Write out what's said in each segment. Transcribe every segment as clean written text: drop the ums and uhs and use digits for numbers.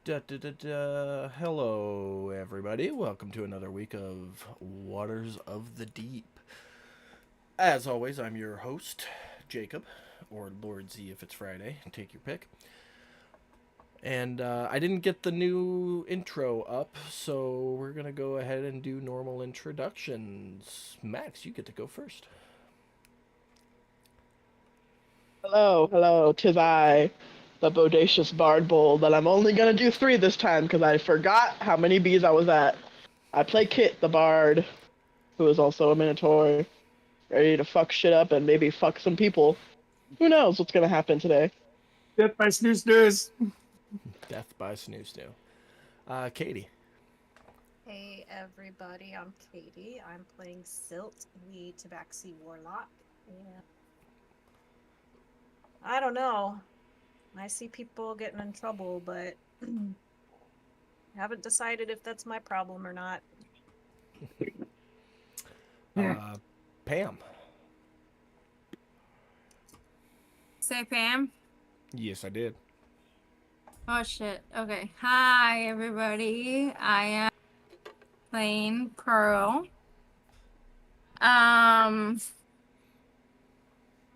Hello, everybody. Welcome to another week of Waters of the Deep. As always, I'm your host, Jacob, or Lord Z if it's Friday. Take your pick. And I didn't get the new intro up, so we're going to go ahead and do normal introductions. Max, you get to go first. Hello, 'tis I, the bodacious Bard Bull, but I'm only gonna do three this time because I forgot how many bees I was at. I play Kit, the Bard, who is also a Minotaur, ready to fuck shit up and maybe fuck some people. Who knows what's gonna happen today? Death by snooze snooze. Death by Snoo Snoo. Katie. Hey everybody, I'm Katie. I'm playing Silt, the Tabaxi Warlock. And I don't know. I see people getting in trouble, but haven't decided if that's my problem or not. Pam. Say Pam. Yes, I did. Oh shit. Okay. Hi everybody. I am playing Pearl.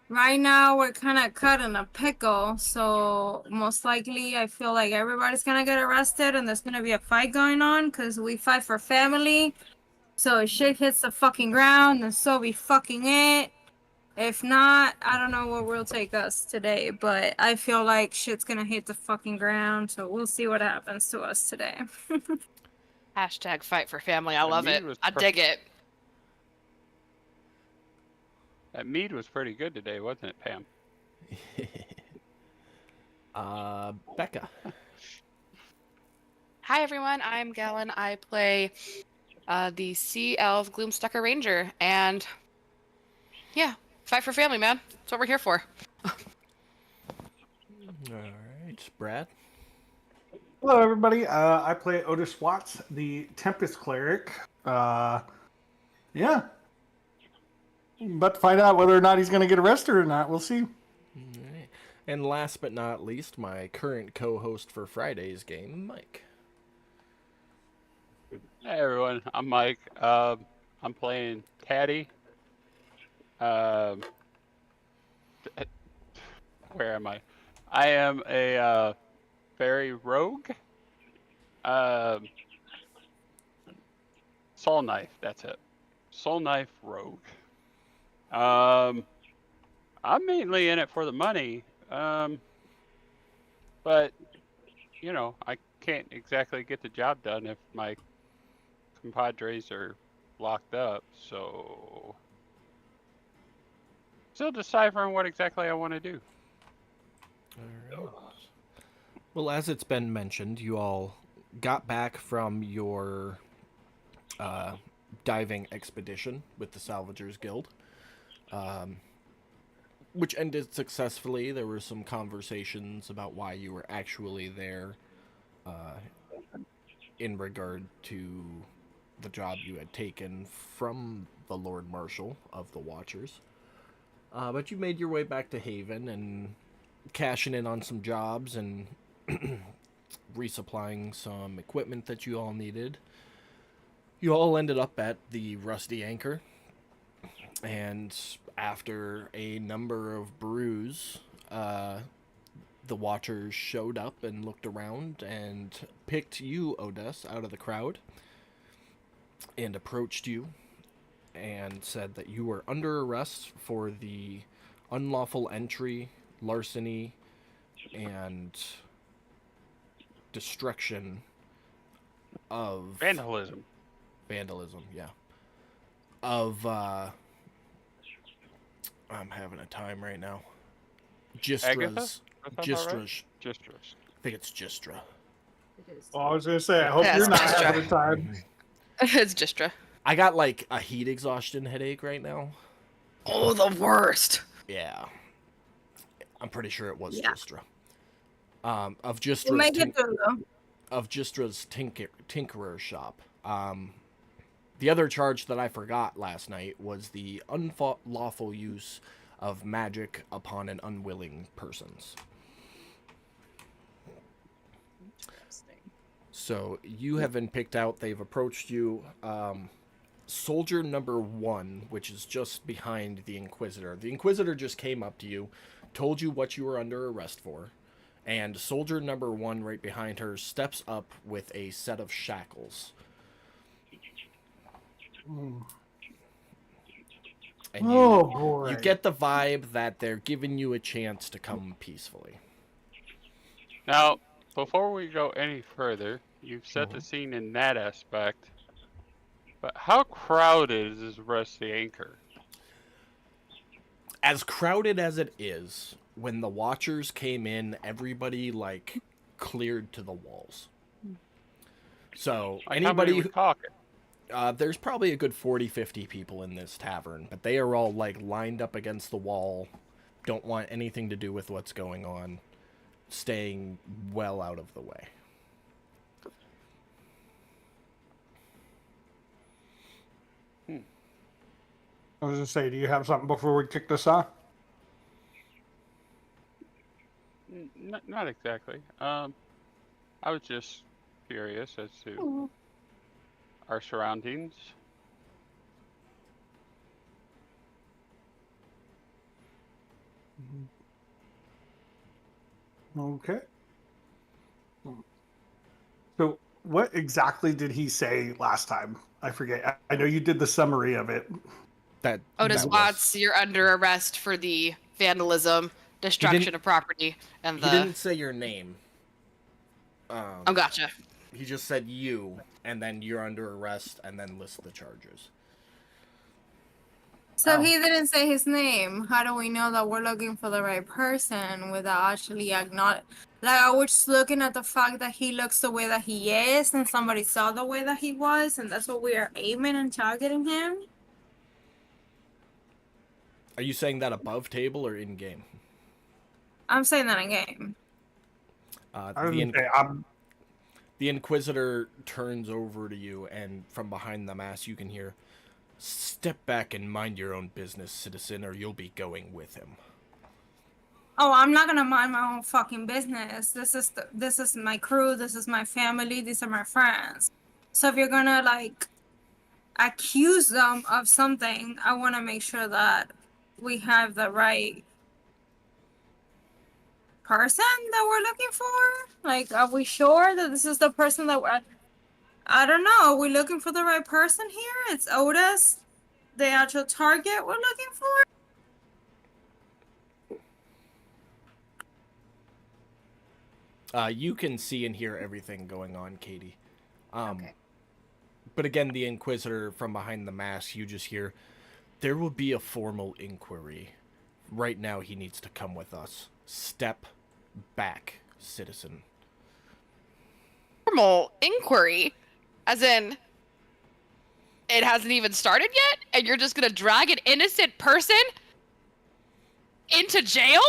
Right now we're kind of cut in a pickle, so most likely I feel like everybody's gonna get arrested and there's gonna be a fight going on because we fight for family. So if shit hits the fucking ground, then so be fucking it. If not, I don't know what will take us today, but I feel like shit's gonna hit the fucking ground, so we'll see what happens to us today. Hashtag fight for family. I love it. mead was I dig it. That mead was pretty good today, wasn't it, Pam? Becca. Hi everyone, I'm Galen. I play the Sea Elf Gloomstucker Ranger, and yeah, fight for family, man. That's what we're here for. All right, Brad. Hello, everybody. I play Otis Watts, the Tempest Cleric. Yeah. But to find out whether or not he's going to get arrested or not, we'll see. All right. And last but not least, my current co-host for Friday's game, Mike. Hey everyone, I'm Mike. I'm playing Caddy. Where am I? I am a fairy rogue. Soul Knife, that's it. Soul Knife rogue. I'm mainly in it for the money. But you know, I can't exactly get the job done if my compadres are locked up, so still deciphering what exactly I want to do. All right. Well, as it's been mentioned, you all got back from your diving expedition with the Salvagers Guild, which ended successfully. There were some conversations about why you were actually there in regard to the job you had taken from the Lord Marshal of the Watchers. But you made your way back to Haven and cashing in on some jobs and resupplying some equipment that you all needed. You all ended up at the Rusty Anchor, and after a number of brews, the Watchers showed up and looked around and picked you, Odess, out of the crowd and approached you and said that you were under arrest for the unlawful entry, larceny, and destruction of Vandalism. vandalism, yeah. Of I'm having a time right now. Agatha? Gistra's That sounds all right? Gistra's Gistras. I think it's Gistra. It is. Oh, I was going to say, I hope Yeah, you're it's not just having a time. It's Gistra. I got like a heat exhaustion headache right now. Oh, the worst. Yeah. I'm pretty sure it was Yeah. Gistra. Of We'll Gistra's make it through though. of Gistra's tinkerer shop. The other charge that I forgot last night was the unlawful use of magic upon an unwilling persons. Interesting. So you have been picked out. They've approached you. Soldier number 1, which is just behind the Inquisitor. The Inquisitor just came up to you, told you what you were under arrest for, and soldier number 1 right behind her steps up with a set of shackles. And Oh boy. you get the vibe that they're giving you a chance to come peacefully. Now, before we go any further, you've set the scene in that aspect. But how crowded is Rusty Anchor? As crowded as it is, when the Watchers came in, everybody, like, cleared to the walls. So, Like, how many anybody... we talking? There's probably a good 40, 50 people in this tavern, but they are all, like, lined up against the wall, don't want anything to do with what's going on, staying well out of the way. I was gonna say, do you have something before we kick this off? Not exactly. I was just curious as to our surroundings. Okay. So, what exactly did he say last time? I forget. I know you did the summary of it. Otis that Watts, you're under arrest for the vandalism, destruction of property, and He the. didn't say your name. Oh, gotcha. He just said you, and then you're under arrest, and then list the charges. So he didn't say his name. How do we know that we're looking for the right person without actually acknowledge? Like, are we just looking at the fact that he looks the way that he is, and somebody saw the way that he was, and that's what we are aiming and targeting him? Are you saying that above table or in game? I'm saying that in game. I was gonna say, The Inquisitor turns over to you, and from behind the mask, you can hear, "Step back and mind your own business, citizen, or you'll be going with him." Oh, I'm not gonna mind my own fucking business. This is my crew. This is my family. These are my friends. So if you're gonna like accuse them of something, I want to make sure that we have the right person that we're looking for. Like, are we sure that this is the person that we're? I don't know. Are we looking for the right person here? It's Otis, the actual target we're looking for. You can see and hear everything going on, Katie. Okay. But again, the Inquisitor from behind the mask, you just hear, "There will be a formal inquiry. Right now, he needs to come with us. Step back, citizen." Formal inquiry, as in, it hasn't even started yet, and you're just gonna drag an innocent person into jail?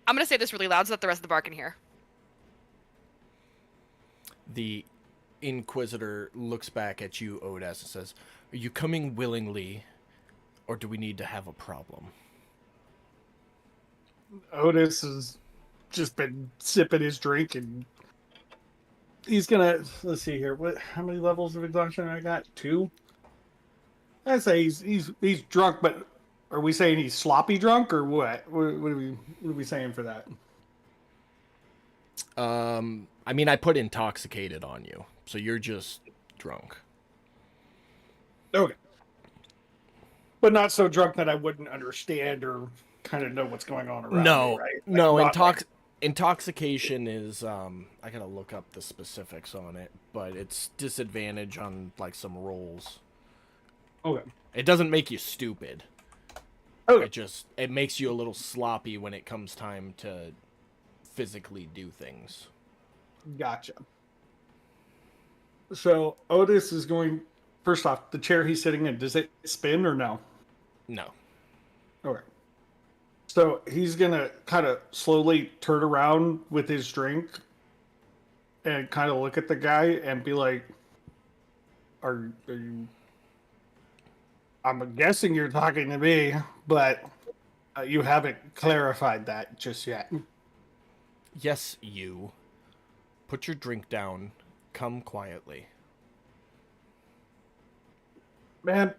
I'm gonna say this really loud so that the rest of the bar can hear. The Inquisitor looks back at you, Otis, and says, "Are you coming willingly, or do we need to have a problem?" Otis has just been sipping his drink, and he's gonna. Let's see here. How many levels of exhaustion I got? 2. I'd say he's drunk, but are we saying he's sloppy drunk or what? What are we saying for that? I mean, I put intoxicated on you, so you're just drunk. Okay. But not so drunk that I wouldn't understand or kind of know what's going on around No, me, right? no, Like, not like- intoxication is, I gotta look up the specifics on it, but it's disadvantage on, like, some rolls. Okay. It doesn't make you stupid. Okay. It makes you a little sloppy when it comes time to physically do things. Gotcha. So Otis is going. First off, the chair he's sitting in, does it spin or no? No. Okay. So he's gonna kind of slowly turn around with his drink and kind of look at the guy and be like, "Are you?" I'm guessing you're talking to me, but you haven't clarified that just yet. Yes, you. Put your drink down. Come quietly. Man,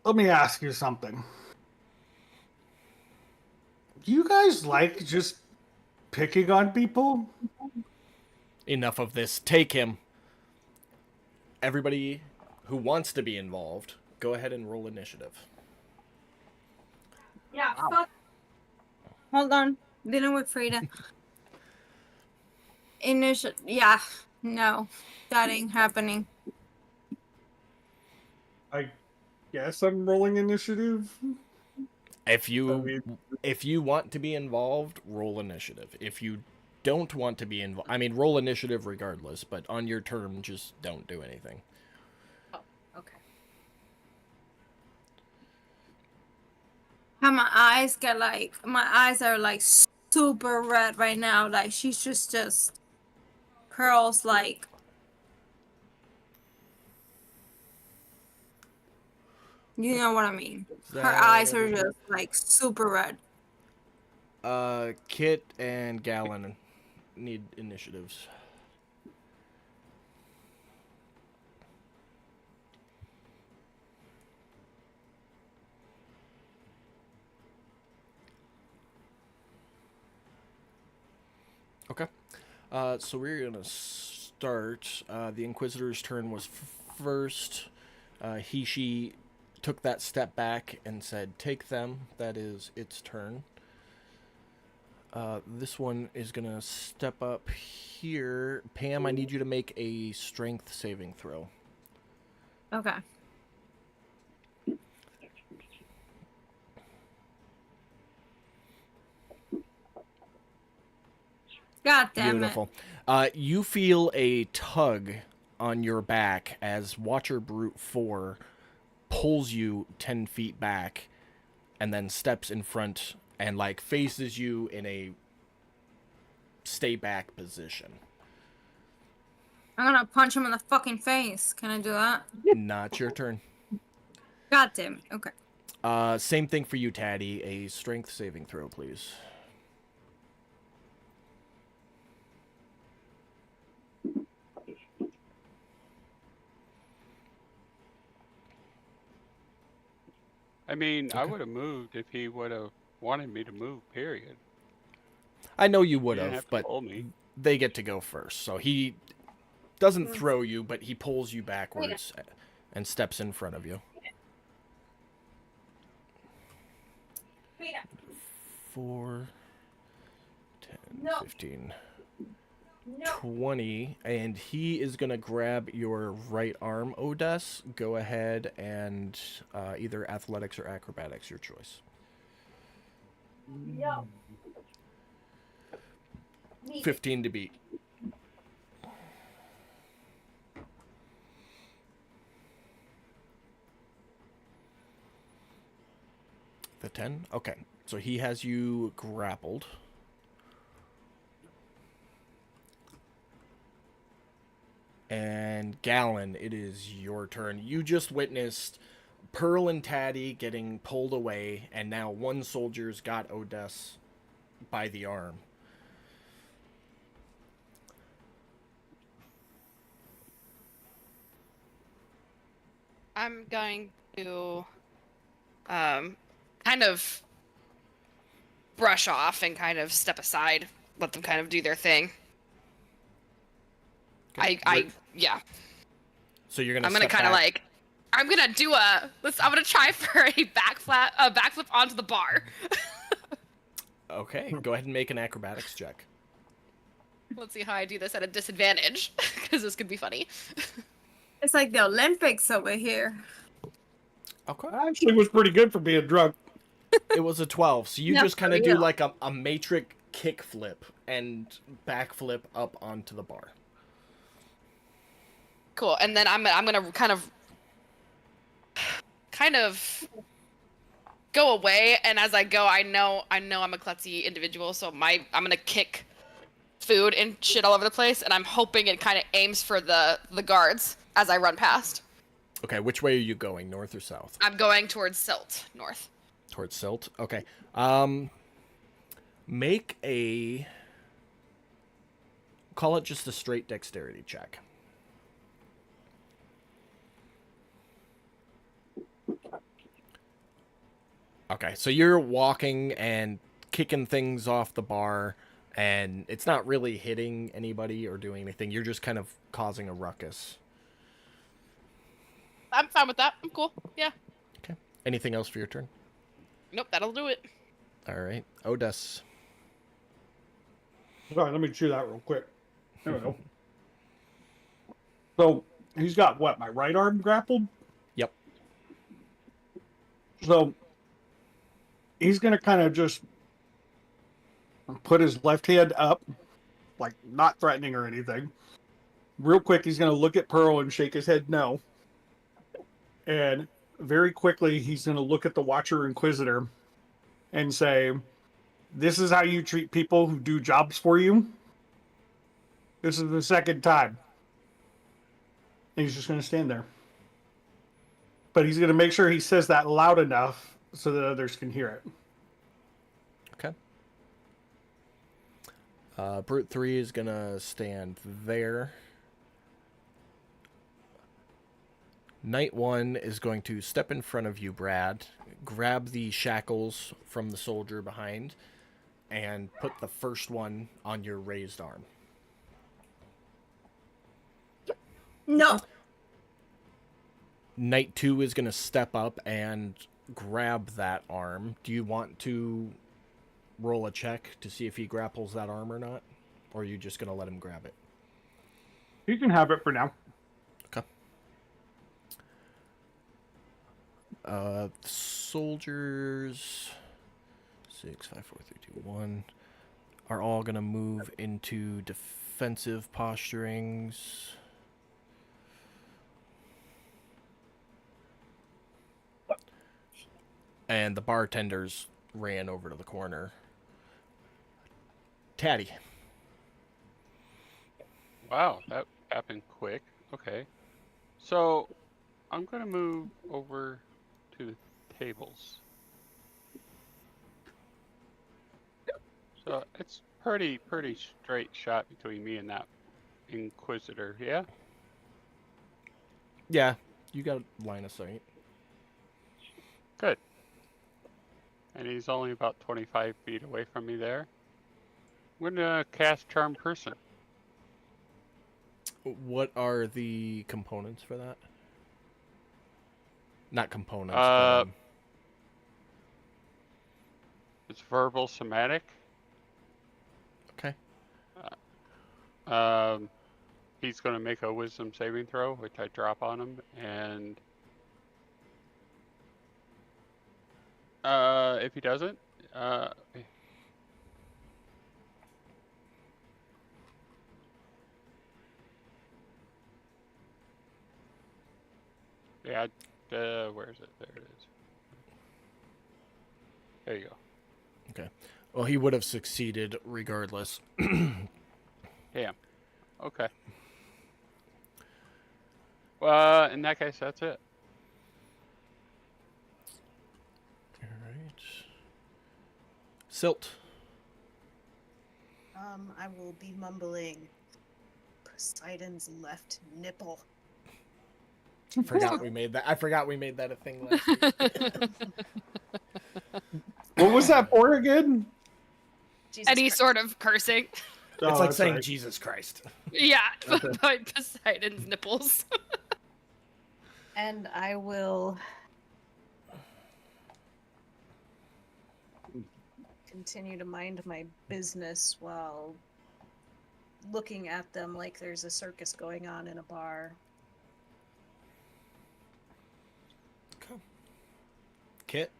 let me ask you something. Do you guys like just picking on people? Enough of this. Take him. Everybody who wants to be involved, go ahead and roll initiative. Yeah, fuck. Hold on. Dealing with Frida. Yeah. No. That ain't happening. I guess I'm rolling initiative. If you want to be involved, roll initiative. If you don't want to be involved, I mean, roll initiative regardless, but on your turn, just don't do anything. Okay. How my eyes are like super red right now. Like she's just curls like. You know what I mean. Her eyes are just like super red. Kit and Gallon need initiatives. Okay. So we're gonna start. The Inquisitor's turn was first. She took that step back and said, "Take them." That is its turn. This one is gonna step up here. Pam, I need you to make a strength saving throw. Okay. God damn Beautiful. You feel a tug on your back as Watcher Brute 4 pulls you 10 feet back and then steps in front and like faces you in a stay back position. I'm gonna punch him in the fucking face. Can I do that? Not your turn. God damn it. Okay. Same thing for you, Taddy. A strength saving throw, please. I mean, I Okay. would have moved if he would have wanted me to move, period. I know you He would didn't have, to but pull me. they get to go first. So he doesn't throw you, but he pulls you backwards and steps in front of you. 4, 10, 15, 20, and he is going to grab your right arm, Odess. Go ahead and either athletics or acrobatics, your choice. 15 to beat. The 10? Okay. So he has you grappled. And Gallon, it is your turn. You just witnessed Pearl and Taddy getting pulled away, and now one soldier's got Odess by the arm. I'm going to kind of brush off and kind of step aside, let them kind of do their thing. Okay. Yeah. So you're gonna. I'm gonna step kind of back. like, I'm gonna try for a backflip onto the bar. Okay, go ahead and make an acrobatics check. Let's see how I do this at a disadvantage, because this could be funny. It's like the Olympics over here. Okay. Actually, was pretty good for being drunk. It was a 12, so you Yeah, just kind of for do real. like a matrix kickflip and backflip up onto the bar. Cool, and then I'm gonna kind of go away, and as I go, I know I'm a klutzy individual, so I'm gonna kick food and shit all over the place, and I'm hoping it kind of aims for the guards as I run past. Okay, which way are you going, north or south? I'm going towards Silt, north. Towards Silt. Okay. Make a... Call it just a straight dexterity check. Okay, so you're walking and kicking things off the bar, and it's not really hitting anybody or doing anything. You're just kind of causing a ruckus. I'm fine with that. I'm cool. Yeah. Okay. Anything else for your turn? Nope, that'll do it. All right. Odes. Sorry, let me chew that real quick. There we go. So he's got what? My right arm grappled. Yep. So he's gonna kind of just put his left hand up, like not threatening or anything. Real quick, he's gonna look at Pearl and shake his head no. And very quickly, he's gonna look at the Watcher Inquisitor and say, "This is how you treat people who do jobs for you. This is the second time." And he's just gonna stand there. But he's gonna make sure he says that loud enough so that others can hear it. Okay. Brute 3 is going to stand there. Knight 1 is going to step in front of you, Brad, grab the shackles from the soldier behind, and put the first one on your raised arm. No. Knight 2 is going to step up and grab that arm. Do you want to roll a check to see if he grapples that arm or not? Or are you just going to let him grab it? You can have it for now. Okay. Soldiers 6, 5, 4, 3, 2, 1 are all going to move into defensive posturings. And the bartenders ran over to the corner. Taddy. Wow, that happened quick. Okay. So, I'm going to move over to the tables. So, it's pretty straight shot between me and that Inquisitor, yeah? Yeah, you got line of sight. Good. And he's only about 25 feet away from me there. I'm gonna cast Charm Person. What are the components for that? Not components. It's verbal somatic. Okay. He's gonna make a wisdom saving throw, which I drop on him, and if he doesn't, yeah, where is it? There it is. There you go. Okay. Well, he would have succeeded regardless. Damn. Okay. Well, in that case, that's it. All right. Silt. I will be mumbling Poseidon's left nipple. Forgot we made that. I forgot we made that a thing last week. What was that for again? Jesus Any Christ. sort of cursing. Oh, It's like that's saying right. Jesus Christ. Yeah, Okay. by Poseidon's nipples. And I will continue to mind my business while looking at them like there's a circus going on in a bar. Kit.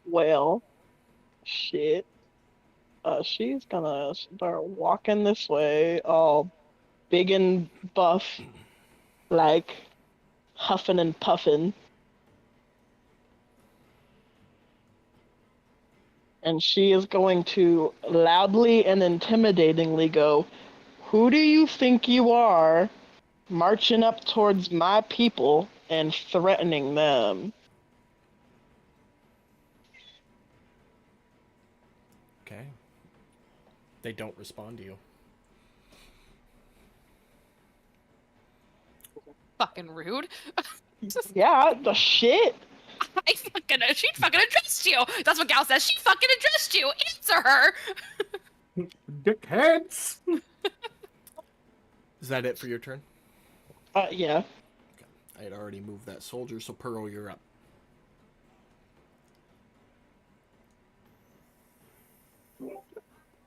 Well, shit. She's gonna start walking this way, all big and buff, like huffing and puffing. And she is going to loudly and intimidatingly go, "Who do you think you are, marching up towards my people and threatening them. Okay. They don't respond to you. Fucking rude. Yeah, the shit. She fucking addressed you. That's what Gal says. She fucking addressed you. Answer her. Dickheads! Is that it for your turn? Yeah. I had already moved that soldier, so Pearl, you're up.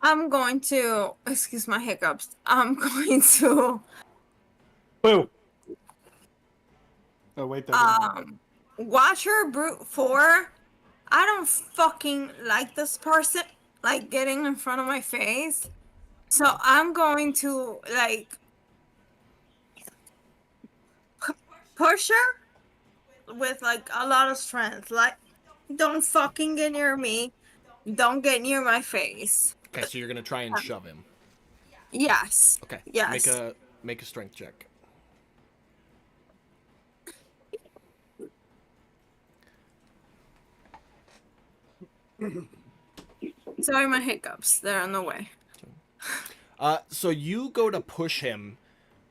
I'm going to, excuse my hiccups. I'm going to Boo! Oh, wait, that Watcher Brute 4. I don't fucking like this person, like, getting in front of my face. So I'm going to, like, push her with, like, a lot of strength. Like, don't fucking get near me. Don't get near my face. Okay, so you're gonna try and shove him. Yes. Okay. Yes. Make a strength check. Sorry, my hiccups. They're on the way. So you go to push him,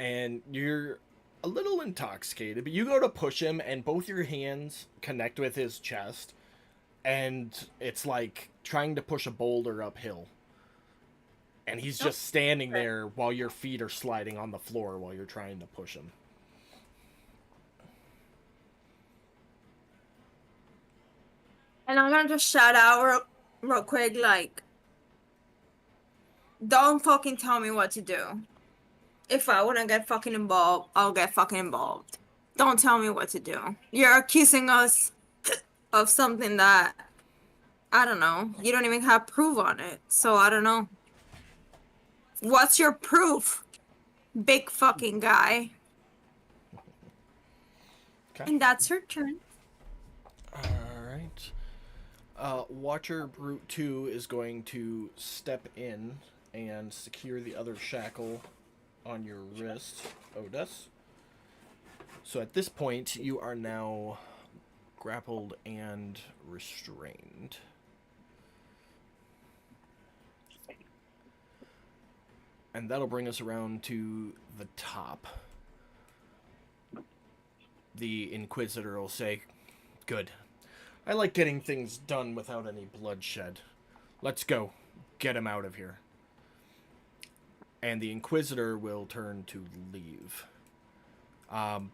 and you're a little intoxicated, but you go to push him, and both your hands connect with his chest, and it's like trying to push a boulder uphill. And he's just standing there while your feet are sliding on the floor while you're trying to push him. And I'm gonna just shout out real quick, like, don't fucking tell me what to do. If I wanna get fucking involved, I'll get fucking involved. Don't tell me what to do. You're accusing us of something that, I don't know, you don't even have proof on it. So I don't know. What's your proof, big fucking guy? Okay. And that's her turn. Alright. Watcher Brute 2 is going to step in and secure the other shackle on your wrist, Otis. So at this point, you are now grappled and restrained. And that'll bring us around to the top. The Inquisitor will say, "Good. I like getting things done without any bloodshed. Let's go. Get him out of here." And the Inquisitor will turn to leave.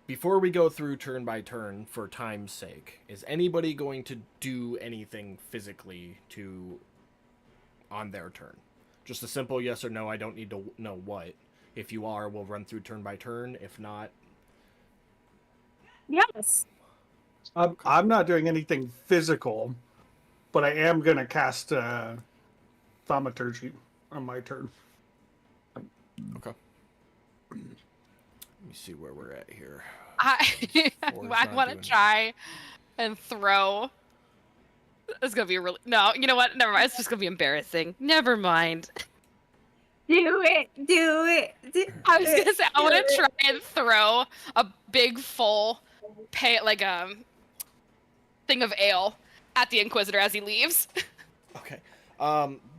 Before we go through turn by turn, for time's sake, is anybody going to do anything physically on their turn? Just a simple yes or no. I don't need to know what. If you are, we'll run through turn by turn. If not, Yes. I'm not doing anything physical, but I am going to cast Thaumaturgy on my turn. okay. Let me see where we're at here. I Or it's I not want to doing- try and throw. It's gonna be a really no. You know what? Never mind. It's just gonna be embarrassing. Never mind. Do it. Do it. I was gonna say I want to try and throw a big full like thing of ale at the Inquisitor as he leaves. Okay.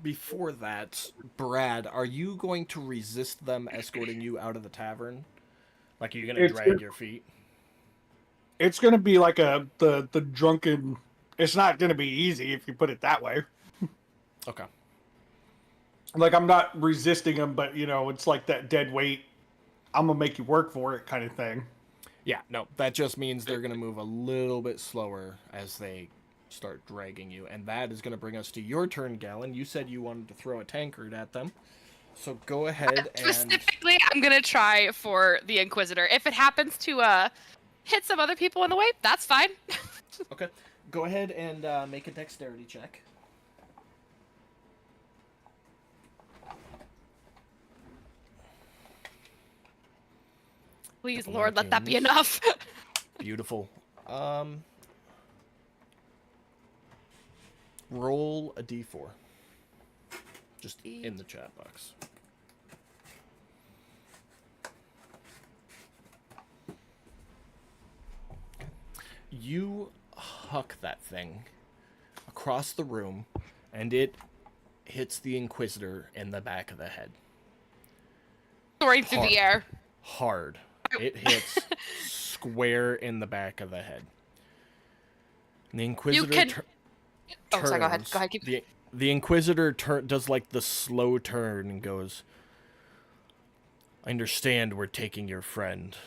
Before that, Brad, are you going to resist them escorting you out of the tavern? Like, are you going to drag your feet? It's going to be like the drunken... It's not going to be easy if you put it that way. Okay. Like, I'm not resisting them, but, you know, it's like that dead weight, I'm going to make you work for it kind of thing. Yeah, no, that just means they're going to move a little bit slower as they start dragging you. And that is going to bring us to your turn, Galen. You said you wanted to throw a tankard at them. So go ahead and... Specifically, I'm gonna try for the Inquisitor. If it happens to hit some other people on the way, that's fine. Okay. Go ahead and make a dexterity check. Please, Couple Lord, let that be arcanes. enough. Beautiful. Roll a d4. Just in the chat box. You huck that thing across the room, and it hits the Inquisitor in the back of the head. Soaring through the air. Hard. It hits square in the back of the head. And the Inquisitor can- turns. Oh, sorry, go ahead. Go ahead, keep- The Inquisitor does like the slow turn and goes, I understand we're taking your friend.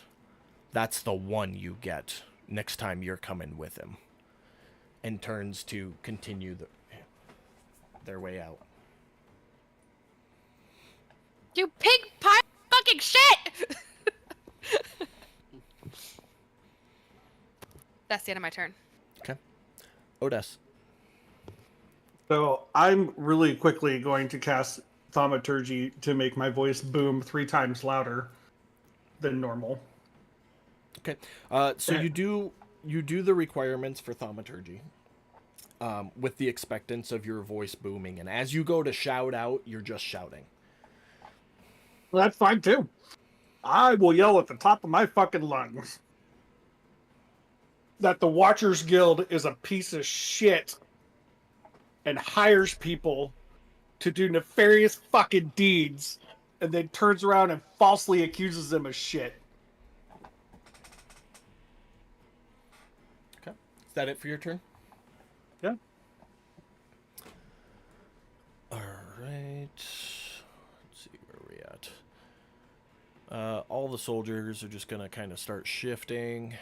That's the one you get next time you're coming with him. And turns to continue their way out. You pig pie fucking shit! That's the end of my turn. Okay. Odes. So I'm really quickly going to cast Thaumaturgy to make my voice boom 3 times louder than normal. Okay. So you do the requirements for Thaumaturgy. With the expectance of your voice booming, and as you go to shout out, you're just shouting. Well, that's fine too. I will yell at the top of my fucking lungs that the Watchers Guild is a piece of shit and hires people to do nefarious fucking deeds and then turns around and falsely accuses them of shit. Okay. Is that it for your turn? Yeah. All right. Let's see where we at. All the soldiers are just gonna kind of start shifting.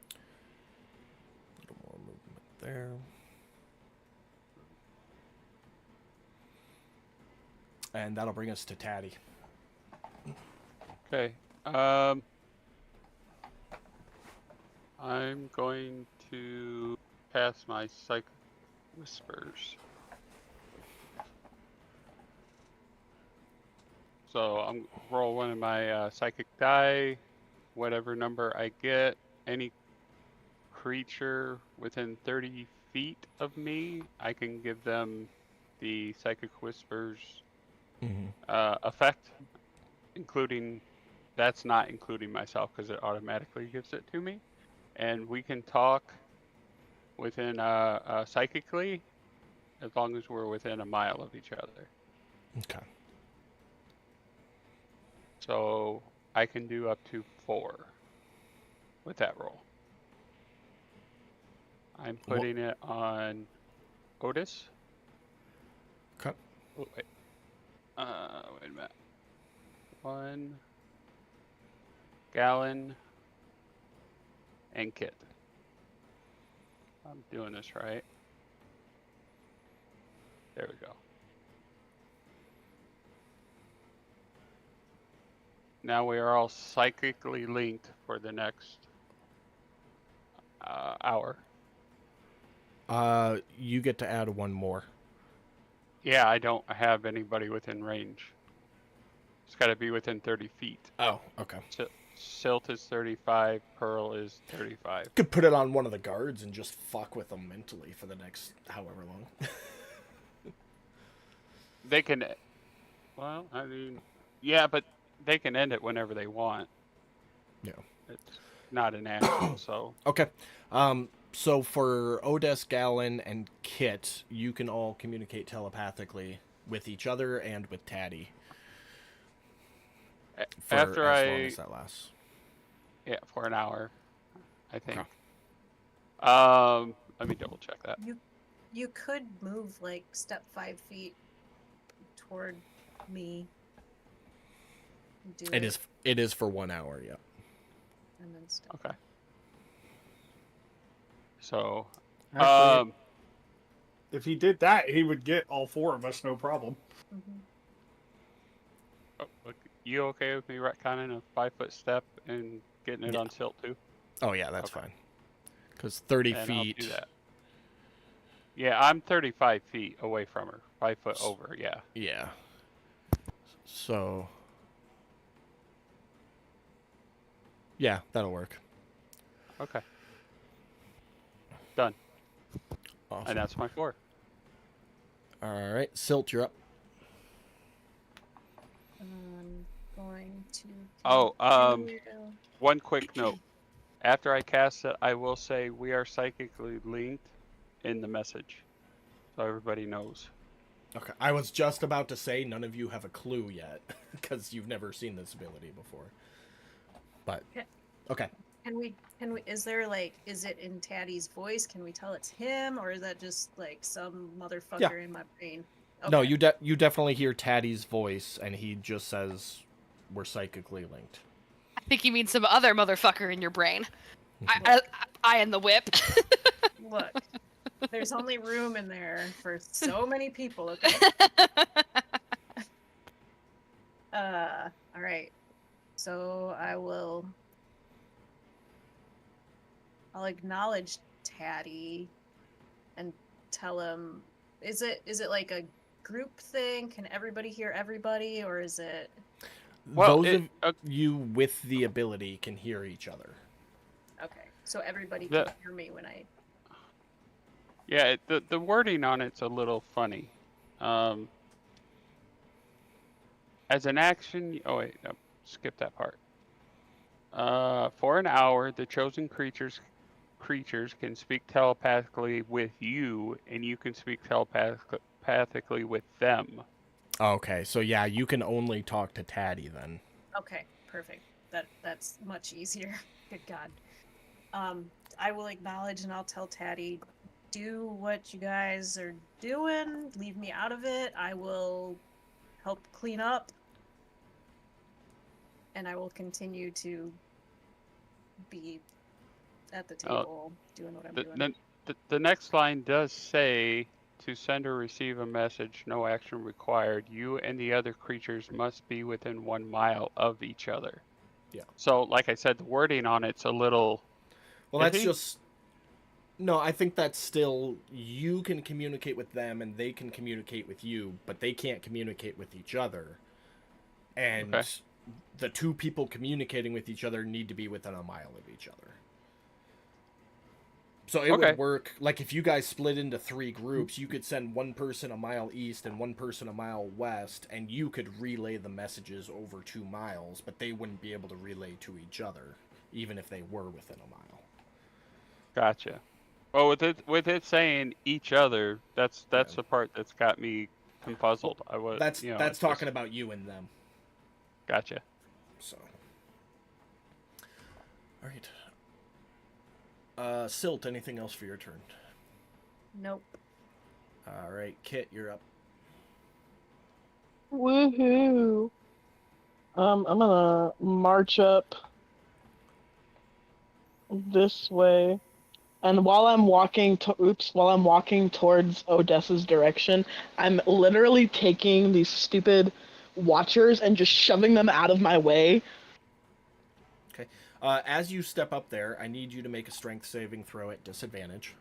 A little more movement there. And that'll bring us to Tatty. Okay. I'm going to cast my Psychic Whispers. So I'm roll one of my psychic die, whatever number I get. Any creature within 30 feet of me, I can give them the Psychic Whispers effect, including, that's not including myself because it automatically gives it to me. And we can talk within psychically as long as we're within a mile of each other. Okay. So I can do up to 4 with that roll. I'm putting it on Otis. Okay. Oh, wait. Wait a minute. 1 Gallon and Kit. I'm doing this right. There we go. Now we are all psychically linked for the next hour. You get to add one more. Yeah, I don't have anybody within range. It's got to be within 30 feet. Oh, okay. Silt is 35, Pearl is 35. Could put it on one of the guards and just fuck with them mentally for the next however long. They can, well, I mean, yeah, but they can end it whenever they want. Yeah. It's not an action, so. Okay. So for Odes, Gallon, and Kit, you can all communicate telepathically with each other and with Tatty. For After as long as that lasts. Yeah, for an hour, I think. Okay. Let me double check that. You could move like step 5 feet toward me. Do It is for 1 hour, yeah. And then step. Okay. So, Actually, if he did that, he would get all 4 of us, no problem. Mhm. oh, look, you okay with me retconning a 5-foot step and getting it Yeah. on silt too? Oh, yeah, that's Okay. fine. Because 30 And feet. I'll do that. Yeah, I'm 35 feet away from her. 5 foot over, yeah. Yeah. So. Yeah, that'll work. Okay. Done. Awesome. And that's my 4. All right, Silt, you're up. I'm going to. Oh, continue to One quick note. After I cast it, I will say we are psychically linked in the message, so everybody knows. Okay, I was just about to say none of you have a clue yet, because you've never seen this ability before. But, okay. Can we, is there like, is it in Taddy's voice? Can we tell it's him, or is that just like some motherfucker in my brain? No, Okay. you definitely hear Taddy's voice, and he just says, we're psychically linked. I think you mean some other motherfucker in your brain. I and the whip. Look, there's only room in there for so many people, okay? All right. So I'll acknowledge Taddy and tell him, is it like a group thing? Can everybody hear everybody, or is it? Well, Those of you with the ability can hear each other. Okay, so everybody can hear me when I. Yeah, the wording on it's a little funny. As an action, oh wait, no, skip that part. For an hour, the chosen creatures can speak telepathically with you, and you can speak telepathically with them. Okay, so yeah, you can only talk to Taddy then. Okay, perfect. That's much easier. Good God. I will acknowledge and I'll tell Taddy, do what you guys are doing. Leave me out of it. I will help clean up. And I will continue to be at the table doing what I'm doing. The next line does say, to send or receive a message, no action required. You and the other creatures must be within 1 mile of each other. Yeah. So, like I said, the wording on it's a little. Well, that's just. No, I think that's still, you can communicate with them and they can communicate with you, but they can't communicate with each other. And the two people communicating with each other need to be within 1 mile of each other. So it would work, like if you guys split into 3 groups, you could send one person 1 mile east and one person 1 mile west, and you could relay the messages over 2 miles, but they wouldn't be able to relay to each other, even if they were within 1 mile. Gotcha. Well, with it saying each other, that's the part that's got me confuzzled. That's talking about you and them. Gotcha. So, all right. Silt, anything else for your turn? Nope. All right, Kit, you're up. Woohoo! I'm gonna march up this way. And while I'm walking towards Odessa's direction, I'm literally taking these stupid watchers and just shoving them out of my way. Okay. As you step up there, I need you to make a strength saving throw at disadvantage.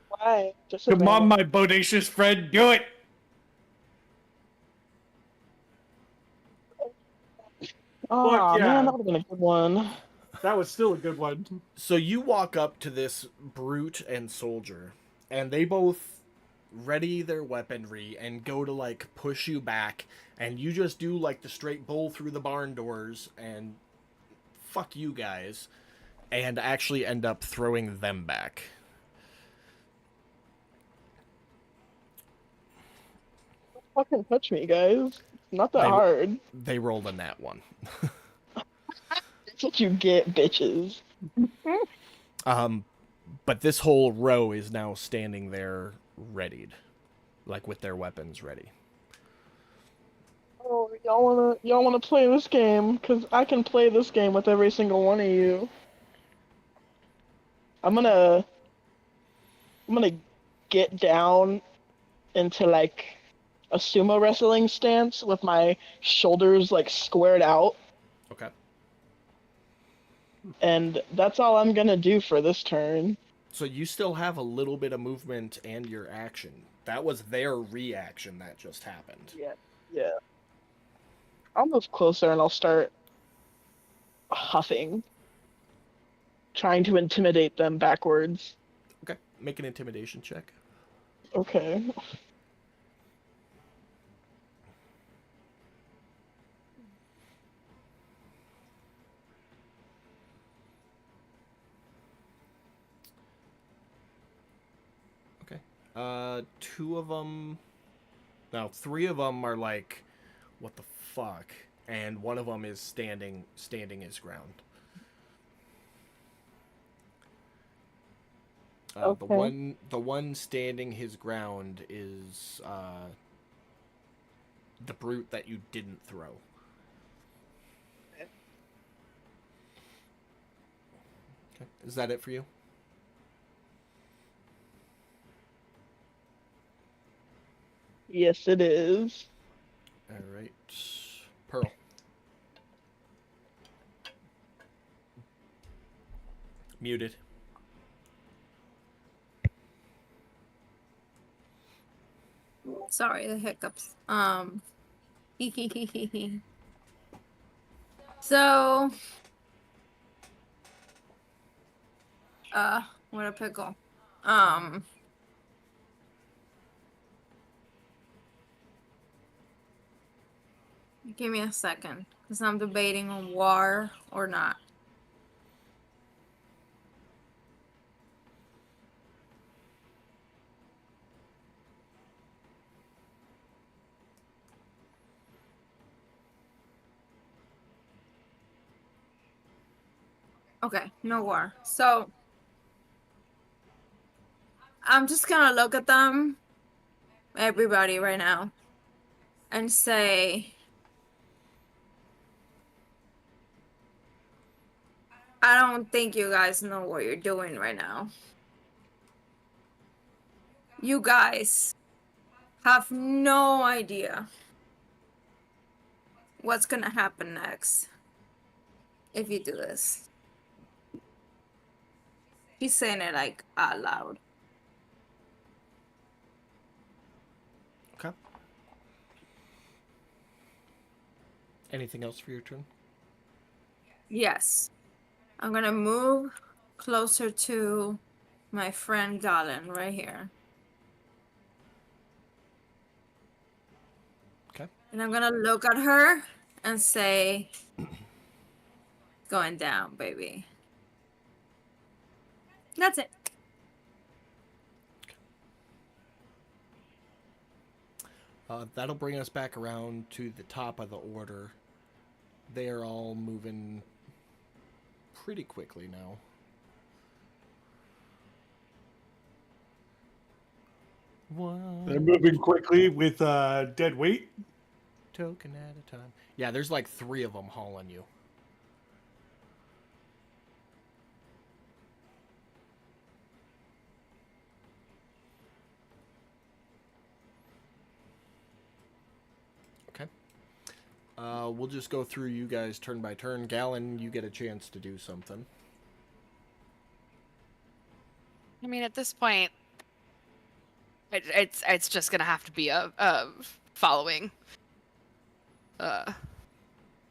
Why? Come on, my bodacious friend, do it! Oh, man, that would have been a good one. That was still a good one. So you walk up to this brute and soldier, and they both ready their weaponry and go to, like, push you back, and you just do, like, the straight bull through the barn doors, and fuck you guys, and actually end up throwing them back. Fucking touch me, guys. Not that hard. They rolled a nat 1. That's what you get, bitches. But this whole row is now standing there readied, like with their weapons ready. Oh, y'all wanna play this game? Cause I can play this game with every single one of you. I'm gonna get down into like a sumo wrestling stance with my shoulders like squared out. Okay. And that's all I'm gonna do for this turn. So you still have a little bit of movement and your action. That was their reaction that just happened. Yeah. I'll move closer and I'll start huffing, trying to intimidate them backwards. Okay. Make an intimidation check. Okay. Two of them. No, three of them are like, what the fuck, and one of them is standing his ground. Okay. The one standing his ground is the brute that you didn't throw. Okay. Is that it for you? Yes, it is. All right, Pearl. Muted. Sorry, the hiccups. So, what a pickle. Give me a second, because I'm debating on war or not. Okay, no war. So, I'm just gonna look at them, everybody right now, and say, I don't think you guys know what you're doing right now. You guys have no idea what's gonna happen next if you do this. He's saying it like out loud. Okay. Anything else for your turn? Yes. I'm gonna move closer to my friend Galen right here. Okay. And I'm gonna look at her and say, going down, baby. That's it. That'll bring us back around to the top of the order. They are all moving pretty quickly now. They're One moving quickly with dead weight. token at a time. Yeah, there's like three of them hauling you. Okay. We'll just go through you guys turn by turn. Galen, you get a chance to do something. I mean, at this point, it's just gonna have to be a following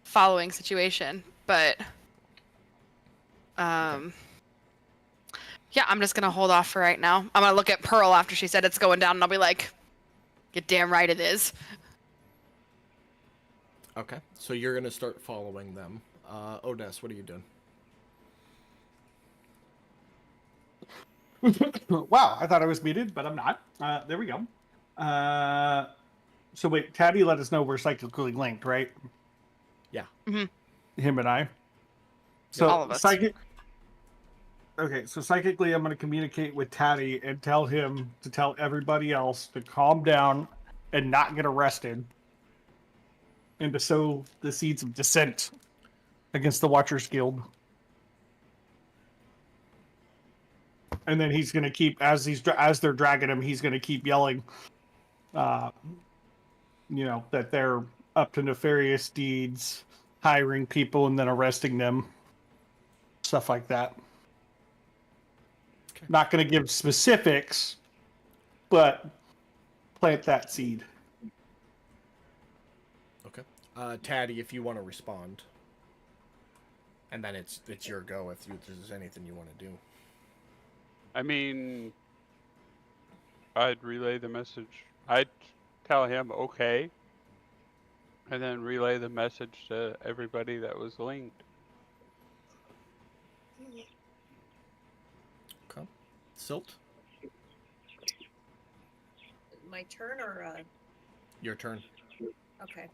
following situation. But yeah, I'm just gonna hold off for right now. I'm gonna look at Pearl after she said it's going down, and I'll be like, "You're damn right it is." Okay. So you're gonna start following them. Odess, what are you doing? Wow, I thought I was muted, but I'm not. There we go. So wait, Tabby let us know we're psychically linked, right? Yeah. Him and I. So All of us. Okay, so psychically, I'm going to communicate with Taddy and tell him to tell everybody else to calm down and not get arrested, and to sow the seeds of dissent against the Watchers Guild. And then he's going to keep, as they're dragging him, he's going to keep yelling, that they're up to nefarious deeds, hiring people and then arresting them, stuff like that. Okay. Not going to give specifics, but plant that seed. Okay. Taddy, if you want to respond, and then it's your go if there's anything you want to do. I mean, I'd relay the message. I'd tell him okay, and then relay the message to everybody that was linked. Okay. Silt? my turn or Your turn. okay.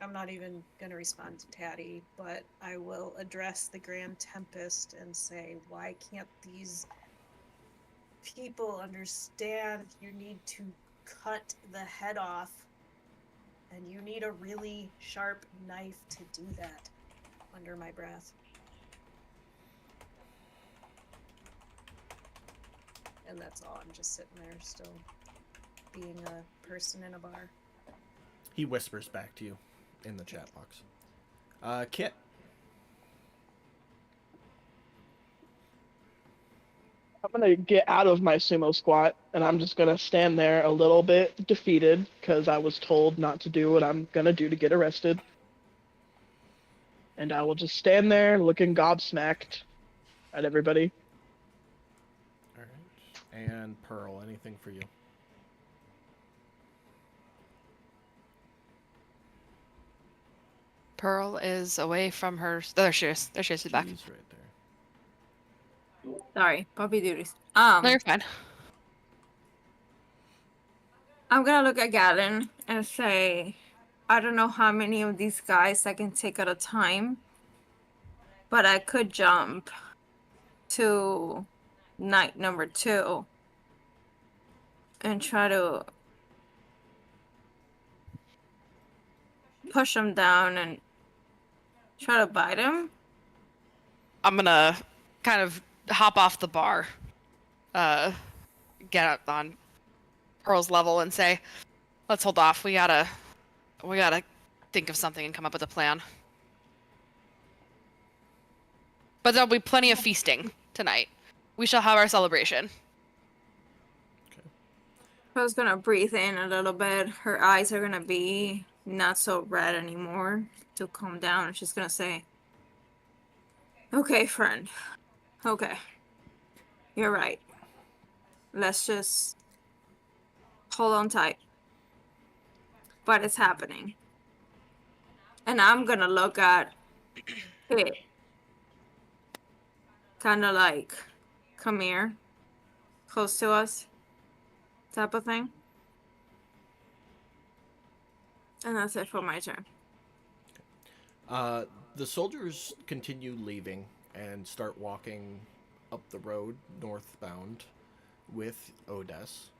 I'm not even gonna respond to Tatty, but I will address the Grand Tempest and say, why can't these people understand you need to cut the head off, and you need a really sharp knife to do that, under my breath. And that's all. I'm just sitting there still being a person in a bar. He whispers back to you in the chat box. Kit. I'm gonna get out of my sumo squat, and I'm just gonna stand there a little bit defeated because I was told not to do what I'm gonna do to get arrested. And I will just stand there looking gobsmacked at everybody. All right. And Pearl, anything for you? Pearl is away from her. There she is. There she is. She's back. She's right there. Sorry, puppy duties. No, you're fine. I'm gonna look at Galen and say, I don't know how many of these guys I can take at a time, but I could jump to night number 2 and try to push him down and try to bite him. I'm gonna kind of hop off the bar, get up on Pearl's level and say, let's hold off. We gotta think of something and come up with a plan. But there'll be plenty of feasting tonight. We shall have our celebration. Pearl's gonna breathe in a little bit. Her eyes are gonna be not so red anymore to calm down. And she's gonna say, okay, friend. Okay. You're right. Let's just hold on tight. But it's happening. And I'm gonna look at it. Kind of like, come here. Close to us. Type of thing. And that's it for my turn. The soldiers continue leaving and start walking up the road northbound with Odess.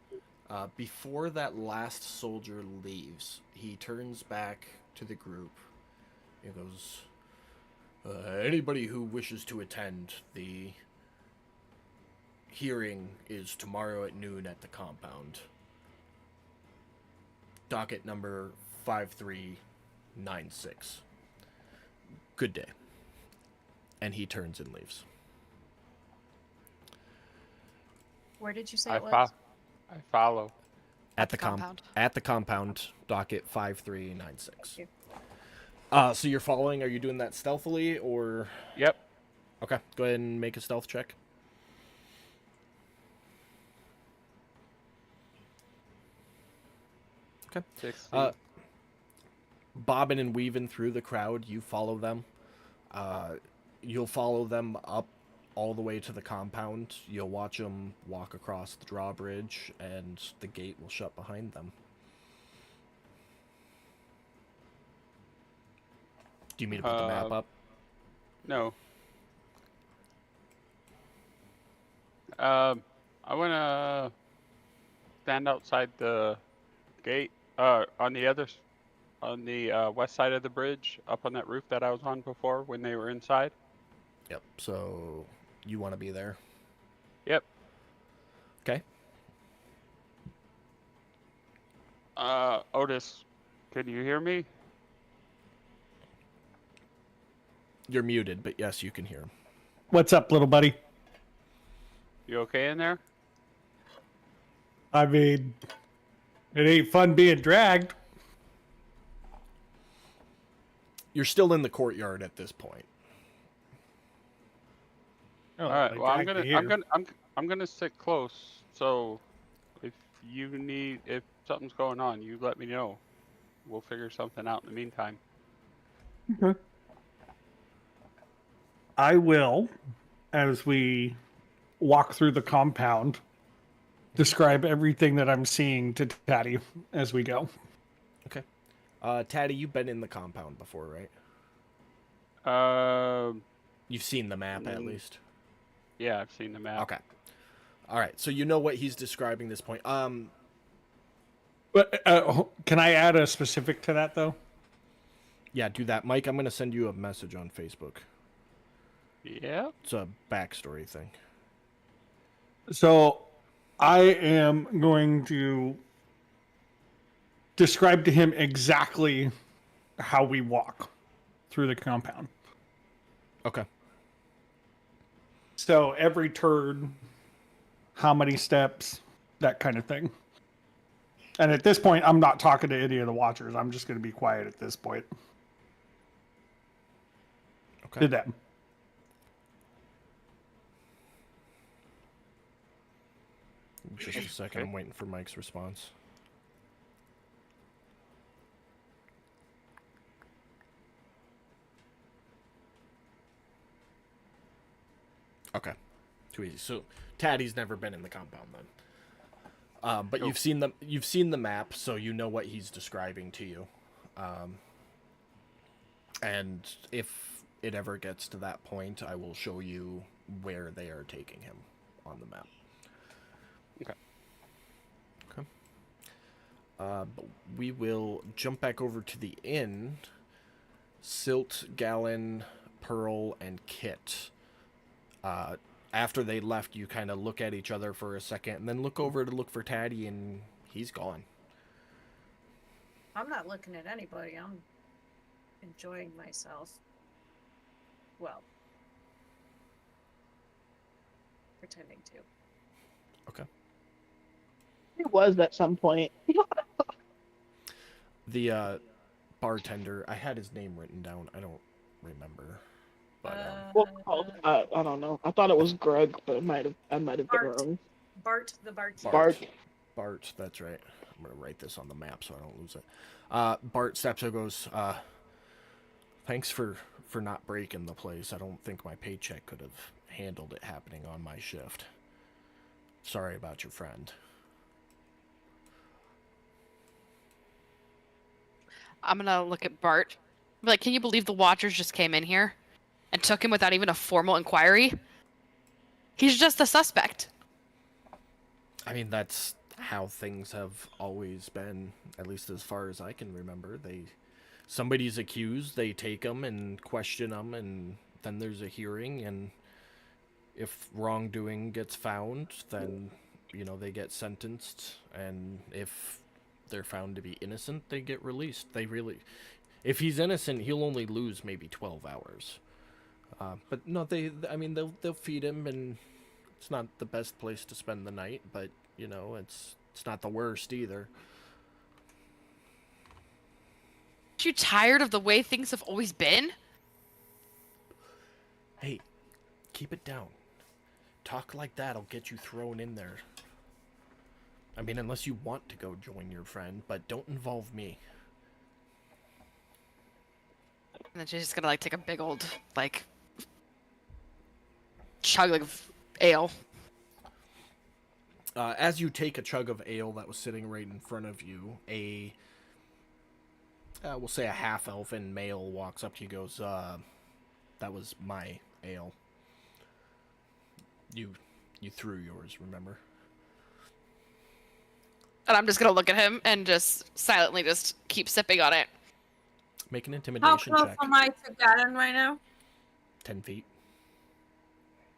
Before that last soldier leaves, he turns back to the group. He goes, anybody who wishes to attend, the hearing is tomorrow at noon at the compound. Docket number 5396. Good day. And he turns and leaves. Where did you say I it was? follow. At the compound. At the compound, docket 5396. Thank So you're following, are you doing that stealthily or? Yep. Okay, go ahead and make a stealth check. Okay. 60. Bobbing and weaving through the crowd, you follow them. You'll follow them up all the way to the compound. You'll watch them walk across the drawbridge, and the gate will shut behind them. Do you mean to put the map up? No. I want to stand outside the gate, on the west side of the bridge, up on that roof that I was on before when they were inside. Yep, so you want to be there? Yep. Okay. Otis, can you hear me? You're muted, but yes, you can hear him. What's up, little buddy? You okay in there? I mean, it ain't fun being dragged. You're still in the courtyard at this point. Oh, All right. they Well, dragged me here. I'm gonna sit close. So, if something's going on, you let me know. We'll figure something out in the meantime. Okay. I will, as we walk through the compound, describe everything that I'm seeing to Tatty as we go. Okay. Taddy, you've been in the compound before, right? Yeah, You've seen the map at least. I've seen the map. Okay. All right. So you know what he's describing this point. But can I add a specific to that though? Yeah, do that, Mike. I'm gonna send you a message on Facebook. Yeah. It's a backstory thing. So I am going to describe to him exactly how we walk through the compound. Okay. So every turn, how many steps, that kind of thing. And at this point, I'm not talking to any of the watchers. I'm just going to be quiet at this point. Okay. To them. Just a second. I'm waiting for Mike's response. Okay. Too easy. So Taddy's never been in the compound then. But you've seen the map, so you know what he's describing to you. And if it ever gets to that point, I will show you where they are taking him on the map. Okay. Okay. But we will jump back over to the inn. Silt, Gallon, Pearl, and Kit. After they left, you kind of look at each other for a second, and then look over to look for Taddy, and he's gone. I'm not looking at anybody. I'm enjoying myself. Well, pretending to. Okay. It was at some point. The bartender, I had his name written down. I don't remember. But What called? I don't know. I thought it was Greg, but I might have been Bart. wrong. Bart the barkeeper. Bart. That's right. I'm gonna write this on the map so I don't lose it. Bart steps up, goes, thanks for not breaking the place. I don't think my paycheck could have handled it happening on my shift. Sorry about your friend. I'm gonna look at Bart. Be like, can you believe the Watchers just came in here and took him without even a formal inquiry? He's just a suspect. I mean, that's how things have always been, at least as far as I can remember. Somebody's accused, they take them and question them, and then there's a hearing, and if wrongdoing gets found, then, they get sentenced, and if they're found to be innocent, they get released. If he's innocent, he'll only lose maybe 12 hours. But no, they'll feed him, and it's not the best place to spend the night, but, it's not the worst either. Aren't you tired of the way things have always been? Hey, keep it down. Talk like that'll get you thrown in there. I mean, unless you want to go join your friend, but don't involve me. And then she's just gonna take a big old chug of ale. As you take a chug of ale that was sitting right in front of you, we'll say a half-elfin male walks up to you and goes, that was my ale. You threw yours, remember? And I'm just gonna look at him and just silently just keep sipping on it. Make an How intimidation close check. am I to Garen right now? 10 feet.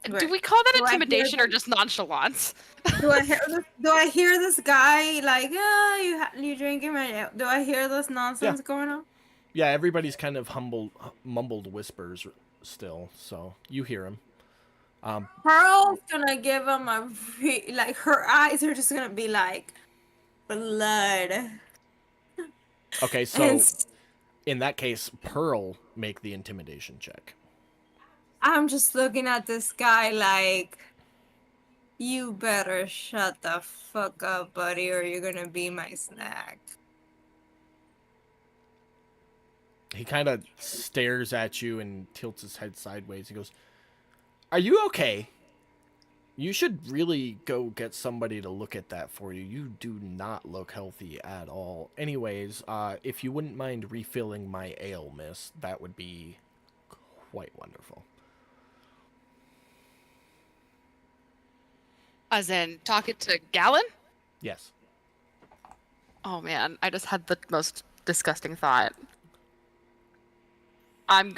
Do Right. we call that Do I hear intimidation or them? just nonchalance? Do I hear this guy like, you drinking my ale? Do I hear this nonsense going on? Yeah, everybody's kind of mumbled whispers still, so you hear him. Pearl's gonna give him her eyes are just gonna be like blood. Okay, so And in that case, Pearl, make the intimidation check. I'm just looking at this guy like, you better shut the fuck up, buddy, or you're gonna be my snack. He kind of stares at you and tilts his head sideways. He goes, "Are you okay?" You should really go get somebody to look at that for you. You do not look healthy at all. Anyways, if you wouldn't mind refilling my ale, miss, that would be quite wonderful. As in, talking to Gallon? Yes. Oh man, I just had the most disgusting thought. I'm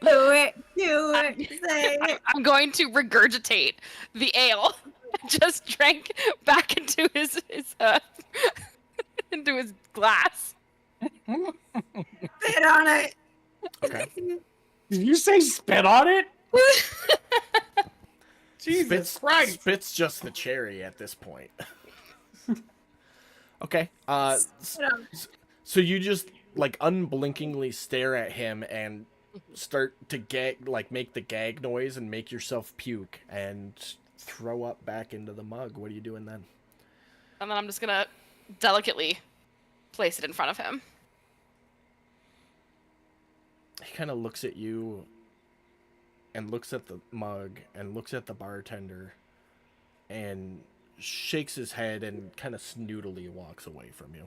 Do it. Say it. I'm going to regurgitate the ale. Just drank back into his into his glass. Spit on it. Okay. Did you say spit on it? Jesus Christ! Spit's just the cherry at this point. Okay. Spit on it. So you just like unblinkingly stare at him and start to make the gag noise and make yourself puke and throw up back into the mug. What are you doing then? And then I'm just gonna delicately place it in front of him. He kind of looks at you and looks at the mug and looks at the bartender and shakes his head and kind of snootily walks away from you.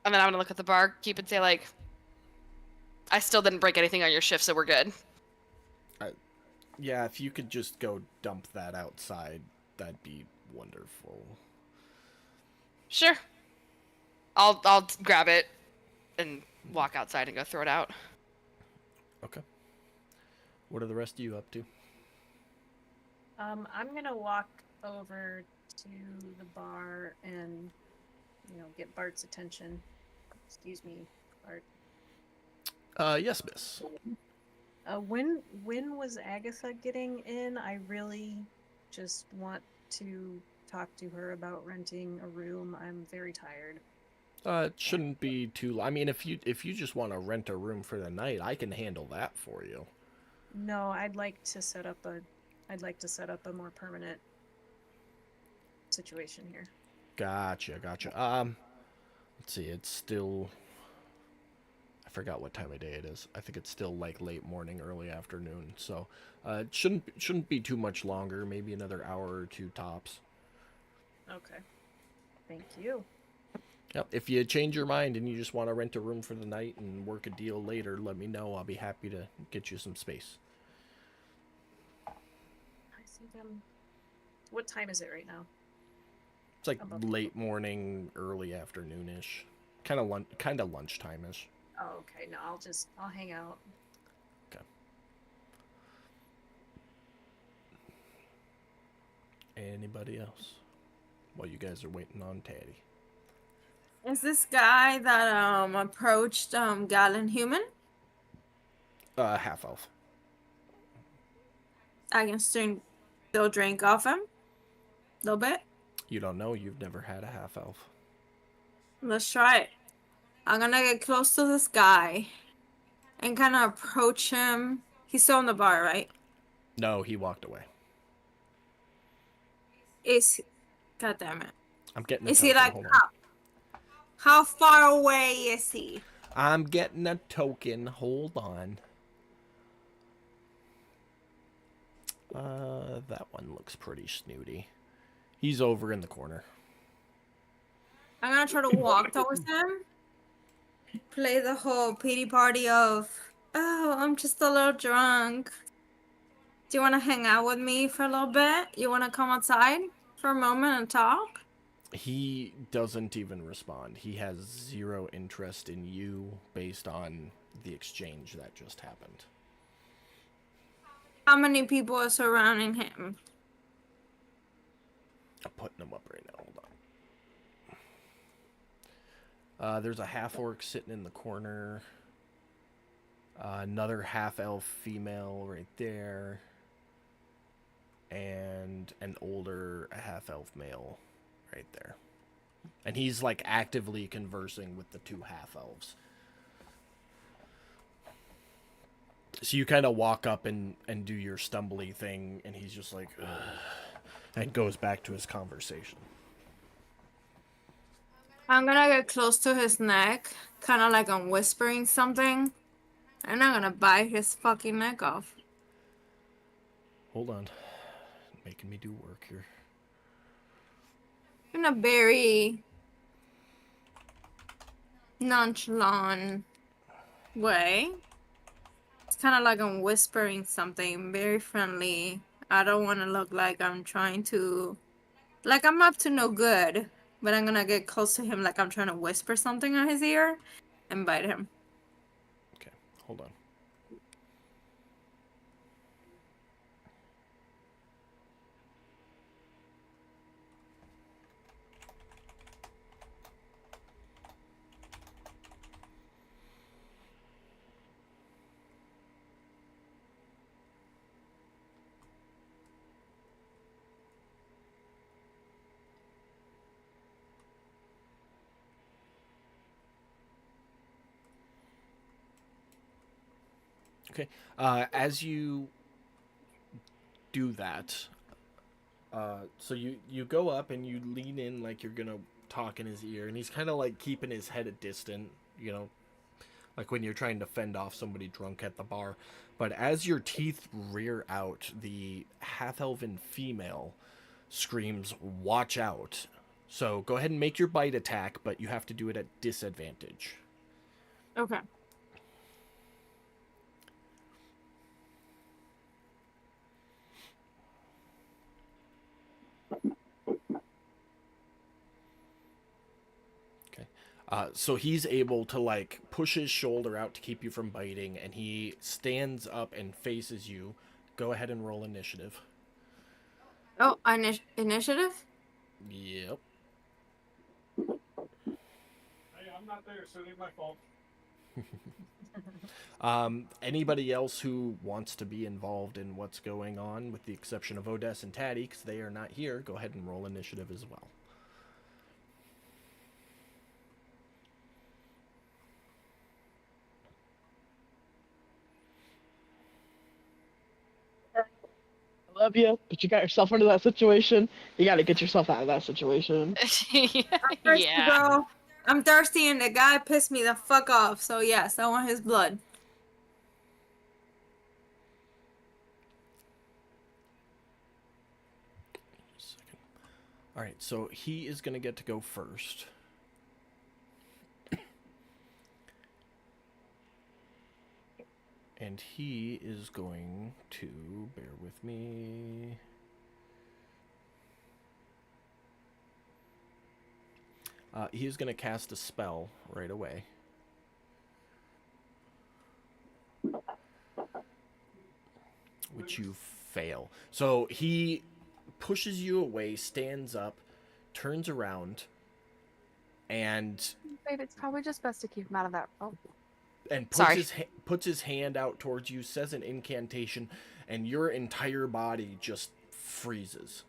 And then I'm gonna look at the barkeep and say like, I still didn't break anything on your shift, so we're good. Yeah, if you could just go dump that outside, that'd be wonderful. Sure. I'll grab it and walk outside and go throw it out. Okay. What are the rest of you up to? I'm gonna walk over to the bar and, get Bart's attention. Excuse me, Bart. Yes, miss. When was Agatha getting in? I really just want to talk to her about renting a room. I'm very tired. It shouldn't be too. I mean, if you just want to rent a room for the night, I can handle that for you. No, I'd like to set up a more permanent situation here. Gotcha. Let's see. It's still. I forgot what time of day it is. I think it's still like late morning, early afternoon. So, it shouldn't be too much longer. Maybe another hour or two tops. Okay. Thank you. Yep. If you change your mind and you just want to rent a room for the night and work a deal later, let me know. I'll be happy to get you some space. I think what time is it right now? It's like About- late morning, early afternoonish, kind of lunchtime-ish. Oh, okay. No, I'll hang out. Okay. Anybody else? While you guys are waiting on Taddy. Is this guy that approached Gallon human? Half elf. I can still drink off him. A little bit. You don't know. You've never had a half elf. Let's try it. I'm gonna get close to this guy and kind of approach him. He's still in the bar, right? No, he walked away. God damn it. I'm getting. A Is he token. like Hold on. how far away is he? I'm getting a token. Hold on. That one looks pretty snooty. He's over in the corner. I'm gonna try to walk towards him. Play the whole pity party of, oh, I'm just a little drunk. Do you want to hang out with me for a little bit? You want to come outside for a moment and talk? He doesn't even respond. He has zero interest in you based on the exchange that just happened. How many people are surrounding him? I'm putting him up right now. Hold on. There's a half-orc sitting in the corner. Another half-elf female right there. And an older half-elf male right there. And he's like actively conversing with the two half-elves. So you kind of walk up and do your stumbly thing, and he's just like, ugh, and goes back to his conversation. I'm gonna get close to his neck, kind of like I'm whispering something, and I'm gonna bite his fucking neck off. Hold on. Making me do work here. In a very nonchalant way. It's kind of like I'm whispering something very friendly. I don't want to look like I'm trying to, like I'm up to no good, but I'm gonna get close to him like I'm trying to whisper something on his ear and bite him. Okay, hold on. Okay. As you do that, so you go up and you lean in like you're gonna talk in his ear, and he's kind of like keeping his head at distant, you know, like when you're trying to fend off somebody drunk at the bar. But as your teeth rear out, the half-elven female screams, "Watch out!" So go ahead and make your bite attack, but you have to do it at disadvantage. Okay. So he's able to like push his shoulder out to keep you from biting, and he stands up and faces you. Go ahead and roll initiative. Oh, initiative? Yep. Hey, I'm not there, so it ain't my fault. Anybody else who wants to be involved in what's going on, with the exception of Odess and Taddy, because they are not here, go ahead and roll initiative as well. I love you, but you got yourself into that situation. You got to get yourself out of that situation. Thirsty, Yeah. bro. I'm thirsty, and the guy pissed me the fuck off. So yes, I want his blood. Second. All right, so he is going to get to go first. And he is going to, bear with me. He is going to cast a spell right away. Which you fail. So he pushes you away, stands up, turns around, and Babe, it's probably just best to keep him out of that. Oh, puts Sorry. puts his hand out towards you, says an incantation, and your entire body just freezes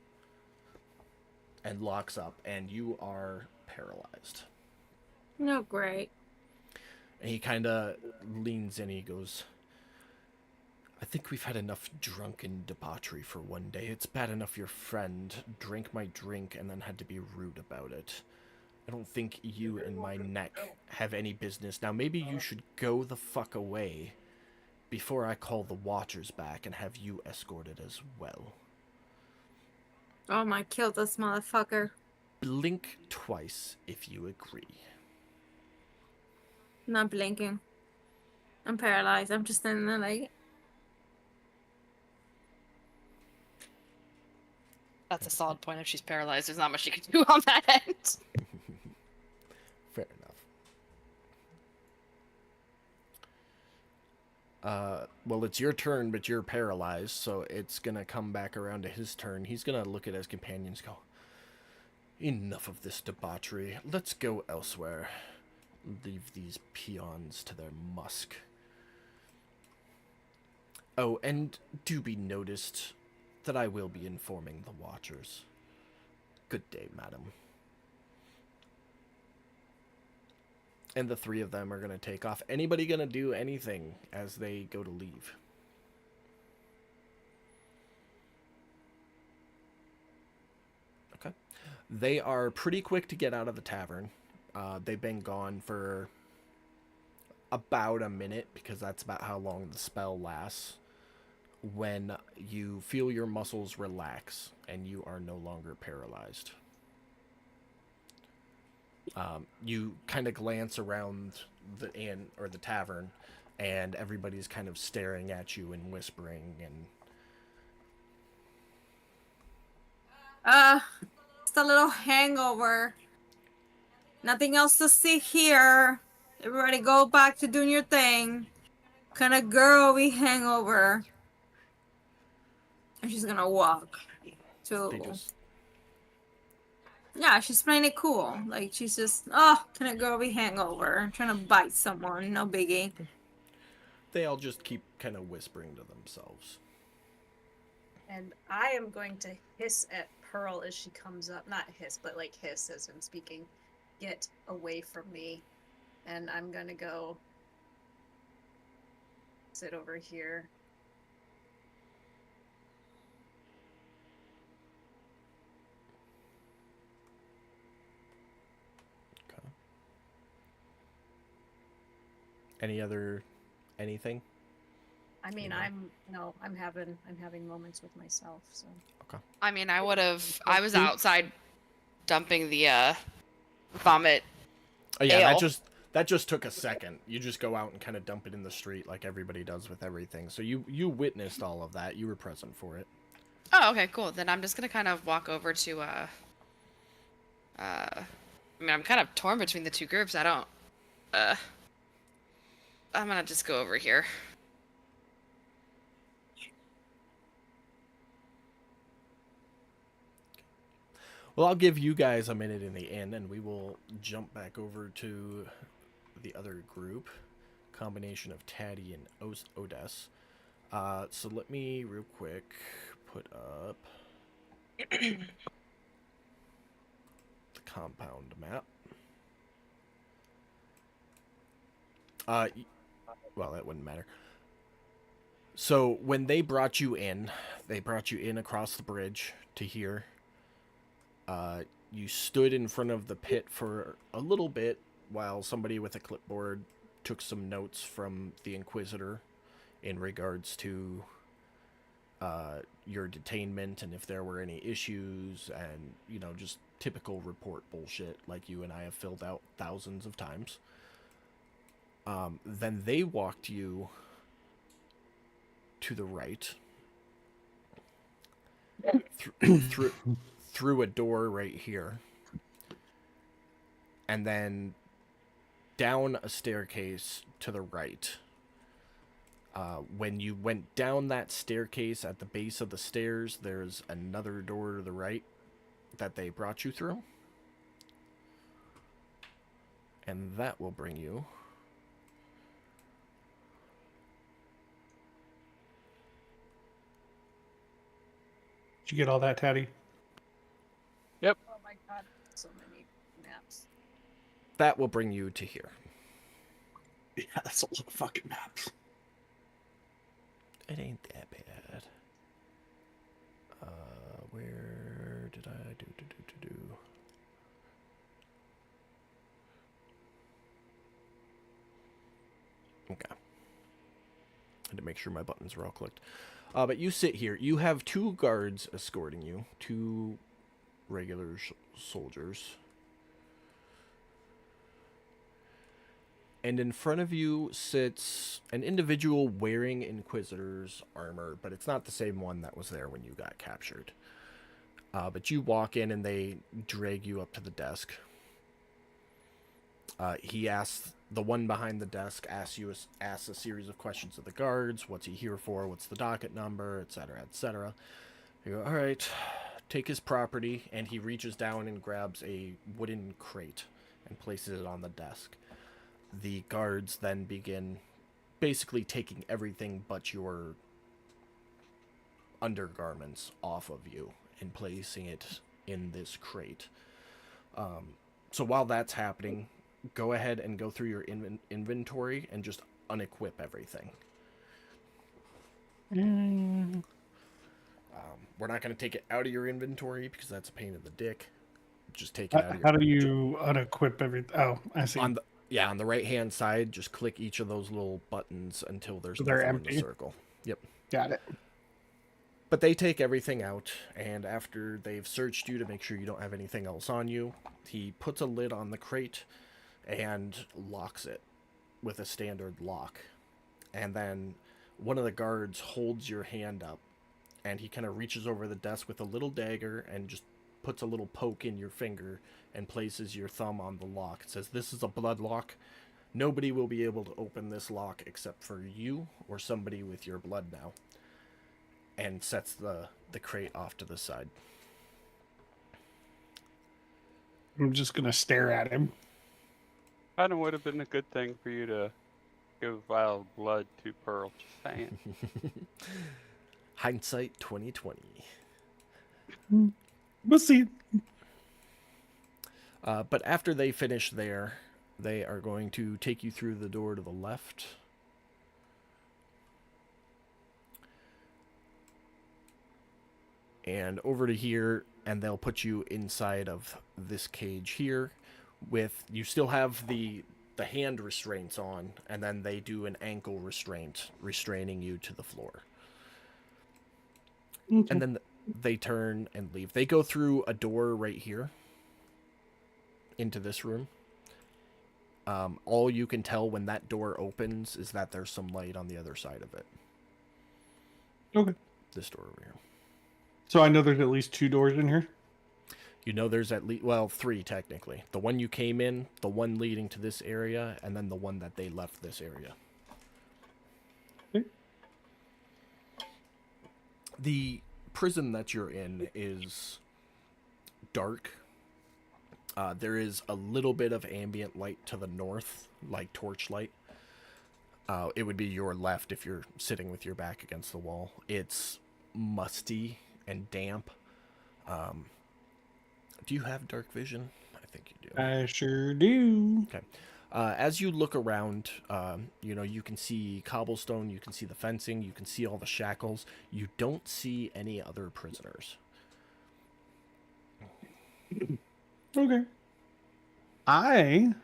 and locks up, and you are paralyzed. No, great. And he kind of leans in. He goes, "I think we've had enough drunken debauchery for one day. It's bad enough your friend drank my drink and then had to be rude about it. I don't think you and my neck have any business. Now maybe you should go the fuck away before I call the Watchers back and have you escorted as well. Oh my, kill this motherfucker. Blink twice if you agree." I'm not blinking. I'm paralyzed. I'm just standing there like. That's a solid point. If she's paralyzed, there's not much you can do on that end. Fair enough. Well, it's your turn, but you're paralyzed, so it's gonna come back around to his turn. He's gonna look at his companions and go, "Enough of this debauchery. Let's go elsewhere. Leave these peons to their musk. Oh, and do be noticed that I will be informing the Watchers. Good day, madam." And the three of them are going to take off. Anybody going to do anything as they go to leave? Okay. They are pretty quick to get out of the tavern, They've been gone for about a minute because that's about how long the spell lasts. When you feel your muscles relax and you are no longer paralyzed. You kind of glance around the inn or the tavern, and everybody's kind of staring at you and whispering and Just a little hangover. Nothing else to see here. Everybody go back to doing your thing. Kind of girly hangover. And she's gonna walk to. they just Yeah, she's playing it cool. Like she's just, oh, kind of girly hangover. Trying to bite someone. No biggie. they all just keep kind of whispering to themselves. And I am going to hiss at Pearl as she comes up. Not hiss, but like hiss as I'm speaking. Get away from me. And I'm gonna go sit over here. Okay. Anything? I mean, Yeah. I'm having moments with myself, so. I mean, I was outside dumping the vomit. Oh yeah, Ale. that just took a second. You just go out and kind of dump it in the street like everybody does with everything. So you witnessed all of that. You were present for it. Oh, okay, cool. Then I'm just gonna kind of walk over to I mean, I'm kind of torn between the two groups. I'm gonna just go over here. Well, I'll give you guys a minute in the inn, and we will jump back over to the other group, combination of Taddy and Odess. So let me real quick put up the compound map. Well, that wouldn't matter. So when they brought you in across the bridge to here. You stood in front of the pit for a little bit while somebody with a clipboard took some notes from the Inquisitor in regards to your detainment and if there were any issues and, you know, just typical report bullshit like you and I have filled out thousands of times. Then they walked you to the right through a door right here, and then down a staircase to the right. When you went down that staircase, at the base of the stairs, there's another door to the right that they brought you through. And that will bring you... Did you get all that, Taddy? Oh my god, so many maps. That will bring you to here. Yeah, that's a lot of fucking maps. It ain't that bad. Where did I do? Okay. I had to make sure my buttons were all clicked. But you sit here. You have two guards escorting you. Two regular soldiers. And in front of you sits an individual wearing Inquisitor's armor, but it's not the same one that was there when you got captured. But you walk in and they drag you up to the desk. He asks, the one behind the desk asks a series of questions of the guards. What's he here for? What's the docket number? Etc., etc. You go, all right, take his property, and he reaches down and grabs a wooden crate and places it on the desk. The guards then begin basically taking everything but your undergarments off of you and placing it in this crate. So while that's happening, go ahead and go through your inventory and just unequip everything. We're not going to take it out of your inventory because that's a pain in the dick. just take it out of your How do you unequip everything? Oh, I see. on the right hand side, just click each of those little buttons until there's So they're nothing in empty? the circle. Yep. Got it. But they take everything out, and after they've searched you to make sure you don't have anything else on you, he puts a lid on the crate and locks it with a standard lock. And then one of the guards holds your hand up, and he kind of reaches over the desk with a little dagger and just puts a little poke in your finger and places your thumb on the lock. It says, "This is a blood lock. Nobody will be able to open this lock except for you or somebody with your blood now." And sets the crate off to the side. I'm just gonna stare at him. Kind of would have been a good thing for you to give vile blood to Pearl. Just saying. Hindsight 2020. We'll see. But after they finish there, they are going to take you through the door to the left. And over to here, and they'll put you inside of this cage here. With you still have the hand restraints on, and then they do an ankle restraint, restraining you to the floor. Okay. And then they turn and leave. They go through a door right here into this room. All you can tell when that door opens is that there's some light on the other side of it. Okay. This door over here. So I know there's at least 2 doors in here. You know there's at least, well, 3 technically. The one you came in, the one leading to this area, and then the one that they left this area. Okay. The prison that you're in is dark. There is a little bit of ambient light to the north, like torchlight. It would be your left if you're sitting with your back against the wall. It's musty and damp. Do you have dark vision? I think you do. I sure do. Okay. As you look around, you can see cobblestone, you can see the fencing, you can see all the shackles. You don't see any other prisoners. Okay. I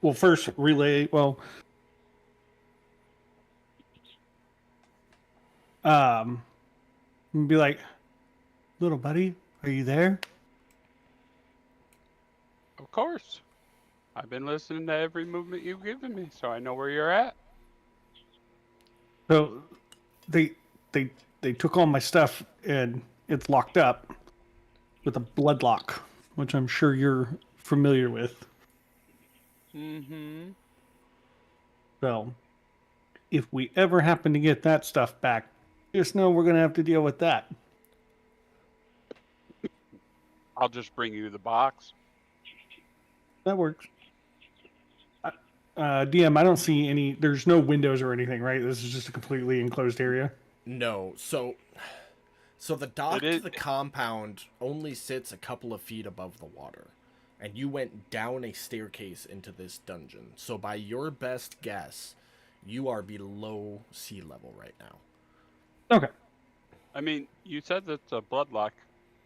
will first relay. Well, be like, "Little buddy, are you there?" Of course. I've been listening to every movement you've given me, so I know where you're at. So they took all my stuff and it's locked up with a blood lock, which I'm sure you're familiar with. Mm-hmm. So if we ever happen to get that stuff back, just know we're gonna have to deal with that. I'll just bring you the box. That works. DM, I don't see any. There's no windows or anything, right? This is just a completely enclosed area. No, so the dock to the compound only sits a couple of feet above the water, and you went down a staircase into this dungeon. So by your best guess, you are below sea level right now. Okay. I mean, you said that's a blood lock.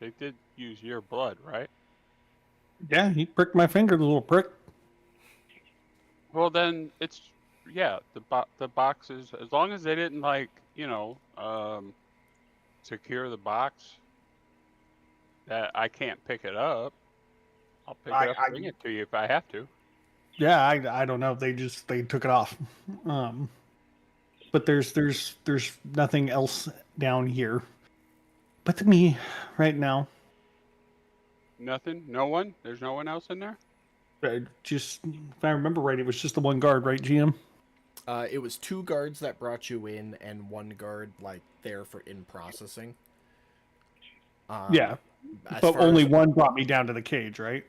They did use your blood, right? Yeah, he pricked my finger, the little prick. Well, then it's the boxes. As long as they didn't secure the box, that I can't pick it up. I'll pick it up and bring it to you if I have to. Yeah, I don't know. They took it off. But there's nothing else down here. But to me, right now. Nothing? No one? There's no one else in there? Just, if I remember right, it was just the one guard, right, GM? It was 2 guards that brought you in, and 1 guard there for in processing. Yeah, but only 1 brought me down to the cage, right?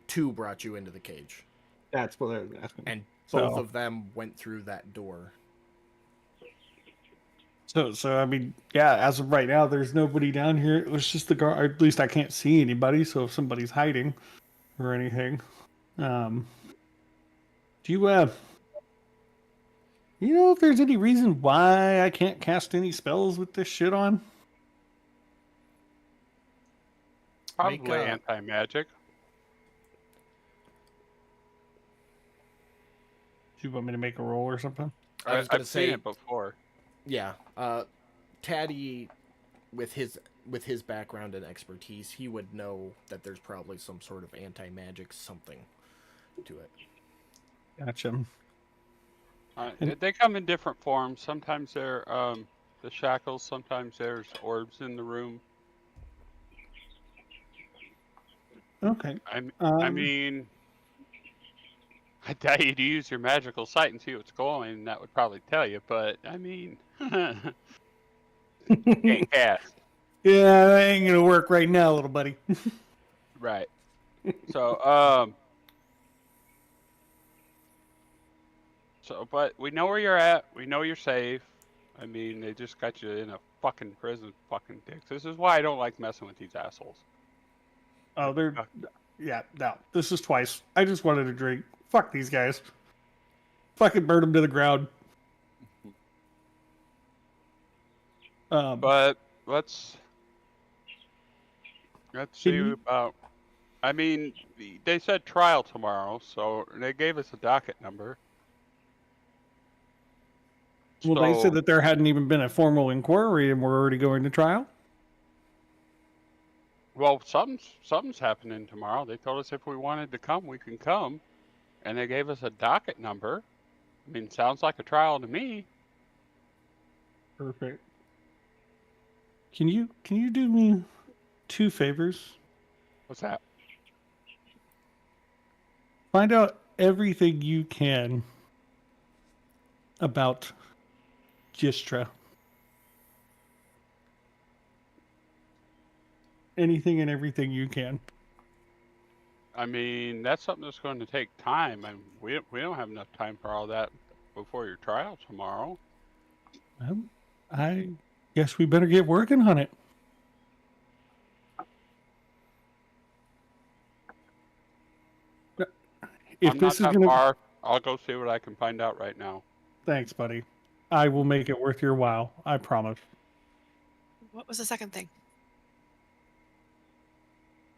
2 brought you into the cage. That's what I was asking. And both of them went through that door. So I mean, yeah, as of right now, there's nobody down here. It was just the guard. Or at least I can't see anybody. So if somebody's hiding or anything, do you know if there's any reason why I can't cast any spells with this shit on? Probably a- anti-magic. Do you want me to make a roll or something? I was gonna I've seen say, it before. yeah. Taddy, with his background and expertise, he would know that there's probably some sort of anti-magic something to it. Gotcha. They come in different forms. Sometimes they're the shackles. Sometimes there's orbs in the room. Okay. I mean, I dare you to use your magical sight and see what's going. And that would probably tell you. But I mean, can't cast. Yeah, that ain't gonna work right now, little buddy. Right. So but we know where you're at. We know you're safe. I mean, they just got you in a fucking prison, fucking dicks. This is why I don't like messing with these assholes. Oh, they're yeah. No, this is twice. I just wanted a drink. Fuck these guys. Fucking burn them to the ground. But let's see you- about. I mean, they said trial tomorrow, so they gave us a docket number. Well, they So- said that there hadn't even been a formal inquiry and we're already going to trial. Well, something's happening tomorrow. They told us if we wanted to come, we can come, and they gave us a docket number. I mean, sounds like a trial to me. Perfect. Can you do me 2 favors? What's that? Find out everything you can about Gistra. Anything and everything you can. I mean, that's something that's going to take time, and we don't have enough time for all that before your trial tomorrow. Well, I guess we better get working on it. If I'm this is not that gonna, far. I'll go see what I can find out right now. thanks, buddy. I will make it worth your while. I promise. What was the second thing?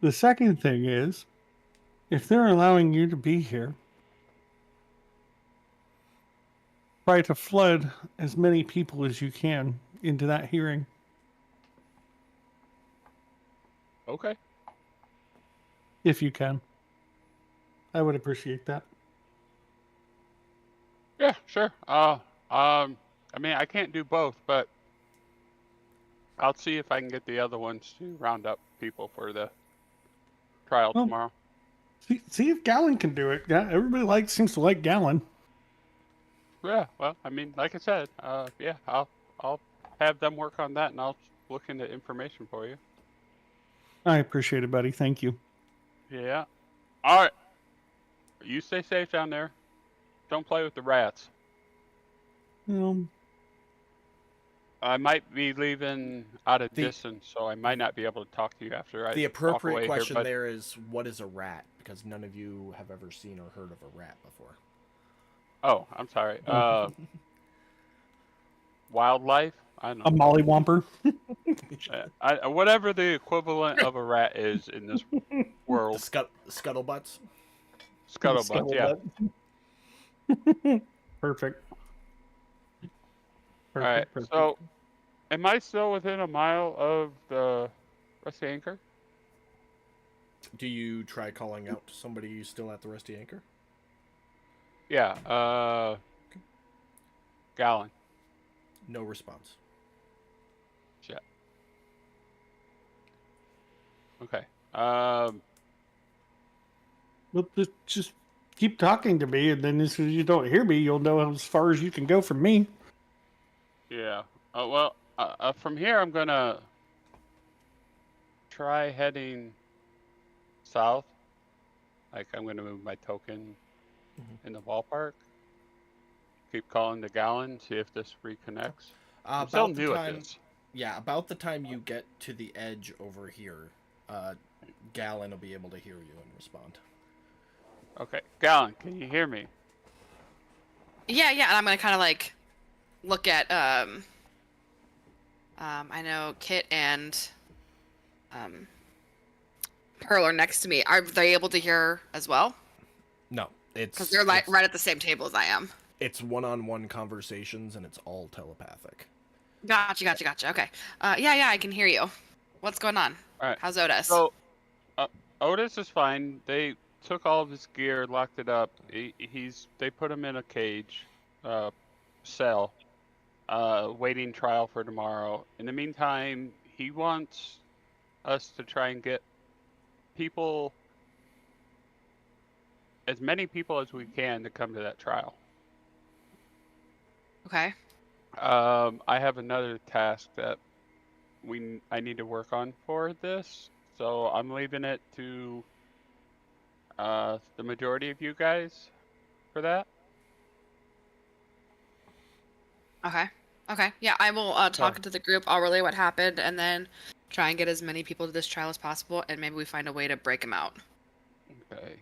The second thing is, if they're allowing you to be here, try to flood as many people as you can into that hearing. Okay. If you can. I would appreciate that. Yeah, sure. I mean, I can't do both, but I'll see if I can get the other ones to round up people for the trial Well, tomorrow. See if Gallon can do it. Yeah, everybody seems to like Gallon. Yeah, well, I mean, like I said, yeah, I'll have them work on that, and I'll look into information for you. I appreciate it, buddy. Thank you. Yeah. All right. You stay safe down there. Don't play with the rats. I might be leaving out of distance, so I might not be able to talk to you after I The walk appropriate away question here, but... there is, what is a rat? Because none of you have ever seen or heard of a rat before. Oh, I'm sorry. Wildlife? I don't know. A mollywomper. Whatever the equivalent of a rat is in this world. Scuttlebutts? Scuttlebutt, yeah. Perfect. All right, so am I still within a mile of the Rusty Anchor? Do you try calling out to somebody still at the Rusty Anchor? Yeah, Gallon. No response. Shit. Okay. Well, just keep talking to me, and then as soon as you don't hear me, you'll know as far as you can go from me. yeah. Well, from here, I'm gonna try heading south. Like, I'm gonna move my token in the ballpark. Keep calling the Gallon, see if this reconnects. I'm still About the new at time, this. yeah, about the time you get to the edge over here, Gallon will be able to hear you and respond. Okay, Gallon, can you hear me? Yeah, and I'm gonna kind of like look at I know Kit and Pearl are next to me. Are they able to hear as well? No, Because they're like right at the same table as I am. It's one-on-one conversations, and it's all telepathic. Gotcha. Okay. Yeah, I can hear you. What's going on? All right. How's Otis? So, Otis is fine. They took all of his gear, locked it up. They put him in a cage, cell, waiting trial for tomorrow. In the meantime, he wants us to try and get people, as many people as we can, to come to that trial. Okay. I have another task that I need to work on for this, so I'm leaving it to the majority of you guys for that. Okay. Yeah, I will talk to the group. I'll relay what happened, and then try and get as many people to this trial as possible, and maybe we find a way to break them out. Okay.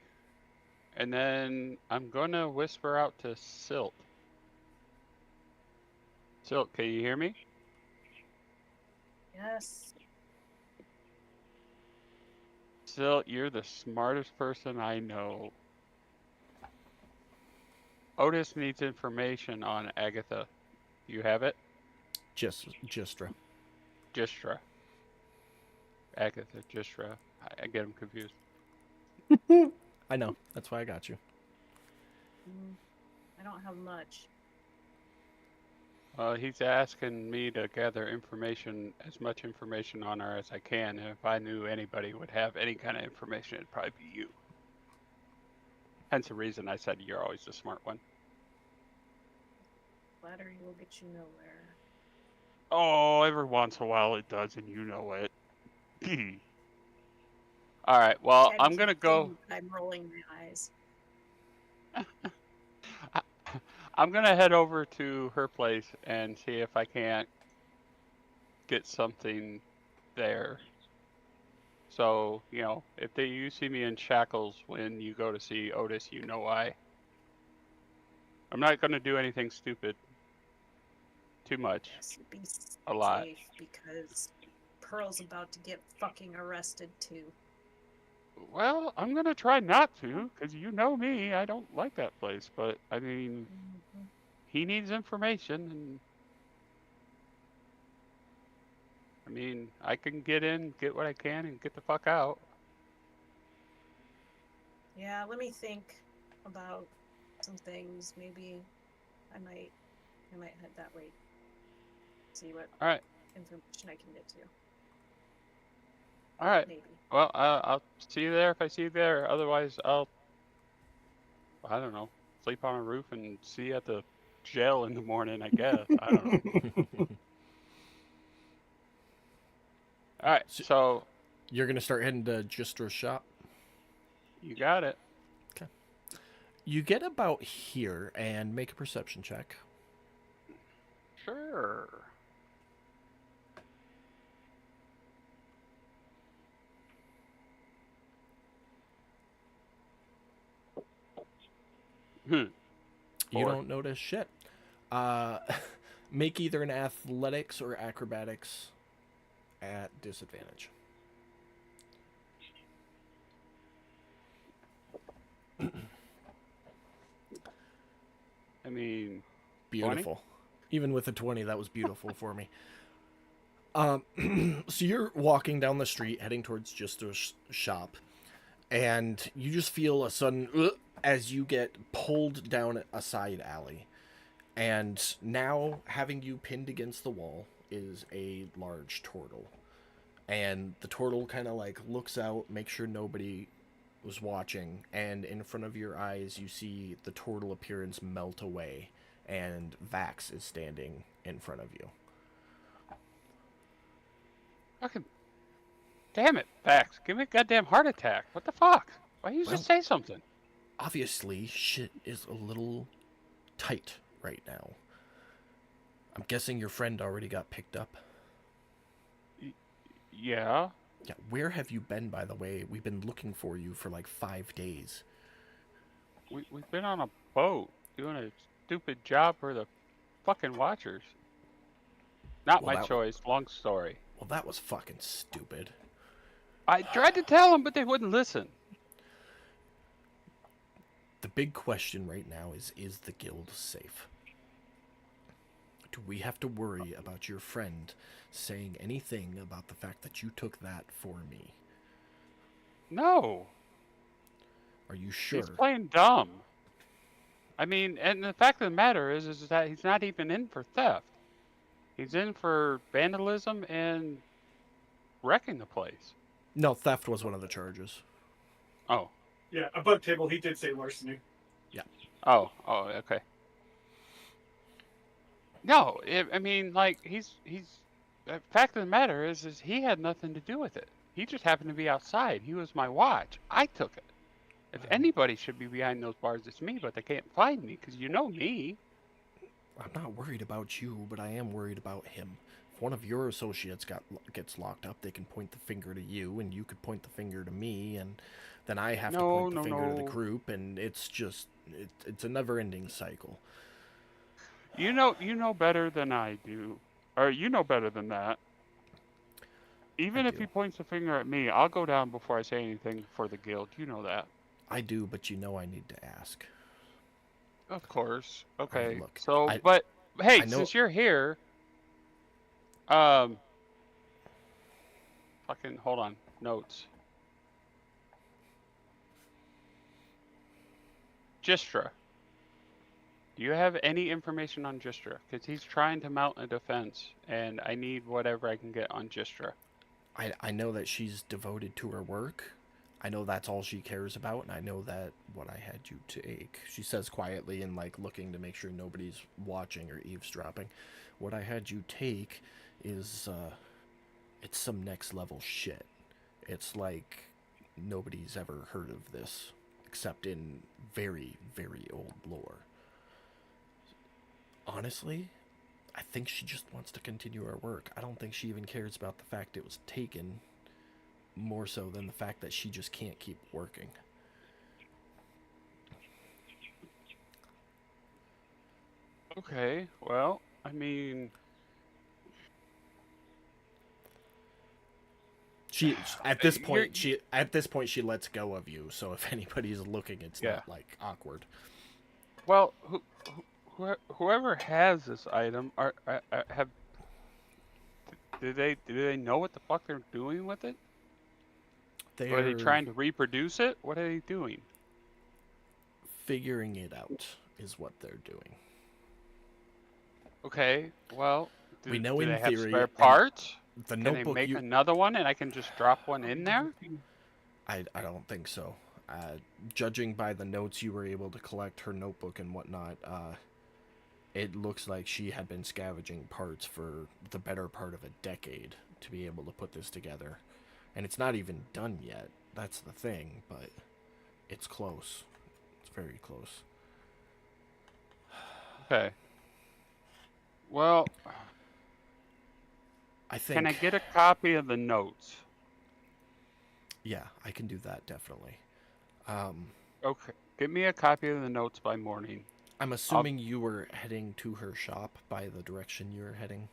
And then I'm gonna whisper out to Silt. Silt, can you hear me? Yes. Silt, you're the smartest person I know. Otis needs information on Agatha. You have it? Gistra. Gistra. Agatha, Gistra. I get them confused. I know. That's why I got you. I don't have much. He's asking me to gather information, as much information on her as I can, and if I knew anybody would have any kind of information, it'd probably be you. Hence the reason I said you're always the smart one. Flattery will get you nowhere. Oh, every once in a while it does, and you know it. Alright, well, I'm gonna go... I'm rolling my eyes. I'm gonna head over to her place and see if I can't get something there. So, you know, if you see me in shackles when you go to see Otis, you know why. I'm not gonna do anything stupid. Too much. Yes, be A lot. safe because Pearl's about to get fucking arrested too. Well, I'm gonna try not to, because you know me, I don't like that place, but, I mean, he needs information, and... I mean, I can get in, get what I can, and get the fuck out. Yeah, let me think about some things. Maybe I might head that way. See what Alright, information I can get to. alright. Maybe. Well, I'll see you there if I see you there. Otherwise, I don't know, sleep on a roof and see you at the jail in the morning, I guess. I don't know. Alright, so... You're going to start heading to Gistra's shop? You got it. Okay. You get about here and make a perception check. Sure. You Four. don't notice shit. Make either an athletics or acrobatics at disadvantage. I mean... Beautiful. 20? Even with a 20, that was beautiful for me. So you're walking down the street, heading towards Gistra's shop, and you just feel a sudden as you get pulled down a side alley. And now, having you pinned against the wall is a large turtle. And the turtle kind of like looks out, makes sure nobody was watching, and in front of your eyes you see the turtle appearance melt away, and Vax is standing in front of you. Fucking... Damn it, Vax. Give me a goddamn heart attack. What the fuck? Why don't you just say something? Obviously, shit is a little tight right now. I'm guessing your friend already got picked up. Yeah. Yeah, where have you been, by the way? We've been looking for you for like 5 days. We've been on a boat doing a stupid job for the fucking Watchers. Not Well, my choice. Long story. Well, that was fucking stupid. I tried to tell them, but they wouldn't listen. The big question right now is the guild safe? Do we have to worry about your friend saying anything about the fact that you took that for me? No, Are you sure? he's playing dumb. I mean, and the fact of the matter is that he's not even in for theft. He's in for vandalism and wrecking the place. No, theft was one of the charges. Oh, Yeah, above table, he did say larceny. oh, okay. No, I mean, like, he's. The fact of the matter is he had nothing to do with it. He just happened to be outside. He was my watch. I took it. If anybody should be behind those bars, it's me, but they can't find me because you know me. I'm not worried about you, but I am worried about him. If one of your associates gets locked up, they can point the finger to you, and you could point the finger to me, and then I have to point the finger to the group, and it's just it's a never-ending cycle. You know better than I do, or you know better than that. Even if he points the finger at me, I'll go down before I say anything for the guild. You know that. I do, but you know I need to ask. Of course. Okay. look, So, I but hey, know- since you're here, fucking hold on, notes. Gistra. Do you have any information on Gistra? Because he's trying to mount a defense, and I need whatever I can get on Gistra. I know that she's devoted to her work. I know that's all she cares about, and I know that what I had you take. She says quietly and like looking to make sure nobody's watching or eavesdropping. What I had you take is it's some next level shit. It's like nobody's ever heard of this except in very, very old lore. Honestly, I think she just wants to continue her work. I don't think she even cares about the fact it was taken, more so than the fact that she just can't keep working. Okay, well, I mean, She at this point she lets go of you. So if anybody's looking, it's Yeah. not like awkward. well, whoever has this item do they know what the fuck they're doing with it? Are they trying to reproduce it? What are they doing? figuring it out is what they're doing. Okay, well, We know do in they have theory, spare and parts? The Can they notebook make you another one and I can just drop one in there? I don't think so. Judging by the notes you were able to collect, her notebook and whatnot, it looks like she had been scavenging parts for the better part of a decade to be able to put this together. And it's not even done yet. That's the thing, but it's close. It's very close. Okay. Well, I think. can I get a copy of the notes? Yeah, I can do that definitely. Okay, give me a copy of the notes by morning. I'm assuming you were heading to her shop by the direction you were heading.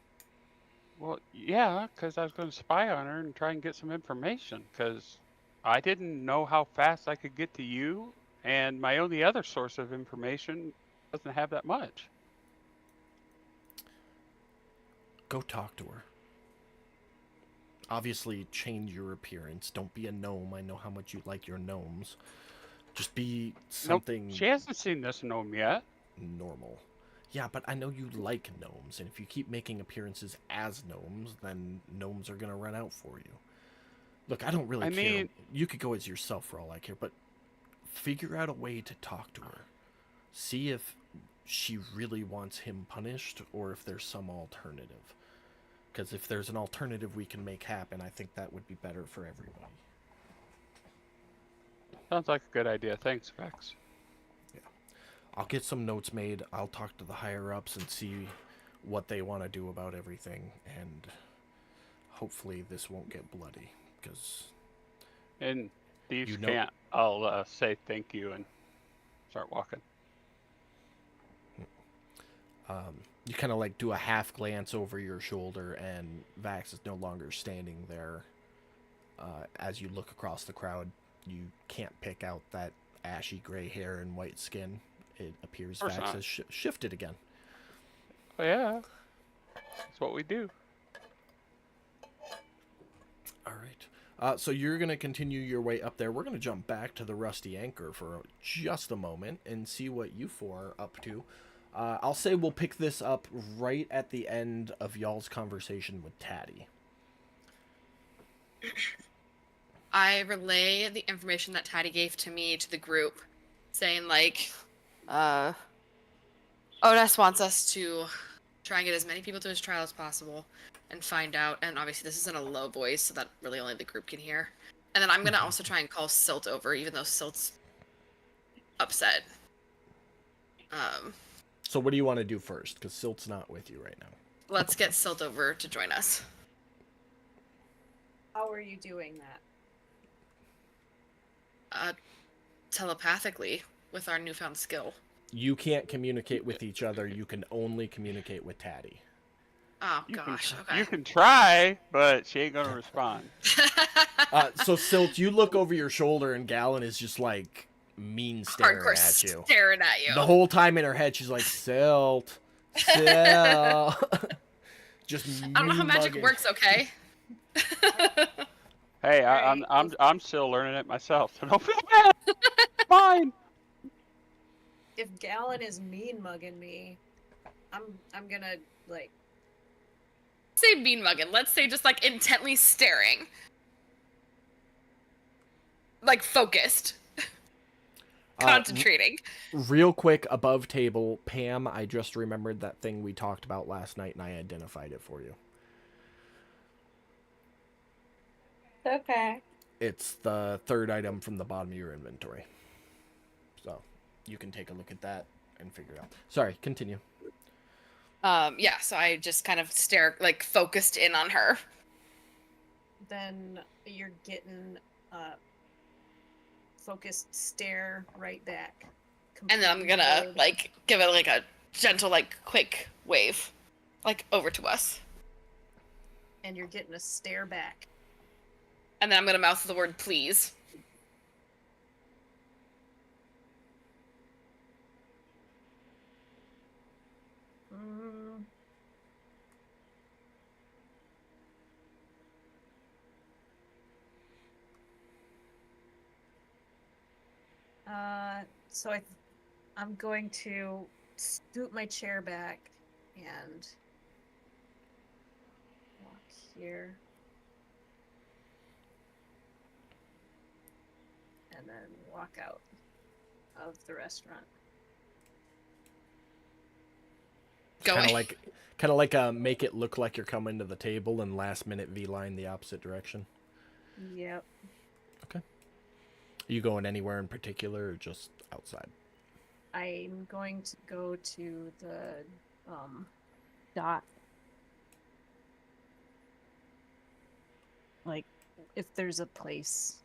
Well, yeah, because I was going to spy on her and try and get some information, because I didn't know how fast I could get to you, and my only other source of information doesn't have that much. Go talk to her. Obviously, change your appearance. Don't be a gnome. I know how much you like your gnomes. Just be something Nope, she hasn't seen this gnome yet. normal. Yeah, but I know you like gnomes, and if you keep making appearances as gnomes, then gnomes are gonna run out for you. Look, I don't really I care. mean- You could go as yourself for all I care, but figure out a way to talk to her. See if she really wants him punished, or if there's some alternative. Because if there's an alternative we can make happen, I think that would be better for everybody. Sounds like a good idea. Thanks, Vex. I'll get some notes made. I'll talk to the higher ups and see what they want to do about everything, and hopefully this won't get bloody. Because And thieves You know- can't. I'll say thank you and start walking. you kind of like do a half glance over your shoulder, and Vax is no longer standing there As you look across the crowd, you can't pick out that ashy gray hair and white skin. It appears course Vax not. has shifted again. Oh yeah, that's what we do. All right. So you're going to continue your way up there. We're going to jump back to the Rusty Anchor for just a moment and see what you four are up to. I'll say we'll pick this up right at the end of y'all's conversation with Taddy. I relay the information that Taddy gave to me to the group, saying like, Odes wants us to try and get as many people to his trial as possible and find out. And obviously this is in a low voice, so that really only the group can hear. And then I'm gonna also try and call Silt over, even though Silt's upset. So what do you want to do first? Because Silt's not with you right now. Let's get Silt over to join us. How are you doing that? Telepathically with our newfound skill. You can't communicate with each other. You can only communicate with Taddy. Oh You gosh, can, okay. You can try, but she ain't gonna respond. So Silt, you look over your shoulder and Gallon is just like mean staring Hardcore at you. staring at you. The whole time in her head, she's like, Silt, Silt. Just I don't know how magic mugging. works, okay? Hey, I'm still learning it myself, so don't feel bad. Fine. If Gallon is mean mugging me, I'm gonna like. Say mean mugging. Let's say just like intently staring. Like focused. Concentrating. Real quick, above table, Pam, I just remembered that thing we talked about last night, and I identified it for you. Okay. It's the third item from the bottom of your inventory. So, you can take a look at that and figure it out. Sorry, continue. Yeah, so I just kind of stare, like, focused in on her. Then you're getting focused stare right back. And then I'm Completely gonna, bored. like, give it, like, a gentle, like, quick wave. Like, over to us. And you're getting a stare back. And then I'm gonna mouth the word please. Mm. So I'm going to scoot my chair back and walk here. And then walk out of the restaurant. Going. Kind of like make it look like you're coming to the table and last minute V-line the opposite direction. Yep. Okay. Are you going anywhere in particular or just outside? I'm going to go to the dot. Like, if there's a place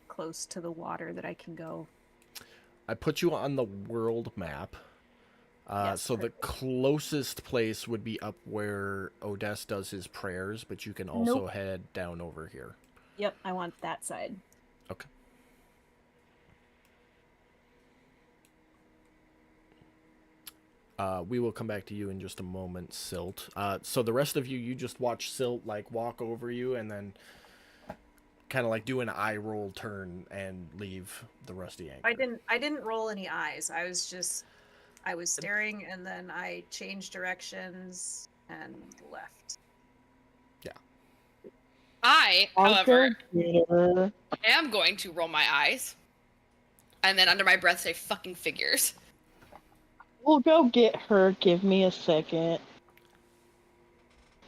close to the water that I can go. I put you on the world map. Yes, So the perfect. closest place would be up where Odes does his prayers, but you can also Nope. head down over here. Yep, I want that side. Okay. We will come back to you in just a moment, Silt. So the rest of you, you just watch Silt like walk over you and then kind of like do an eye roll turn and leave the Rusty Anchor. I didn't roll any eyes. I was staring and then I changed directions and left. I, however, Peter. am going to roll my eyes. And then under my breath say fucking figures. We'll go get her. Give me a second.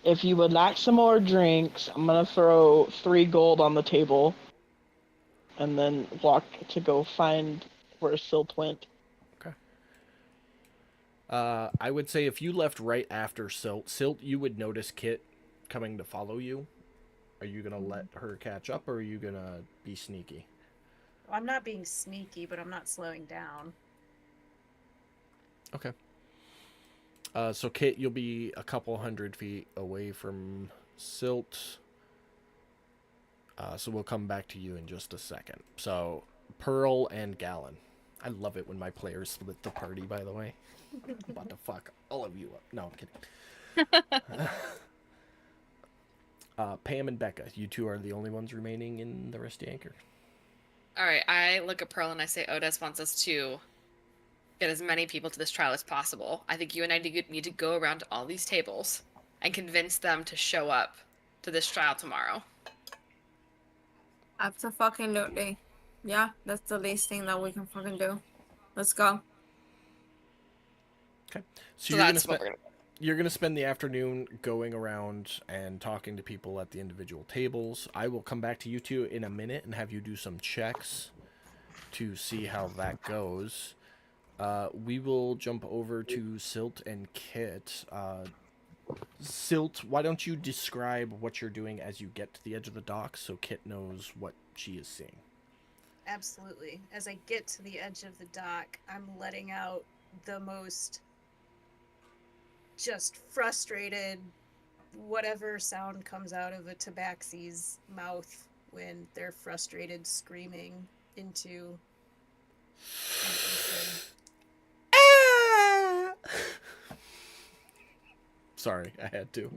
If you would like some more drinks, I'm gonna throw 3 gold on the table. And then walk to go find where Silt went. I would say if you left right after Silt, you would notice Kit coming to follow you. Are you going to let her catch up, or are you going to be sneaky? I'm not being sneaky, but I'm not slowing down. Okay. So Kit, you'll be a couple 100 feet away from Silt. So we'll come back to you in just a second. So Pearl and Gallon. I love it when my players split the party, by the way. I'm about to fuck all of you up. No, I'm kidding. Pam and Becca, you two are the only ones remaining in the Rusty Anchor. All right, I look at Pearl and I say, Otis wants us to get as many people to this trial as possible. I think you and I need to go around to all these tables and convince them to show up to this trial tomorrow. Absolutely. Yeah, that's the least thing that we can fucking do. Let's go. Okay. So you're that's gonna what we're gonna do. You're going to spend the afternoon going around and talking to people at the individual tables. I will come back to you two in a minute and have you do some checks to see how that goes. We will jump over to Silt and Kit. Silt, why don't you describe what you're doing as you get to the edge of the dock so Kit knows what she is seeing? Absolutely. As I get to the edge of the dock, I'm letting out the most just frustrated, whatever sound comes out of a tabaxi's mouth when they're frustrated, screaming into an ocean. Sorry, I had to.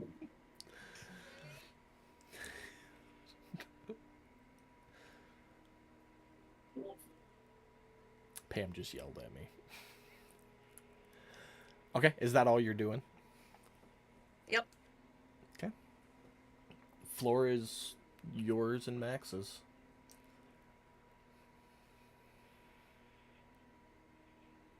Pam just yelled at me. Okay, is that all you're doing? Yep. Okay. Floor is yours and Max's.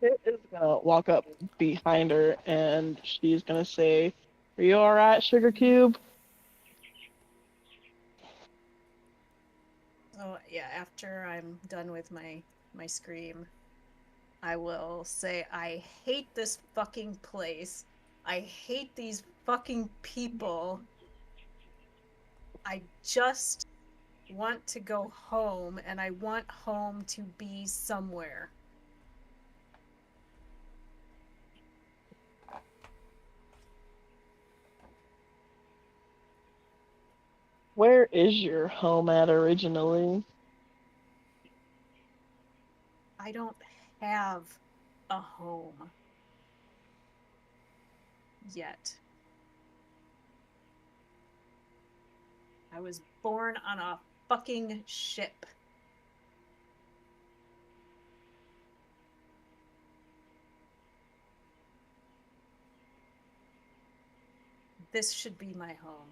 Kit is gonna walk up behind her and she's gonna say, "Are you alright, Sugar Cube?" So yeah, after I'm done with my scream, I will say, I hate this fucking place. I hate these fucking people. I just want to go home, and I want home to be somewhere. Where is your home at originally? I don't have a home yet. I was born on a fucking ship. This should be my home.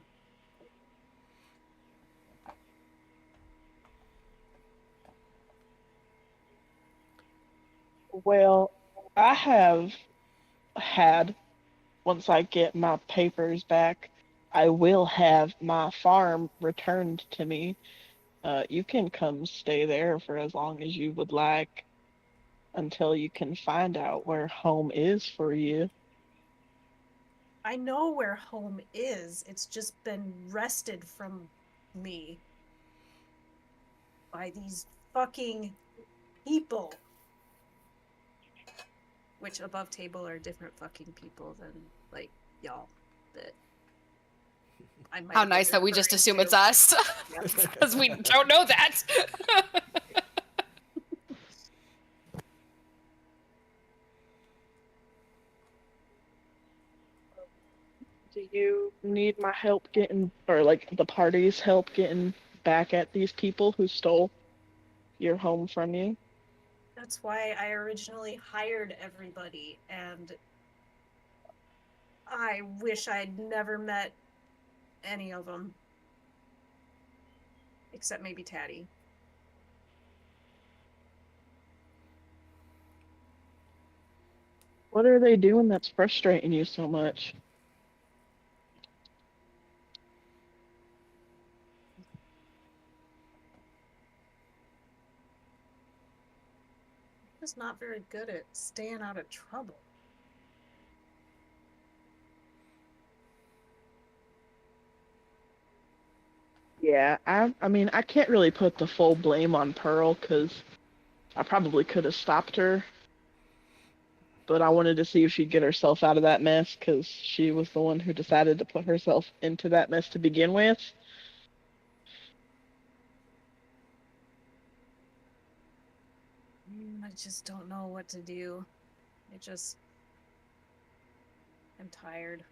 Well, I have had, once I get my papers back, I will have my farm returned to me. You can come stay there for as long as you would like until you can find out where home is for you. I know where home is. It's just been wrested from me by these fucking people. Which above table are different fucking people than, like, y'all. That I might How be nice that we just referring assume to. it's us. Yep. Because we don't know that. Do you need my help getting, or like the party's help getting back at these people who stole your home from you? That's why I originally hired everybody, and I wish I'd never met any of them. Except maybe Tatty. What are they doing that's frustrating you so much? I'm just not very good at staying out of trouble. Yeah, I mean, I can't really put the full blame on Pearl because I probably could have stopped her, but I wanted to see if she'd get herself out of that mess because she was the one who decided to put herself into that mess to begin with. I just don't know what to do. I'm tired.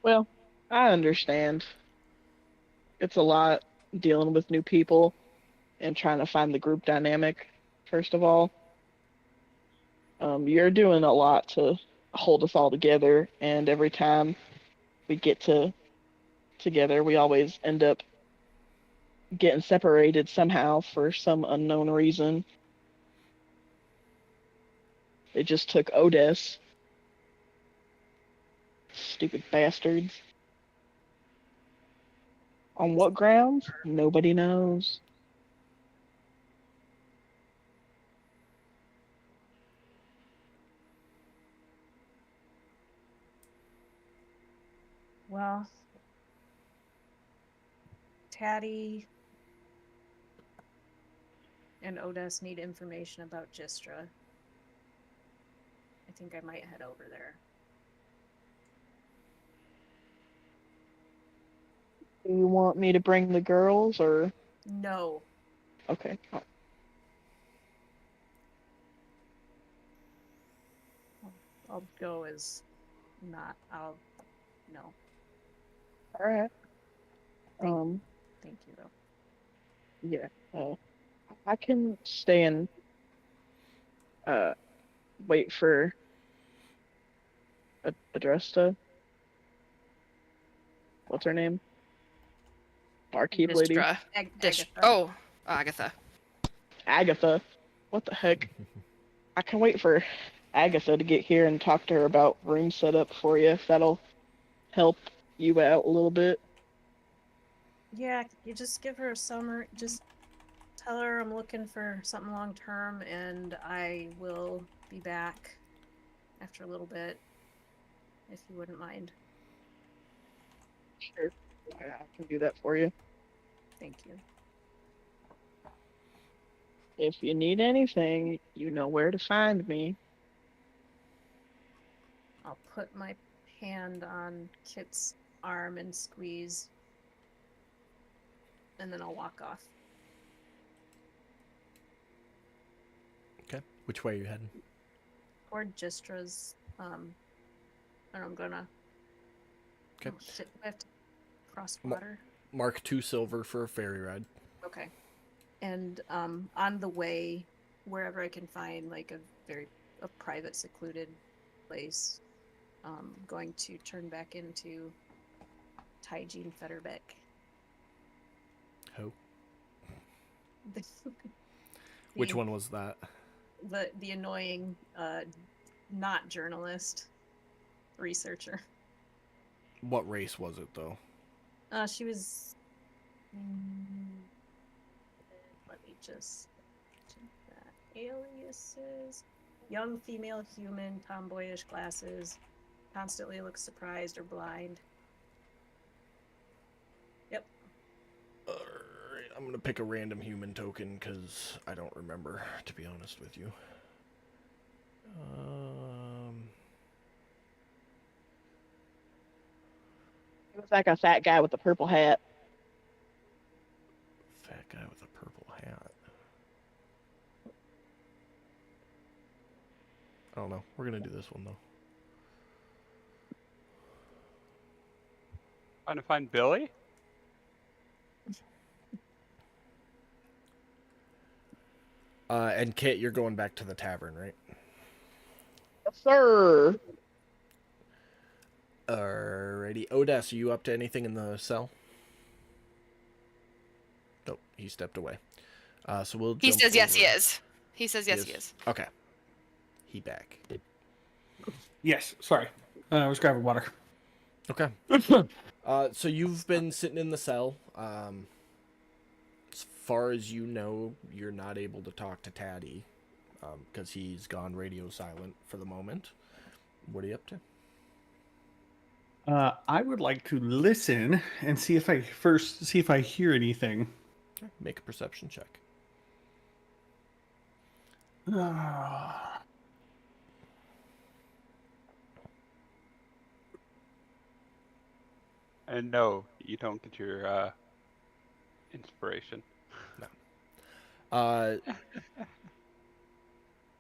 Well, I understand. It's a lot dealing with new people and trying to find the group dynamic, first of all. You're doing a lot to hold us all together, and every time we get together, we always end up getting separated somehow for some unknown reason. They just took Odess. Stupid bastards. On what grounds? Nobody knows. Well, Taddy and Odess need information about Gistra. I think I might head over there. Do you want me to bring the girls or? No. Okay. I'll go as not. No. All right. Thank you, though. Yeah. I can stay and wait for Adresta. What's her name? Barkeep lady. Distra. Agatha. Oh, Agatha. Agatha. What the heck? I can wait for Agatha to get here and talk to her about room setup for you, if that'll help you out a little bit. Yeah, you just give her a summary. Just tell her I'm looking for something long term, and I will be back after a little bit, if you wouldn't mind. Sure. I can do that for you. Thank you. If you need anything, you know where to find me. I'll put my hand on Kit's arm and squeeze, and then I'll walk off. Okay. Which way are you heading? Toward Gistra's, and I'm gonna... Okay. Oh, shit, I have to cross water. Mark 2 silver for a ferry ride. Okay. And on the way, wherever I can find like a private secluded place, going to turn back into Tygene Fetterbeck. Who? The, Which one was that? The annoying not journalist researcher. What race was it, though? She was let me just check that. Aliases. Young female human, tomboyish glasses, constantly looks surprised or blind. Yep. Alright, I'm gonna pick a random human token, because I don't remember, to be honest with you. He was like a fat guy with a purple hat. Fat guy with a purple hat. I don't know. We're gonna do this one, though. Trying to find Billy? And Kit, you're going back to the tavern, right? Yes, sir. Alrighty. Odess, are you up to anything in the cell? Nope, he stepped away. So we'll He jump says yes, over. he is. He says yes, he is. Okay. He back. Yes, sorry. I was grabbing water. Okay. So you've been sitting in the cell. As far as you know, you're not able to talk to Taddy, because he's gone radio silent for the moment. What are you up to? I would like to listen and see if I hear anything. Okay. Make a perception check. And no, you don't get your inspiration. Uh,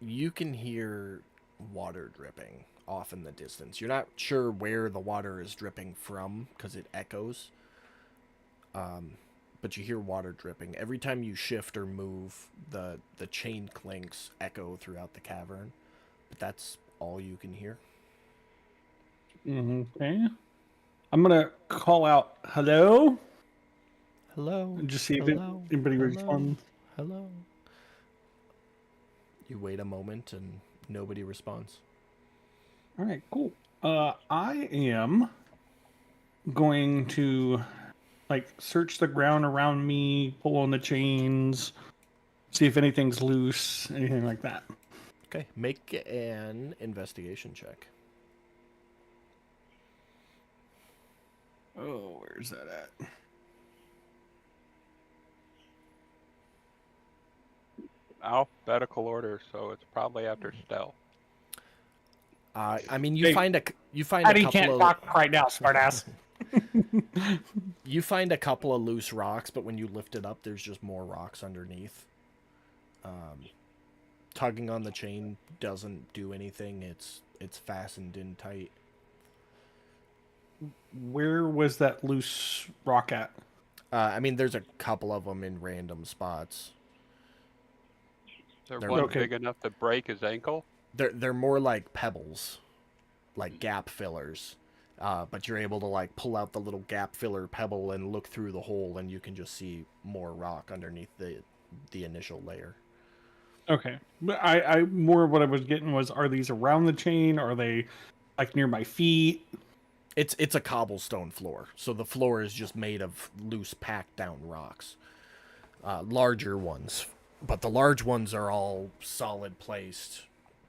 you can hear water dripping off in the distance. You're not sure where the water is dripping from because it echoes. But you hear water dripping. Every time you shift or move, the chain clinks echo throughout the cavern. But that's all you can hear. Okay. I'm gonna call out hello Hello. and just see if Hello. anybody Hello. responds. Hello. You wait a moment and nobody responds. All right, cool. I am going to like search the ground around me, pull on the chains, see if anything's loose, anything like that. Okay, make an investigation check. Oh, where's that at? Alphabetical order, so it's probably after stealth. I mean, you Hey, find a Patty couple can't of talk right now, smartass. you find a couple of loose rocks, but when you lift it up, there's just more rocks underneath. Tugging on the chain doesn't do anything. It's fastened in tight. Where was that loose rock at? I mean, there's a couple of them in random spots. Is there They're one okay. big enough to break his ankle? They're more like pebbles, like gap fillers. But you're able to like pull out the little gap filler pebble and look through the hole, and you can just see more rock underneath the initial layer. Okay, but I more what I was getting was, are these around the chain? Are they like near my feet? It's a cobblestone floor, so the floor is just made of loose, packed down rocks. Larger ones, but the large ones are all solid placed.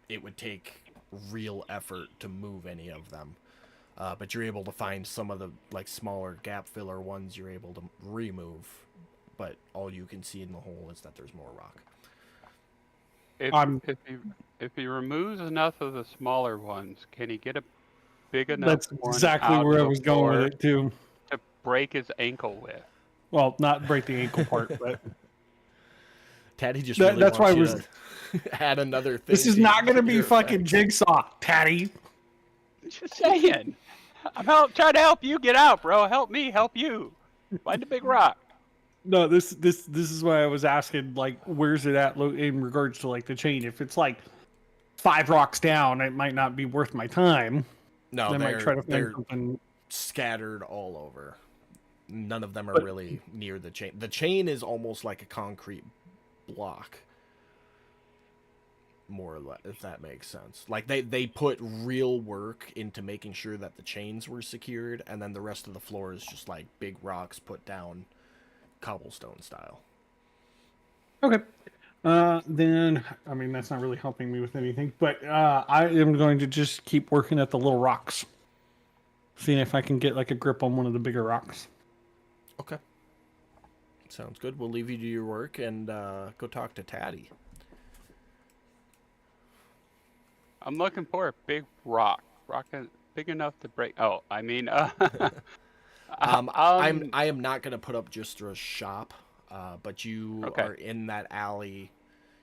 It would take real effort to move any of them. But you're able to find some of the like smaller gap filler ones you're able to remove, but all you can see in the hole is that there's more rock. If he removes enough of the smaller ones, can he get a big enough That's one exactly out where I of was the going with floor it too. to break his ankle with? Well, not break the ankle part, but Taddy just That- really that's why wants I you to add another thing. this is to not going to be your fucking effect. Jigsaw, Patty. Just saying. I'm trying to help you get out, bro. Help me, help you. Find a big rock. No, this is why I was asking, like, where's it at in regards to like the chain? If it's like 5 rocks down, it might not be worth my time. No, I might try to find they're something. scattered all over. None of them are But- really near the chain. The chain is almost like a concrete block, more or less, if that makes sense. Like they put real work into making sure that the chains were secured, and then the rest of the floor is just like big rocks put down, cobblestone style. Okay. Then I mean that's not really helping me with anything, but I am going to just keep working at the little rocks, seeing if I can get like a grip on one of the bigger rocks. Okay. Sounds good. We'll leave you to your work and go talk to Taddy. I'm looking for a big rock. Big enough to break. Oh, I mean, I am not gonna put up Gistra's shop, but you Okay. are in that alley.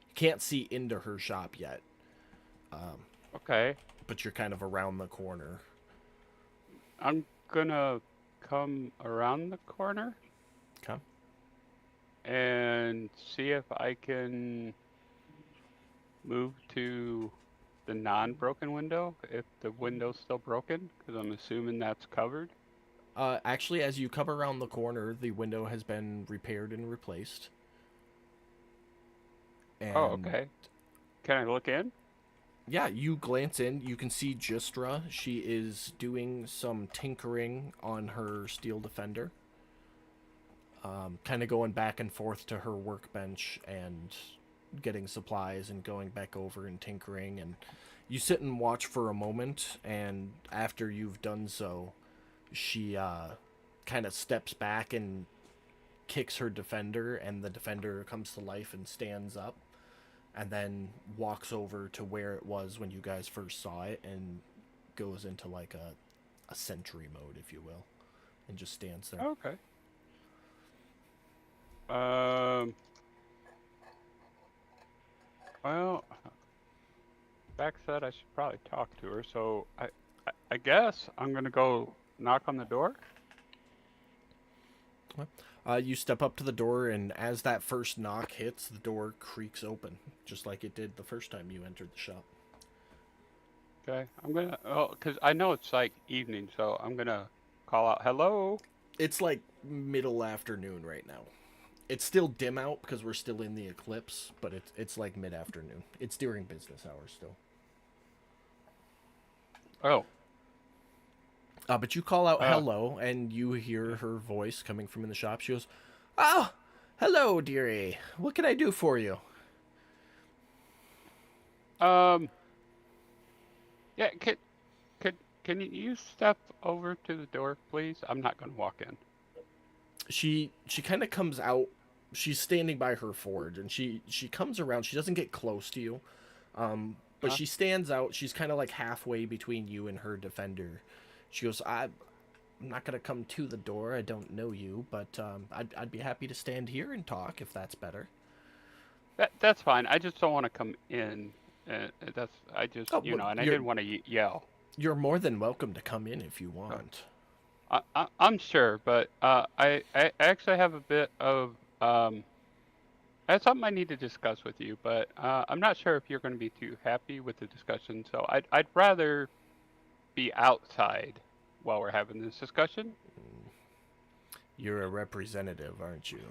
You can't see into her shop yet, Okay. but you're kind of around the corner. I'm gonna come around the corner Okay. and see if I can move to the non-broken window, if the window's still broken, because I'm assuming that's covered. Actually, as you come around the corner, the window has been repaired and replaced. And, Oh, okay. Can I look in? Yeah, you glance in. You can see Gistra. She is doing some tinkering on her steel defender. Kind of going back and forth to her workbench and getting supplies and going back over and tinkering. And you sit and watch for a moment, and after you've done so, she kind of steps back and kicks her defender, and the defender comes to life and stands up, and then walks over to where it was when you guys first saw it and goes into like a sentry mode, if you will. and just stands there. Okay. Well, Beck said I should probably talk to her, so I guess I'm gonna go knock on the door. You step up to the door, and as that first knock hits, the door creaks open, just like it did the first time you entered the shop. Okay, I'm gonna, cause I know it's like evening, so I'm gonna call out, hello? It's like middle afternoon right now. It's still dim out because we're still in the eclipse, but it's like mid-afternoon. It's during business hours still. Oh, But you call out hello, and you hear her voice coming from in the shop. She goes, "Oh, hello, dearie. What can I do for you?" yeah, can you step over to the door, please? I'm not gonna walk in. She kind of comes out. She's standing by her forge, and she comes around. She doesn't get close to you, but she stands out. She's kind of like halfway between you and her defender. She goes, I'm not gonna come to the door. I don't know you, but I'd be happy to stand here and talk if that's better. That's fine. I just don't want to come in. I just, Oh, you know, well, and I you're- didn't want to yell. You're more than welcome to come in if you want. I'm sure, but I actually have a bit of that's something I need to discuss with you, but I'm not sure if you're going to be too happy with the discussion. So I'd rather be outside while we're having this discussion. You're a representative, aren't you?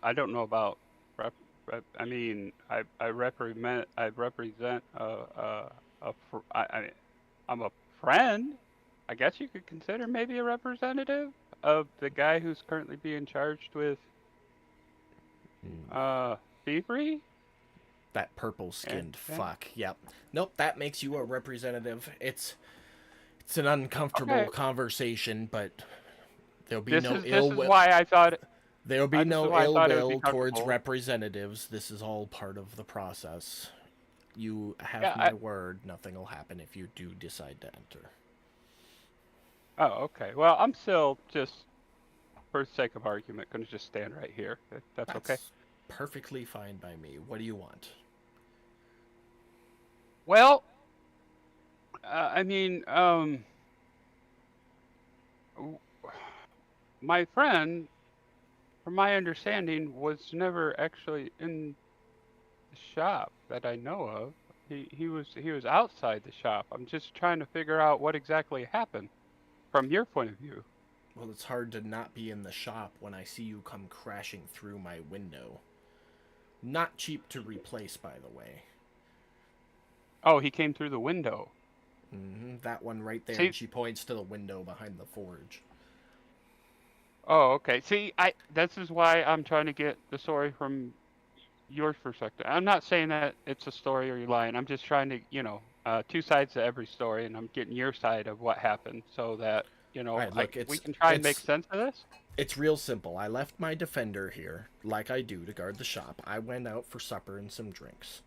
I don't know about I mean, I represent I'm a friend. I guess you could consider maybe a representative of the guy who's currently being charged with thievery. That purple-skinned Yeah. fuck. Yep. Nope, that makes you a representative. It's an uncomfortable Okay. conversation, but there'll be This no is ill will. why I thought There'll be this is no why I ill thought it would be will towards comfortable. representatives. This is all part of the process. You have Yeah, my word. Nothing will happen if you do decide to enter. Oh, okay. Well, I'm still just, for the sake of argument, going to just stand right here. That's okay. Perfectly fine by me. What do you want? Well, I mean, my friend, from my understanding, was never actually in the shop that I know of. He was outside the shop. I'm just trying to figure out what exactly happened from your point of view. Well, it's hard to not be in the shop when I see you come crashing through my window. Not cheap to replace, by the way. Oh, he came through the window. That one right there. See- And she points to the window behind the forge. Oh, okay. See, this is why I'm trying to get the story from your perspective. I'm not saying that it's a story or you're lying. I'm just trying to, two sides to every story, and I'm getting your side of what happened so that, Right, look, we can try and make it's- sense of this. It's real simple. I left my defender here, like I do, to guard the shop. I went out for supper and some drinks.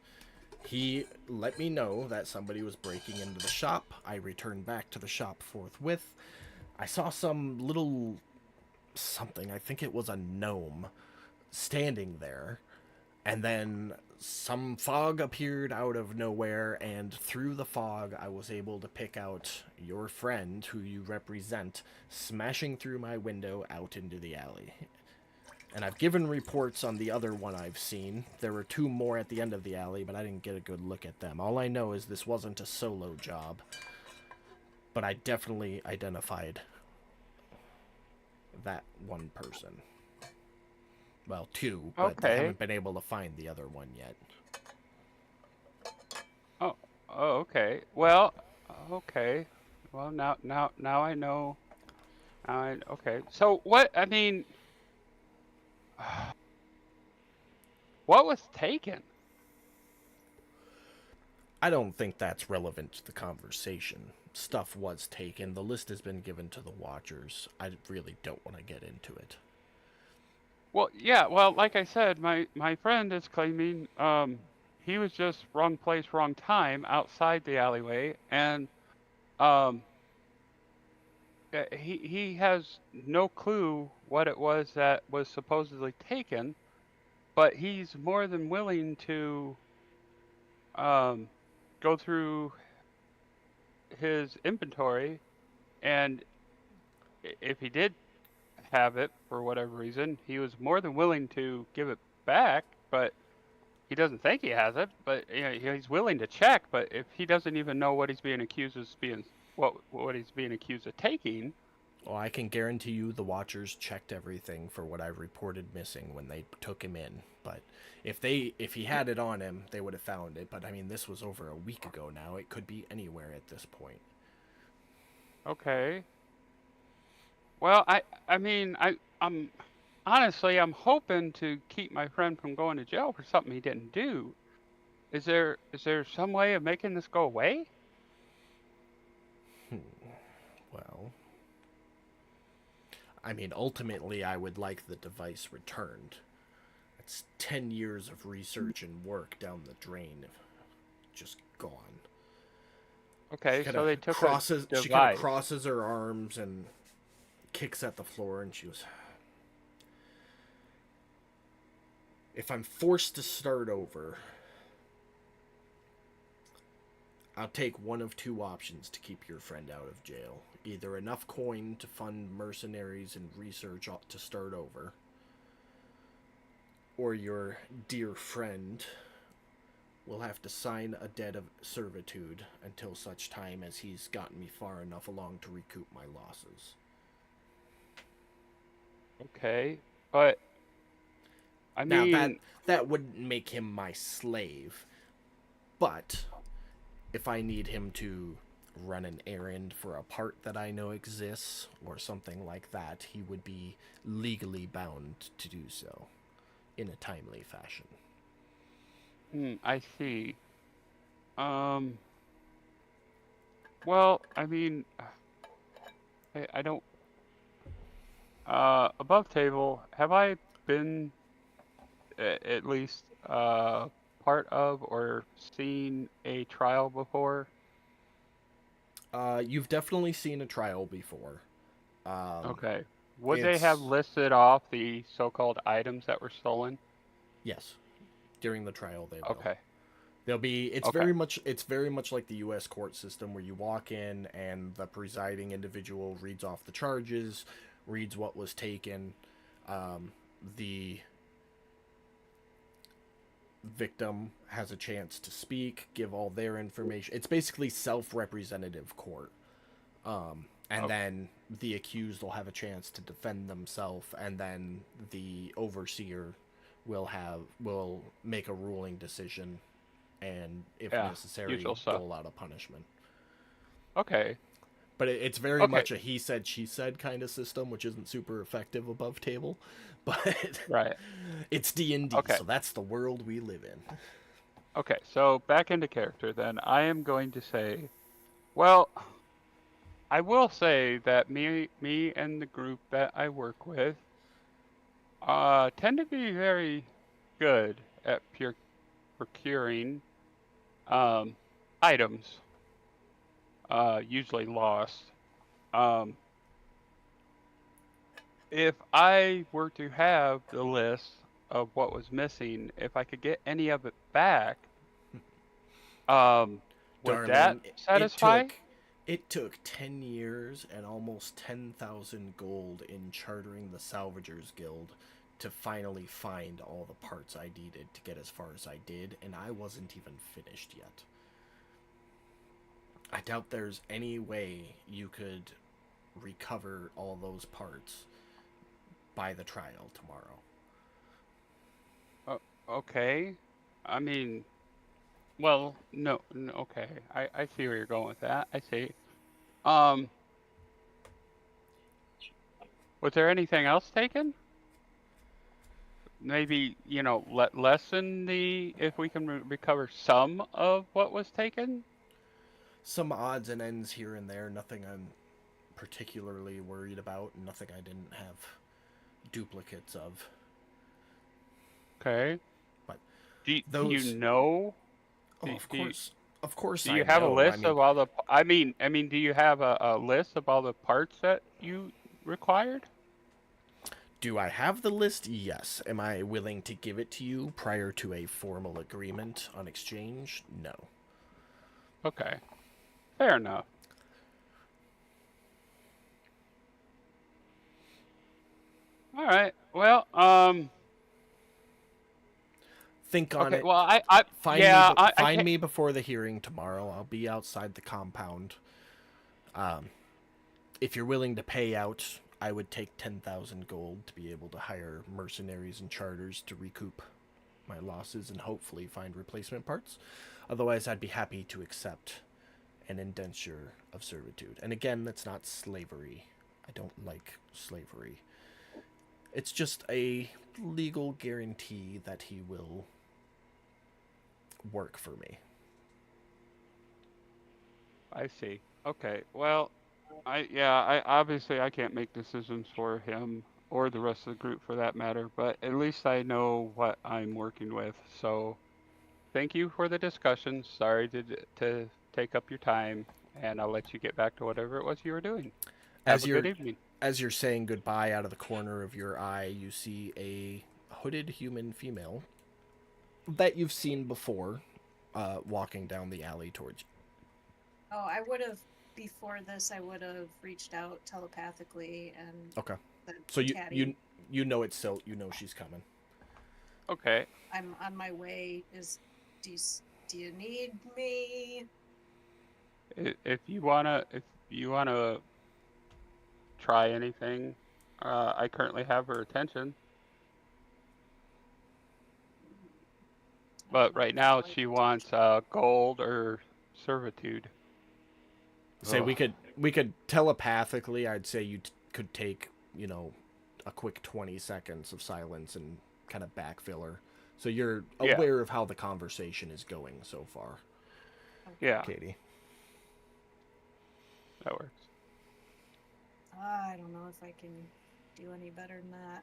He let me know that somebody was breaking into the shop. I returned back to the shop forthwith. I saw some little something, I think it was a gnome, standing there. And then some fog appeared out of nowhere, and through the fog, I was able to pick out your friend, who you represent, smashing through my window out into the alley. And I've given reports on the other one I've seen. There were 2 more at the end of the alley, but I didn't get a good look at them. All I know is this wasn't a solo job. But I definitely identified that one person. Well, 2, but I Okay. haven't been able to find the other one yet. Oh, okay. Well, okay. Well, now I know. Okay. So what? I mean, what was taken? I don't think that's relevant to the conversation. Stuff was taken. The list has been given to the Watchers. I really don't want to get into it. Well, yeah. Well, like I said, my friend is claiming he was just wrong place, wrong time outside the alleyway, and he has no clue what it was that was supposedly taken, but he's more than willing to um, go through his inventory, and if he did have it for whatever reason, he was more than willing to give it back, but he doesn't think he has it, but he's willing to check. But if he doesn't even know what he's being accused of being, what he's being accused of taking, Well, I can guarantee you the Watchers checked everything for what I reported missing when they took him in. But if he had it on him, they would have found it. But I mean, this was over a week ago now. It could be anywhere at this point. okay. Well, I'm honestly, I'm hoping to keep my friend from going to jail for something he didn't do. Is there some way of making this go away? Well, I mean, ultimately, I would like the device returned. It's 10 years of research and work down the drain, just gone. Okay, so they took crosses. a She kind device. of crosses her arms and kicks at the floor, and she goes, "If I'm forced to start over, I'll take one of two options to keep your friend out of jail. Either enough coin to fund mercenaries and research to start over, or your dear friend will have to sign a debt of servitude until such time as he's gotten me far enough along to recoup my losses." Okay, but I mean, Now that wouldn't make him my slave, but if I need him to run an errand for a part that I know exists or something like that, he would be legally bound to do so in a timely fashion. I see. Well, I mean, I don't. Above table, have I been at least part of or seen a trial before? You've definitely seen a trial before. Okay. Would they have it's- listed off the so-called items that were stolen? Yes. During the trial, they will. Okay. There'll be. It's Okay. very much like the U.S. court system, where you walk in and the presiding individual reads off the charges, reads what was taken. The victim has a chance to speak, give all their information. It's basically self-representative court. And Okay. then the accused will have a chance to defend themselves, and then the overseer will make a ruling decision, and if Yeah, necessary, usual stuff. dole out a punishment. Okay. But it's very Okay. much a he said she said kind of system, which isn't super effective above table, but Right. it's D&D, Okay. so that's the world we live in. Okay, so back into character then. I am going to say, well, I will say that me and the group that I work with tend to be very good at procuring items, usually lost. Um, if I were to have the list of what was missing, if I could get any of it back, would that Darling, satisfy? it took 10 years and almost 10,000 gold in chartering the Salvagers Guild to finally find all the parts I needed to get as far as I did, and I wasn't even finished yet. I doubt there's any way you could recover all those parts by the trial tomorrow. Okay. I mean, well, no, okay. I see where you're going with that. I see. Was there anything else taken? Maybe, lessen if we can recover some of what was taken? Some odds and ends here and there, nothing I'm particularly worried about, nothing I didn't have duplicates of. Okay. But Do you those- know? Oh, Do- of do you- course. Of course, Do you I have a know. list I mean, of all the? I mean, do you have a list of all the parts that you required? do I have the list? Yes. Am I willing to give it to you prior to a formal agreement on exchange? No. Okay, fair enough. All right. Well, Think on okay. it. Well, Find me before the hearing tomorrow. I'll be outside the compound. If you're willing to pay out, I would take 10,000 gold to be able to hire mercenaries and charters to recoup my losses and hopefully find replacement parts. Otherwise, I'd be happy to accept an indenture of servitude. And again, that's not slavery. I don't like slavery. It's just a legal guarantee that he will work for me. I see. Okay. Well, I obviously I can't make decisions for him or the rest of the group for that matter, but at least I know what I'm working with. So, thank you for the discussion. Sorry to take up your time, and I'll let you get back to whatever it was you were doing. Have a good evening. As you're saying goodbye, out of the corner of your eye, you see a hooded human female that you've seen before, walking down the alley towards you. Oh, I would have before this. I would have reached out telepathically and. Okay. said, So "Tatty, you know it's Silt. You know she's coming. Okay. I'm on my way. Do you need me? If you wanna try anything, I currently have her attention. But right now she wants gold or servitude. Say Ugh. we could telepathically. I'd say you could take a quick 20 seconds of silence and kind of backfill her, so you're Yeah. aware of how the conversation is going so far. Yeah, Katie. that works. I don't know if I can do any better than that.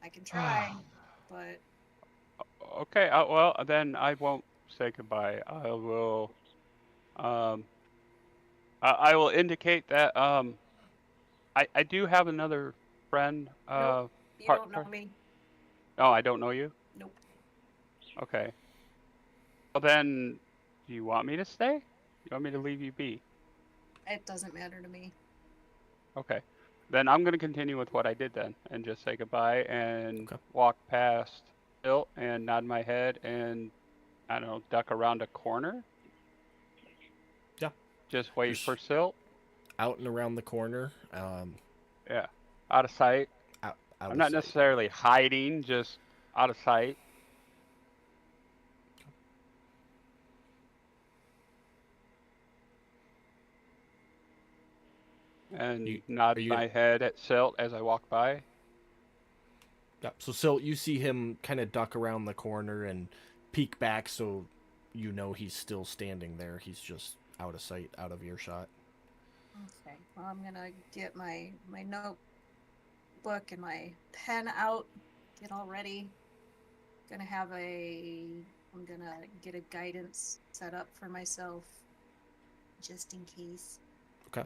I can try, but Okay, well then I won't say goodbye. I will I will indicate that I do have another friend nope, you don't know me. Oh, I don't know you? Nope. Okay. Well then, do you want me to stay? You want me to leave you be? It doesn't matter to me. Okay. Then I'm gonna continue with what I did then and just say goodbye and Okay. walk past Bill and nod my head and I don't know, duck around a corner. Yeah. Just wait Just for Silt. Out and around the corner. Yeah. Out of sight. Out I'm of not sight. necessarily hiding, just out of sight. And nod my head at Silt as I walk by. Yeah. So Silt, you see him kind of duck around the corner and peek back, so you know he's still standing there. He's just out of sight, out of earshot. Okay. Well, I'm gonna get my notebook and my pen out. Get all ready. I'm gonna get a guidance set up for myself, just in case. Okay.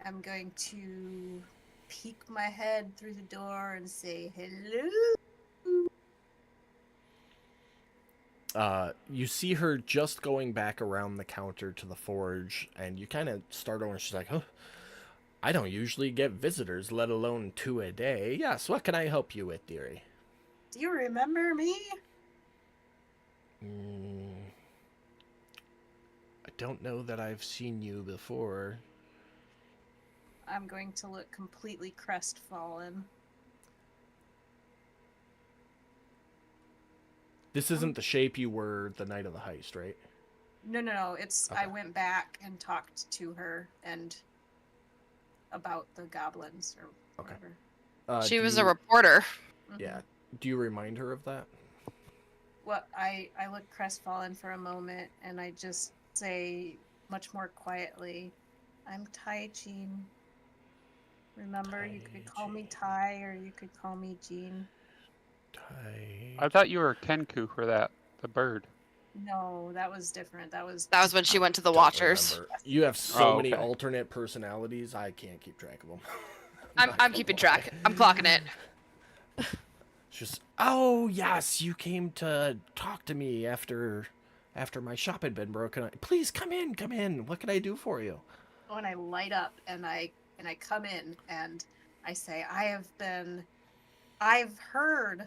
I'm going to peek my head through the door and say hello. You see her just going back around the counter to the forge, and you kind of start over, and she's like, "Huh, I don't usually get visitors, let alone 2 a day. Yes, what can I help you with, dearie?" Do you remember me? I don't know that I've seen you before. I'm going to look completely crestfallen. This isn't the shape you were the night of the heist, right? No. It's Okay. I went back and talked to her and about the goblins or Okay. whatever. She was a reporter. Mhm. Yeah. Do you remind her of that? Well, I look crestfallen for a moment and I just say much more quietly, I'm Tai Jean. Remember, you could call me Tai or you could call me Jean. I thought you were Kenku for that, the bird. No, that was different. That was when she went to the Don't Watchers. remember. You have so Oh, many okay. alternate personalities, I can't keep track of them. I'm keeping track. I'm clocking it. It's just, oh yes, you came to talk to me after my shop had been broken. Please come in, come in. What can I do for you? when I light up and I come in and I say, I've heard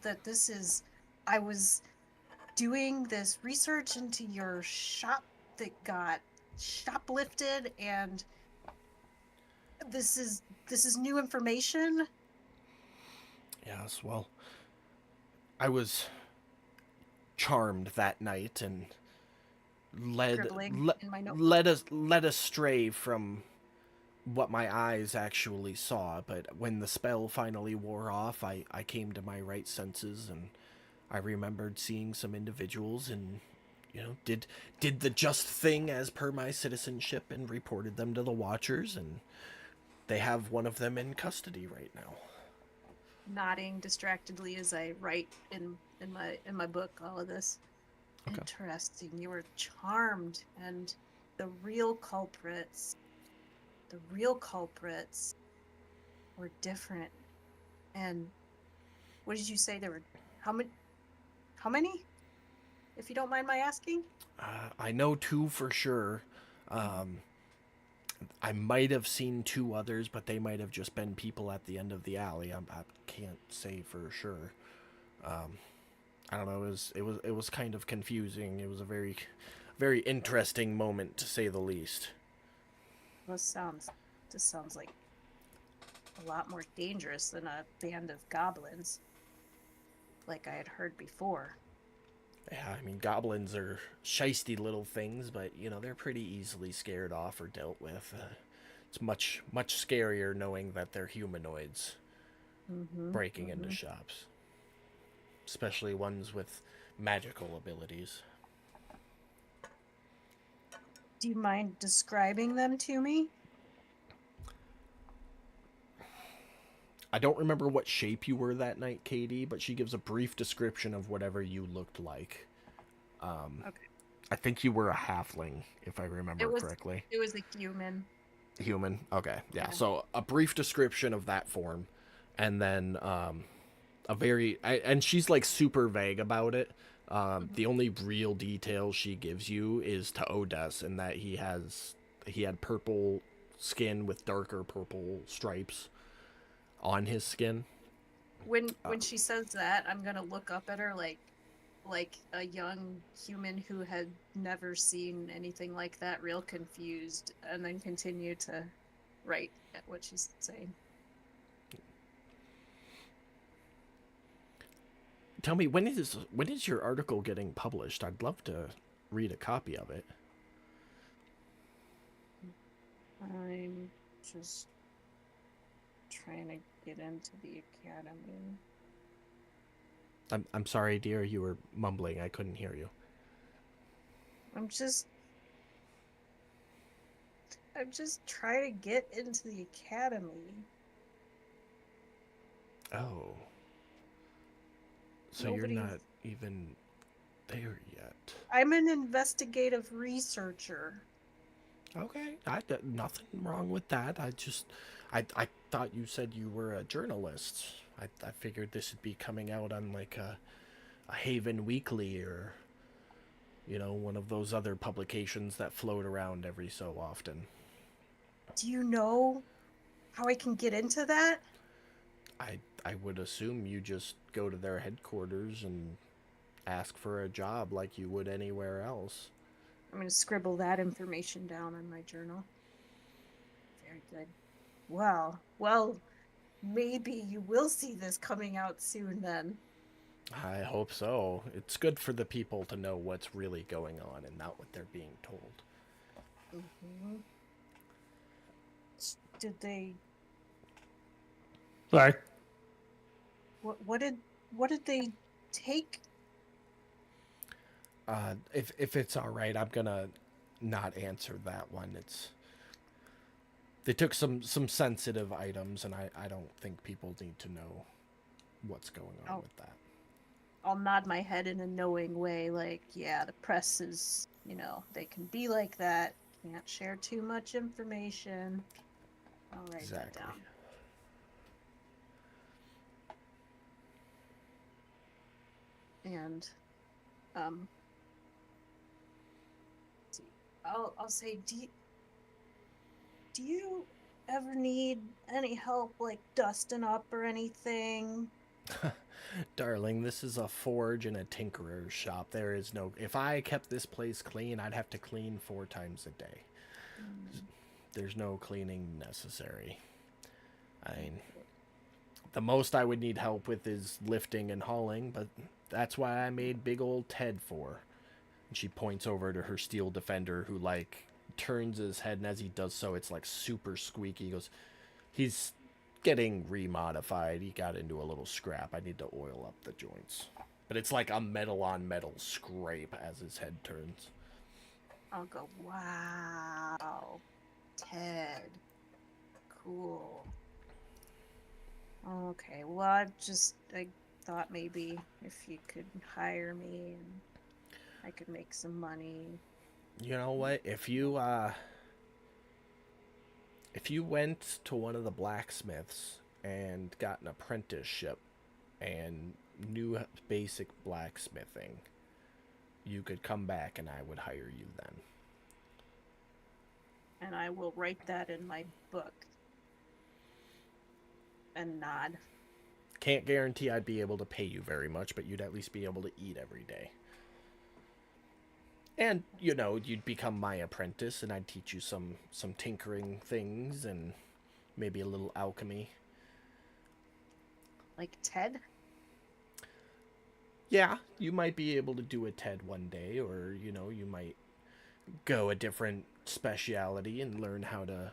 that I was doing this research into your shop that got shoplifted, and this is new information. Yes, well, I was charmed that night and Scribbling in my notebook. led astray from what my eyes actually saw. But when the spell finally wore off, I came to my right senses, and I remembered seeing some individuals and, did the just thing as per my citizenship and reported them to the Watchers, and they have one of them in custody right now. Nodding distractedly as I write in my book all of this. Okay. Interesting. You were charmed, and the real culprits were different. And what did you say there were? How many? If you don't mind my asking. I know 2 for sure. I might have seen 2 others, but they might have just been people at the end of the alley. I can't say for sure. I don't know. It was kind of confusing. It was a very, very interesting moment, to say the least. This sounds like a lot more dangerous than a band of goblins, like I had heard before. Yeah, I mean, goblins are shisty little things, but, they're pretty easily scared off or dealt with. It's much, much scarier knowing that they're humanoids breaking into shops. Especially ones with magical abilities. Do you mind describing them to me? I don't remember what shape you were that night, Katie, but she gives a brief description of whatever you looked like. Okay. I think you were a halfling, if I remember correctly. It was a human. Human? Okay, yeah. Yeah. So a brief description of that form, and then and she's like super vague about it. The only real detail she gives you is to Odess, and that he had purple skin with darker purple stripes on his skin. When she says that, I'm gonna look up at her like a young human who had never seen anything like that, real confused, and then continue to write at what she's saying. Tell me, when is your article getting published? I'd love to read a copy of it. I'm just trying to get into the academy. I'm sorry, dear, you were mumbling. I couldn't hear you. I'm just trying to get into the academy. Oh. So Nobody's- you're not even there yet. I'm an investigative researcher. Okay, nothing wrong with that. I thought you said you were a journalist. I figured this would be coming out on like a Haven Weekly or, one of those other publications that float around every so often. Do you know how I can get into that? I would assume you just go to their headquarters and ask for a job like you would anywhere else. I'm going to scribble that information down on my journal. Very good. Well, maybe you will see this coming out soon then. I hope so. It's good for the people to know what's really going on and not what they're being told. Mm-hmm. Did they... Sorry. What did they take? If it's all right, I'm gonna not answer that one. They took some sensitive items, and I don't think people need to know what's going on Oh. with that. I'll nod my head in a knowing way, like, yeah, the press is, they can be like that. Can't share too much information. I'll write Exactly. that down. And, let's see. I'll say, do you ever need any help, like dusting up or anything? Darling, this is a forge and a tinkerer's shop. There is no... If I kept this place clean, I'd have to clean 4 times a day. There's no cleaning necessary. I mean, the most I would need help with is lifting and hauling, but that's why I made big old Ted for. And she points over to her steel defender, who, like, turns his head, and as he does so, it's, like, super squeaky. He goes, he's getting remodified. He got into a little scrap. I need to oil up the joints. But it's like a metal-on-metal scrape as his head turns. I'll go, wow, Ted. Cool. Okay, well, I thought maybe if you could hire me and I could make some money. You know what? If you went to one of the blacksmiths and got an apprenticeship and knew basic blacksmithing, you could come back and I would hire you then. And I will write that in my book. And nod. Can't guarantee I'd be able to pay you very much, but you'd at least be able to eat every day. And, you'd become my apprentice, and I'd teach you some tinkering things and maybe a little alchemy. Like Ted? Yeah, you might be able to do a Ted one day, or, you might go a different speciality and learn how to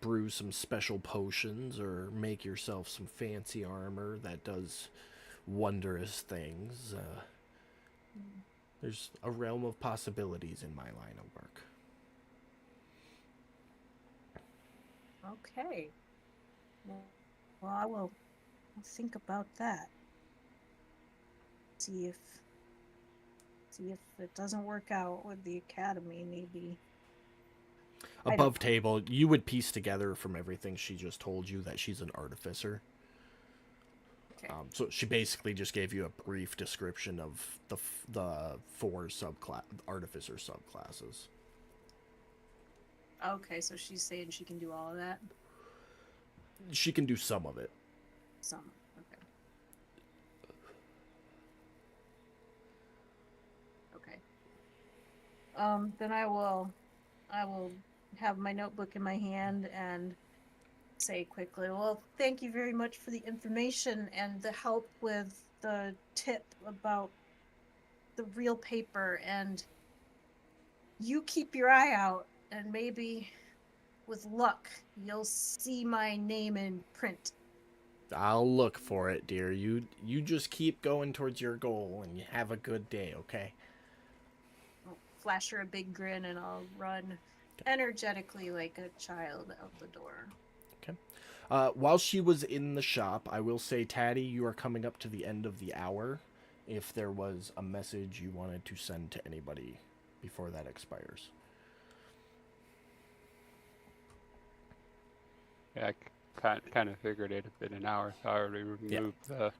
brew some special potions or make yourself some fancy armor that does wondrous things. There's a realm of possibilities in my line of work. Okay. Well, I'll think about that. See if it doesn't work out with the academy, maybe. Above table, you would piece together from everything she just told you that she's an artificer. Okay. So she basically just gave you a brief description of the 4 artificer subclasses. Okay, so she's saying she can do all of that? She can do some of it. Some. Okay. Okay. Then I will have my notebook in my hand and say quickly, well, thank you very much for the information and the help with the tip about the real paper, and you keep your eye out, and maybe with luck you'll see my name in print. I'll look for it, dear. You just keep going towards your goal and you have a good day, okay? I'll flash her a big grin and I'll run energetically like a child out the door. While she was in the shop, I will say, Taddy, you are coming up to the end of the hour. If there was a message you wanted to send to anybody before that expires. Yeah, I kind of figured it'd have been an hour, so I already removed the...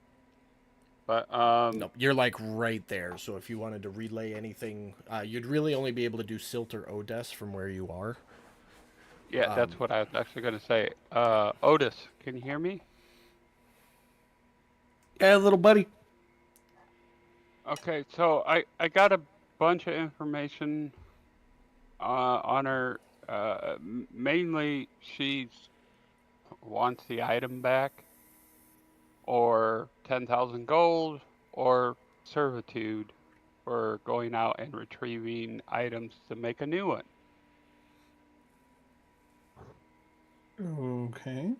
But, Nope, you're like right there, so if you wanted to relay anything, you'd really only be able to do Silt or Odes from where you are. Yeah, that's what I was actually going to say. Otis, can you hear me? Yeah, little buddy. Okay, so I got a bunch of information on her. Mainly, she wants the item back, or 10,000 gold, or servitude for going out and retrieving items to make a new one. Okay.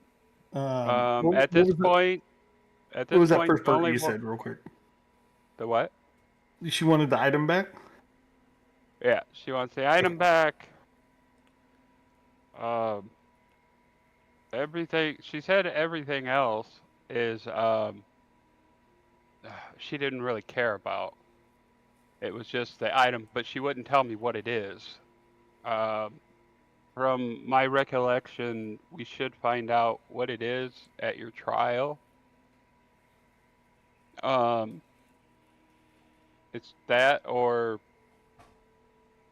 At this point, what was that first the part only you one- said, real quick? The what? She wanted the item back? Yeah, she wants the item back. Everything, she said everything else is she didn't really care about. It was just the item, but she wouldn't tell me what it is. From my recollection, we should find out what it is at your trial. It's that or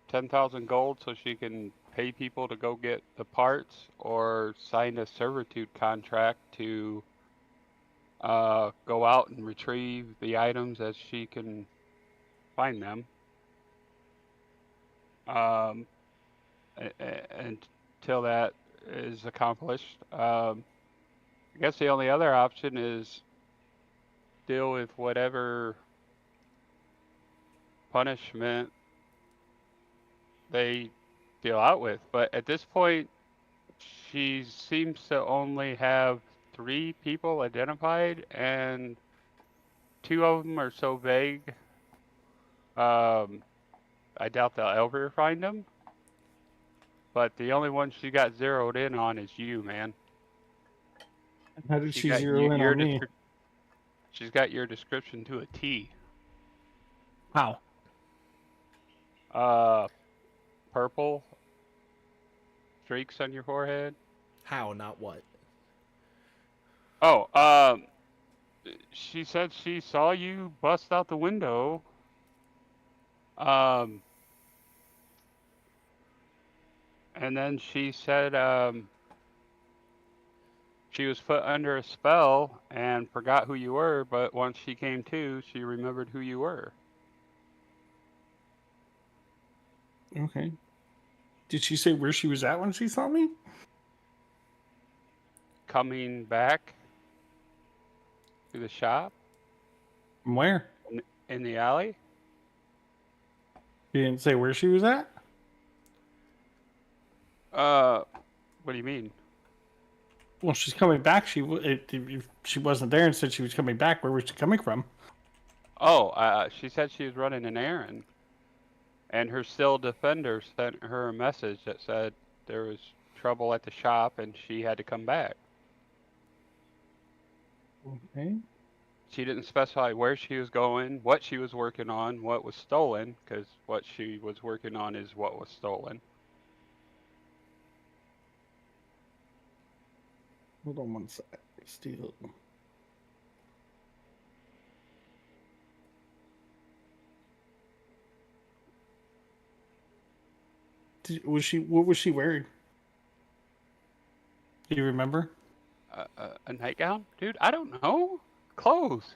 10,000 gold so she can pay people to go get the parts, or sign a servitude contract to go out and retrieve the items as she can find them. Until that is accomplished, I guess the only other option is deal with whatever punishment they deal out with. But at this point, she seems to only have 3 people identified, and 2 of them are so vague. I doubt they'll ever find them. But the only one she got zeroed in on is you, man. How did she got zero in on me? She's got your description to a T. How? Purple streaks on your forehead. How, not what? Oh, she said she saw you bust out the window. And then she said she was put under a spell and forgot who you were, but once she came to, she remembered who you were. Okay. Did she say where she was at when she saw me? Coming back to the shop From where? in the alley. She didn't say where she was at? What do you mean? Well, she's coming back. If she wasn't there and said she was coming back, where was she coming from? Oh, she said she was running an errand, and her still defender sent her a message that said there was trouble at the shop and she had to come back. Okay. She didn't specify where she was going, what she was working on, what was stolen, because what she was working on is what was stolen. Hold on one sec. Steal. What was she wearing? Do you remember? A nightgown? Dude, I don't know. Clothes.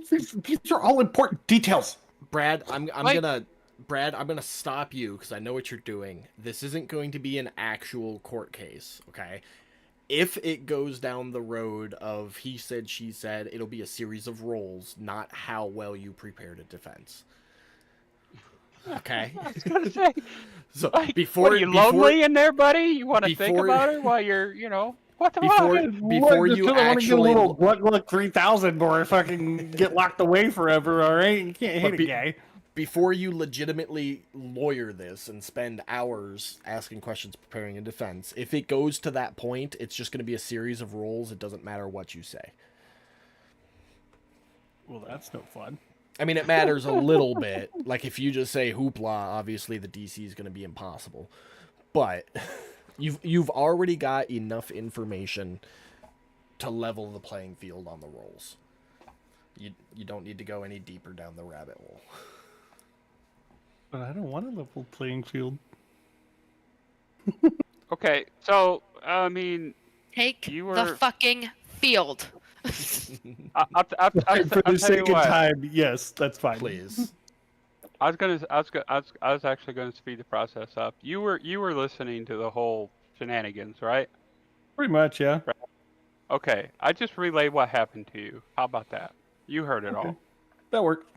These are all important details. Brad, I'm Like- gonna stop you because I know what you're doing. This isn't going to be an actual court case, okay? If it goes down the road of he said, she said, it'll be a series of rolls, not how well you prepared a defense. Okay? I was gonna say, So like, before what, are you lonely in there, buddy? You want to think before- about it while you're, what the before fuck? before Just you 'cause I wanna get a actually little Gluck 3000 or fucking get locked away forever, all right? You can't hit But a guy. before you legitimately lawyer this and spend hours asking questions preparing a defense, if it goes to that point, it's just going to be a series of rolls. It doesn't matter what you say. Well, that's no fun. I mean, it matters a little bit. Like, if you just say hoopla, obviously the DC is going to be impossible. But you've already got enough information to level the playing field on the rolls. You don't need to go any deeper down the rabbit hole. But I don't want a level playing field. Okay, so, I mean, Take You the were- fucking field. I'll For the tell sake you of what. time, yes, that's fine. Please. I was actually going to speed the process up. You were listening to the whole shenanigans, right? Pretty much, yeah. Okay, I just relayed what happened to you. How about that? You heard it Okay. all. That worked.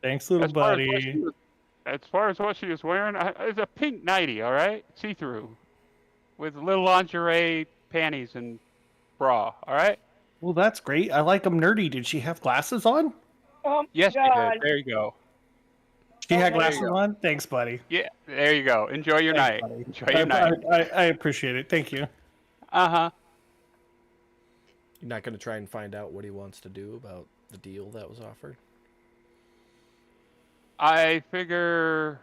Thanks, little As far as what buddy. she was- As far as what she was wearing, it's a pink nightie, all right, see-through, with little lingerie, panties, and bra. All right. Well, that's great. I like them nerdy. Did she have glasses on? Yes, you did. There you go. She had there you glasses go. on? Thanks, buddy. Yeah, there you go. Enjoy your Thanks, night. buddy. Enjoy your night. I appreciate it. Thank you. Uh huh. You're not going to try and find out what he wants to do about the deal that was offered? I figure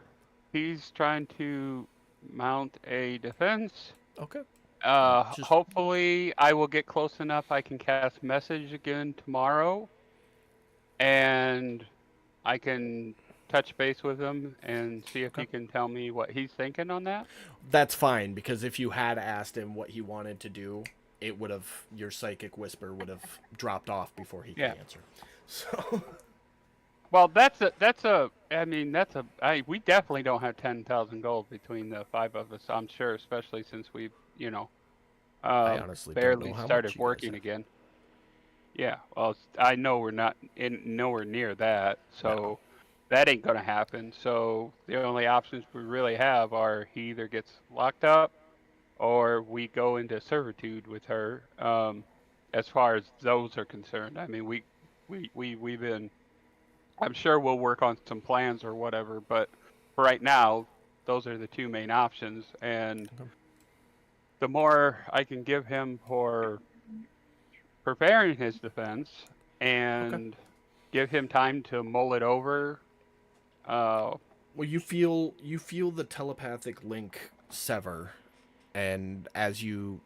he's trying to mount a defense. Okay. Just- Hopefully I will get close enough I can cast message again tomorrow, and I can touch base with him and see if he can tell me what he's thinking on that. That's fine, because if you had asked him what he wanted to do, it would have, your psychic whisper would have dropped off before he could answer. So, Well, we definitely don't have 10,000 gold between the 5 of us, I'm sure, especially since we've, I honestly don't barely know how much started you guys working have. again. Yeah, well, I know we're not nowhere near that, so that ain't gonna happen. So the only options we really have are he either gets locked up or we go into servitude with her. As far as those are concerned, I mean, we've been. I'm sure we'll work on some plans or whatever, but for right now, those are the two main options. And the more I can give him for preparing his defense and give him time to mull it over. Well, you feel the telepathic link sever, and as you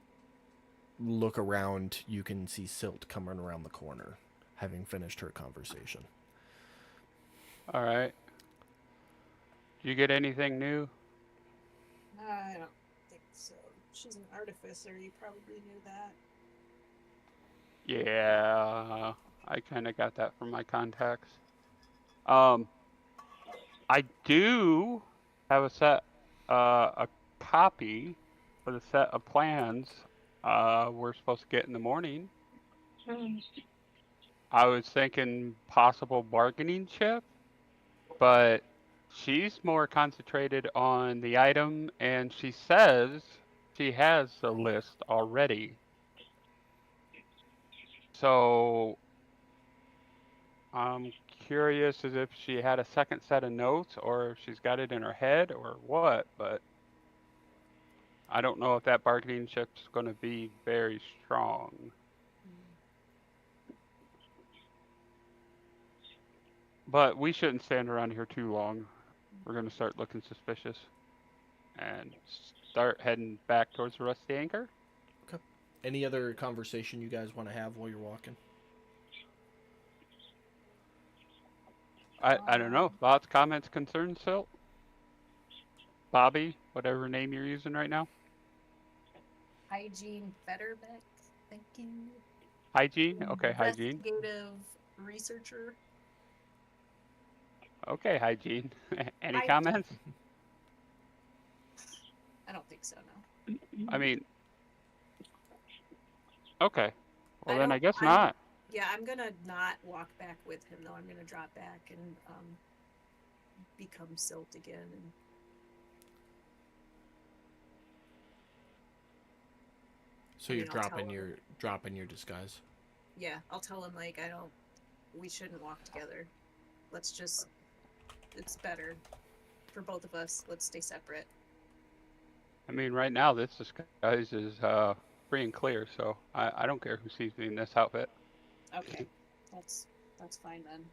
look around, you can see Silt coming around the corner, having finished her conversation. All right. Did you get anything new? I don't think so. She's an artificer. You probably knew that. Yeah, I kind of got that from my contacts. I do have a copy for the set of plans we're supposed to get in the morning. I was thinking possible bargaining chip, but she's more concentrated on the item, and she says she has a list already. So I'm curious as if she had a second set of notes or if she's got it in her head or what, but I don't know if that bargaining chip's going to be very strong. But we shouldn't stand around here too long. We're going to start looking suspicious and start heading back towards the Rusty Anchor. Okay. Any other conversation you guys want to have while you're walking? I don't know. Thoughts, comments, concerns, Silt? Bobby, whatever name you're using right now. Hygiene Fetterbeck, thinking. Hygiene? Okay, Hygiene. Investigative researcher. Okay, Hygiene. Any Hygiene. comments? I don't think so, no. I mean, okay. Well, I then don't- I guess I- not. Yeah, I'm gonna not walk back with him though. I'm gonna drop back and become Silt again. And So I you're mean, I'll tell dropping your disguise. yeah, I'll tell him like we shouldn't walk together. Let's just, it's better for both of us. Let's stay separate. I mean, right now this disguise is free and clear, so I don't care who sees me in this outfit. Okay, that's fine then.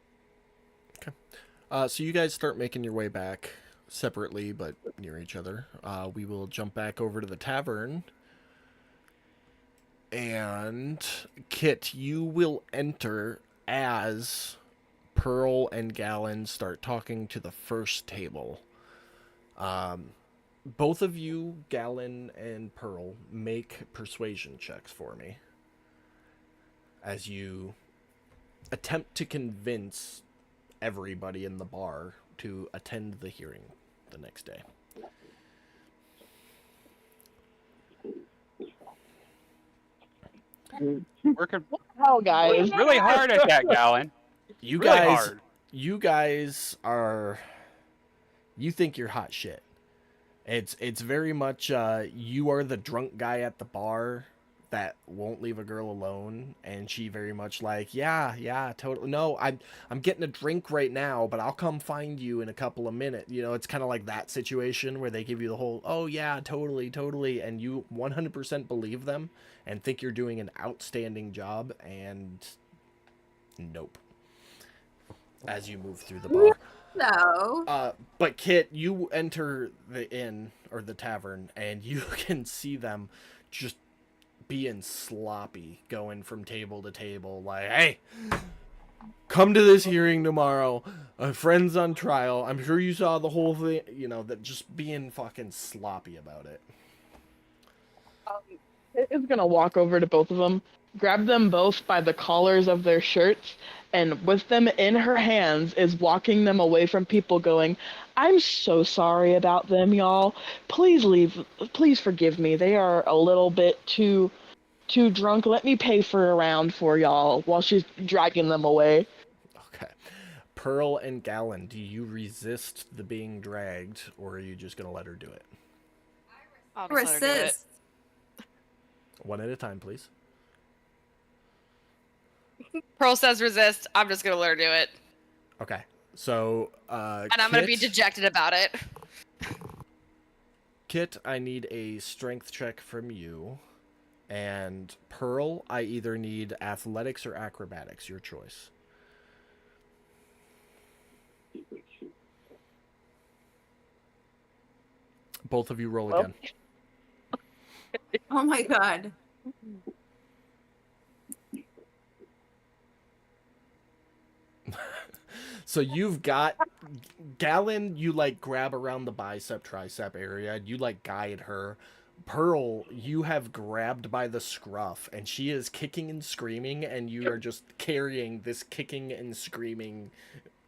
So you guys start making your way back separately, but near each other. We will jump back over to the tavern. And Kit, you will enter as Pearl and Gallon start talking to the first table. Both of you, Gallon and Pearl, make persuasion checks for me as you attempt to convince everybody in the bar to attend the hearing the next day. Working Hell, guys. really hard at that, Gallon. You Really guys, hard. you guys are, you think you're hot shit. It's very much you are the drunk guy at the bar that won't leave a girl alone, and she very much like, yeah, totally. No, I'm getting a drink right now, but I'll come find you in a couple of minutes. You know, it's kind of like that situation where they give you the whole, oh yeah, totally, and you 100% believe them and think you're doing an outstanding job, and nope. As you move through the bar. No. But Kit, you enter the inn or the tavern, and you can see them just being sloppy, going from table to table, like, hey, come to this hearing tomorrow. A friend's on trial. I'm sure you saw the whole thing, you know, that just being fucking sloppy about it. Kit is gonna walk over to both of them, grab them both by the collars of their shirts, and with them in her hands is walking them away from people, going, I'm so sorry about them, y'all. Please leave. Please forgive me. They are a little bit too drunk. Let me pay for a round for y'all, while she's dragging them away. Okay. Pearl and Gallon, do you resist the being dragged, or are you just gonna let her do it? I'll just let her do it. Resist. One at a time, please. Pearl says resist. I'm just gonna let her do it. Okay. So, And I'm gonna be Kit- dejected about it. Kit, I need a strength check from you. And Pearl, I either need athletics or acrobatics, your choice. Both of you roll Well. again. Oh my god. So you've got Gallon, you like grab around the bicep tricep area, you like guide her. Pearl, you have grabbed by the scruff, and she is kicking and screaming, and you are just carrying this kicking and screaming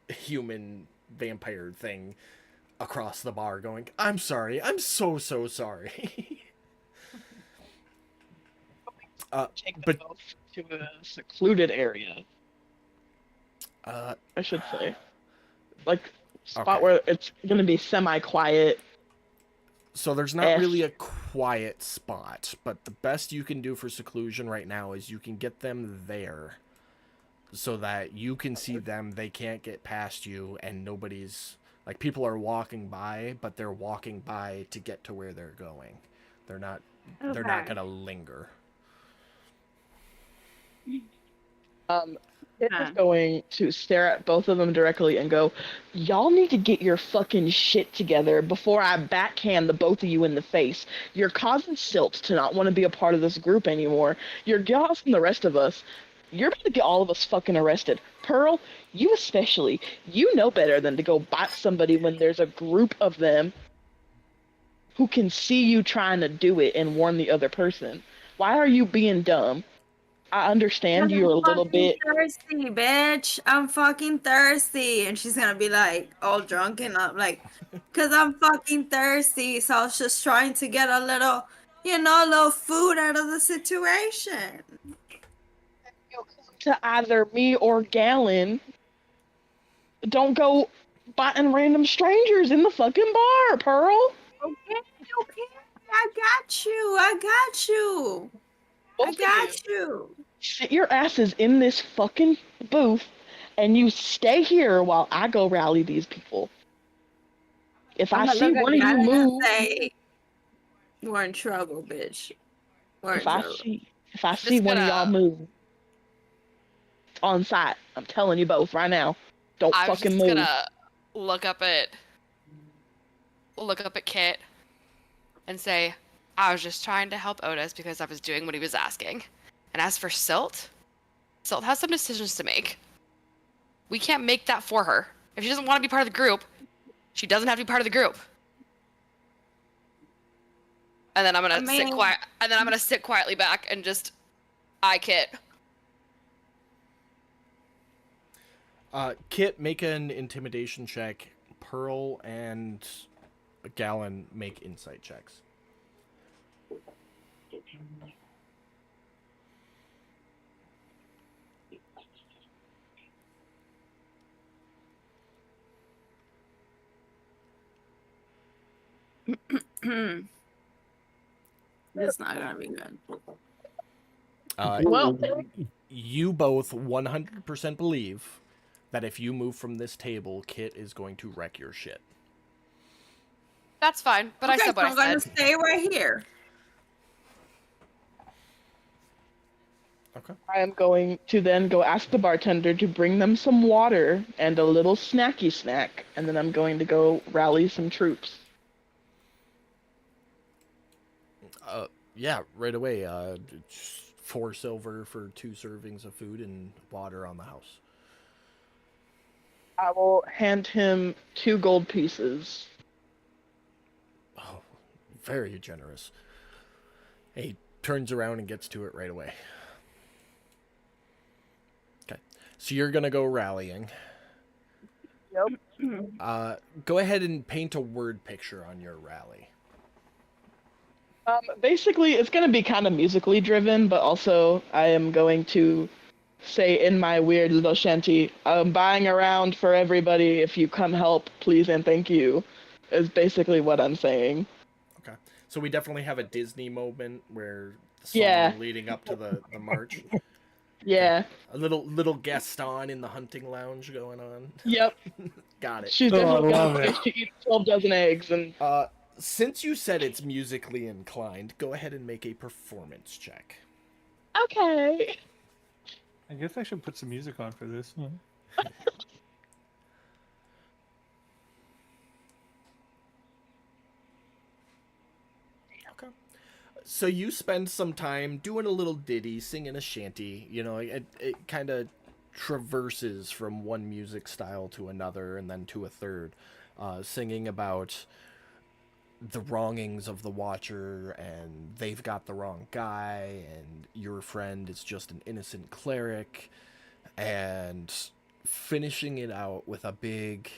human vampire thing across the bar, going, I'm sorry, I'm so sorry. Take them but both to a secluded area, uh, I should say. Like, spot Okay. where it's gonna be semi-quiet. so there's not really a quiet spot, but the best you can do for seclusion right now is you can get them there so that you can see them, they can't get past you, and nobody's like, people are walking by, but they're walking by to get to where they're going. They're not Okay. gonna linger. It is going to stare at both of them directly and go, y'all need to get your fucking shit together before I backhand the both of you in the face. You're causing Silt to not want to be a part of this group anymore. You're causing the rest of us. You're about to get all of us fucking arrested. Pearl, you especially. You know better than to go bite somebody when there's a group of them who can see you trying to do it and warn the other person. Why are you being dumb? I understand I'm you're a little fucking bit. thirsty, bitch. I'm fucking thirsty. And she's gonna be like all drunk and I'm like, cause I'm fucking thirsty. So I was just trying to get a little, a little food out of the situation. To either me or Gallon, don't go biting random strangers in the fucking bar, Pearl. Okay. I got you. I Both of you. got you. Sit your asses in this fucking booth and you stay here while I go rally these people. If I I'ma see look at one of you Gallon and move, say, we're in trouble, bitch. We're in if I trouble. see one of y'all gonna- move, it's on site. I'm telling you both right now. Don't I'm fucking just move. gonna look up at Kit and say, I was just trying to help Otis because I was doing what he was asking. And as for Silt has some decisions to make. We can't make that for her. If she doesn't want to be part of the group, she doesn't have to be part of the group. And then I'm gonna sit quiet. And then I'm gonna sit quietly back and just eye Kit. Kit, make an intimidation check. Pearl and Gallon make insight checks. It's not gonna be good. Well, You both 100% believe that if you move from this table, Kit is going to wreck your shit. That's fine, but I Okay, said what so I'm I gonna said. stay right here. Okay. I am going to then go ask the bartender to bring them some water and a little snacky snack, and then I'm going to go rally some troops. Yeah, right away. 4 silver for 2 servings of food and water on the house. I will hand him 2 gold pieces. Oh, very generous. He turns around and gets to it right away. Okay, so you're gonna go rallying. Yep. Go ahead and paint a word picture on your rally. Basically, it's going to be kind of musically driven, but also I am going to say in my weird little shanty, I'm buying around for everybody. If you come help, please and thank you, is basically what I'm saying. Okay, so we definitely have a Disney moment where the song Yeah. leading up to the march. Yeah. A little Gaston in the hunting lounge going on. Yep. Got it. She's Oh, I definitely love going it. to eat 12 dozen eggs and Since you said it's musically inclined, go ahead and make a performance check. okay. I guess I should put some music on for this one. Okay. So you spend some time doing a little ditty, singing a shanty. You know, it kind of traverses from one music style to another and then to a third, singing about the wrongings of the Watcher, and they've got the wrong guy, and your friend is just an innocent cleric, and finishing it out with a big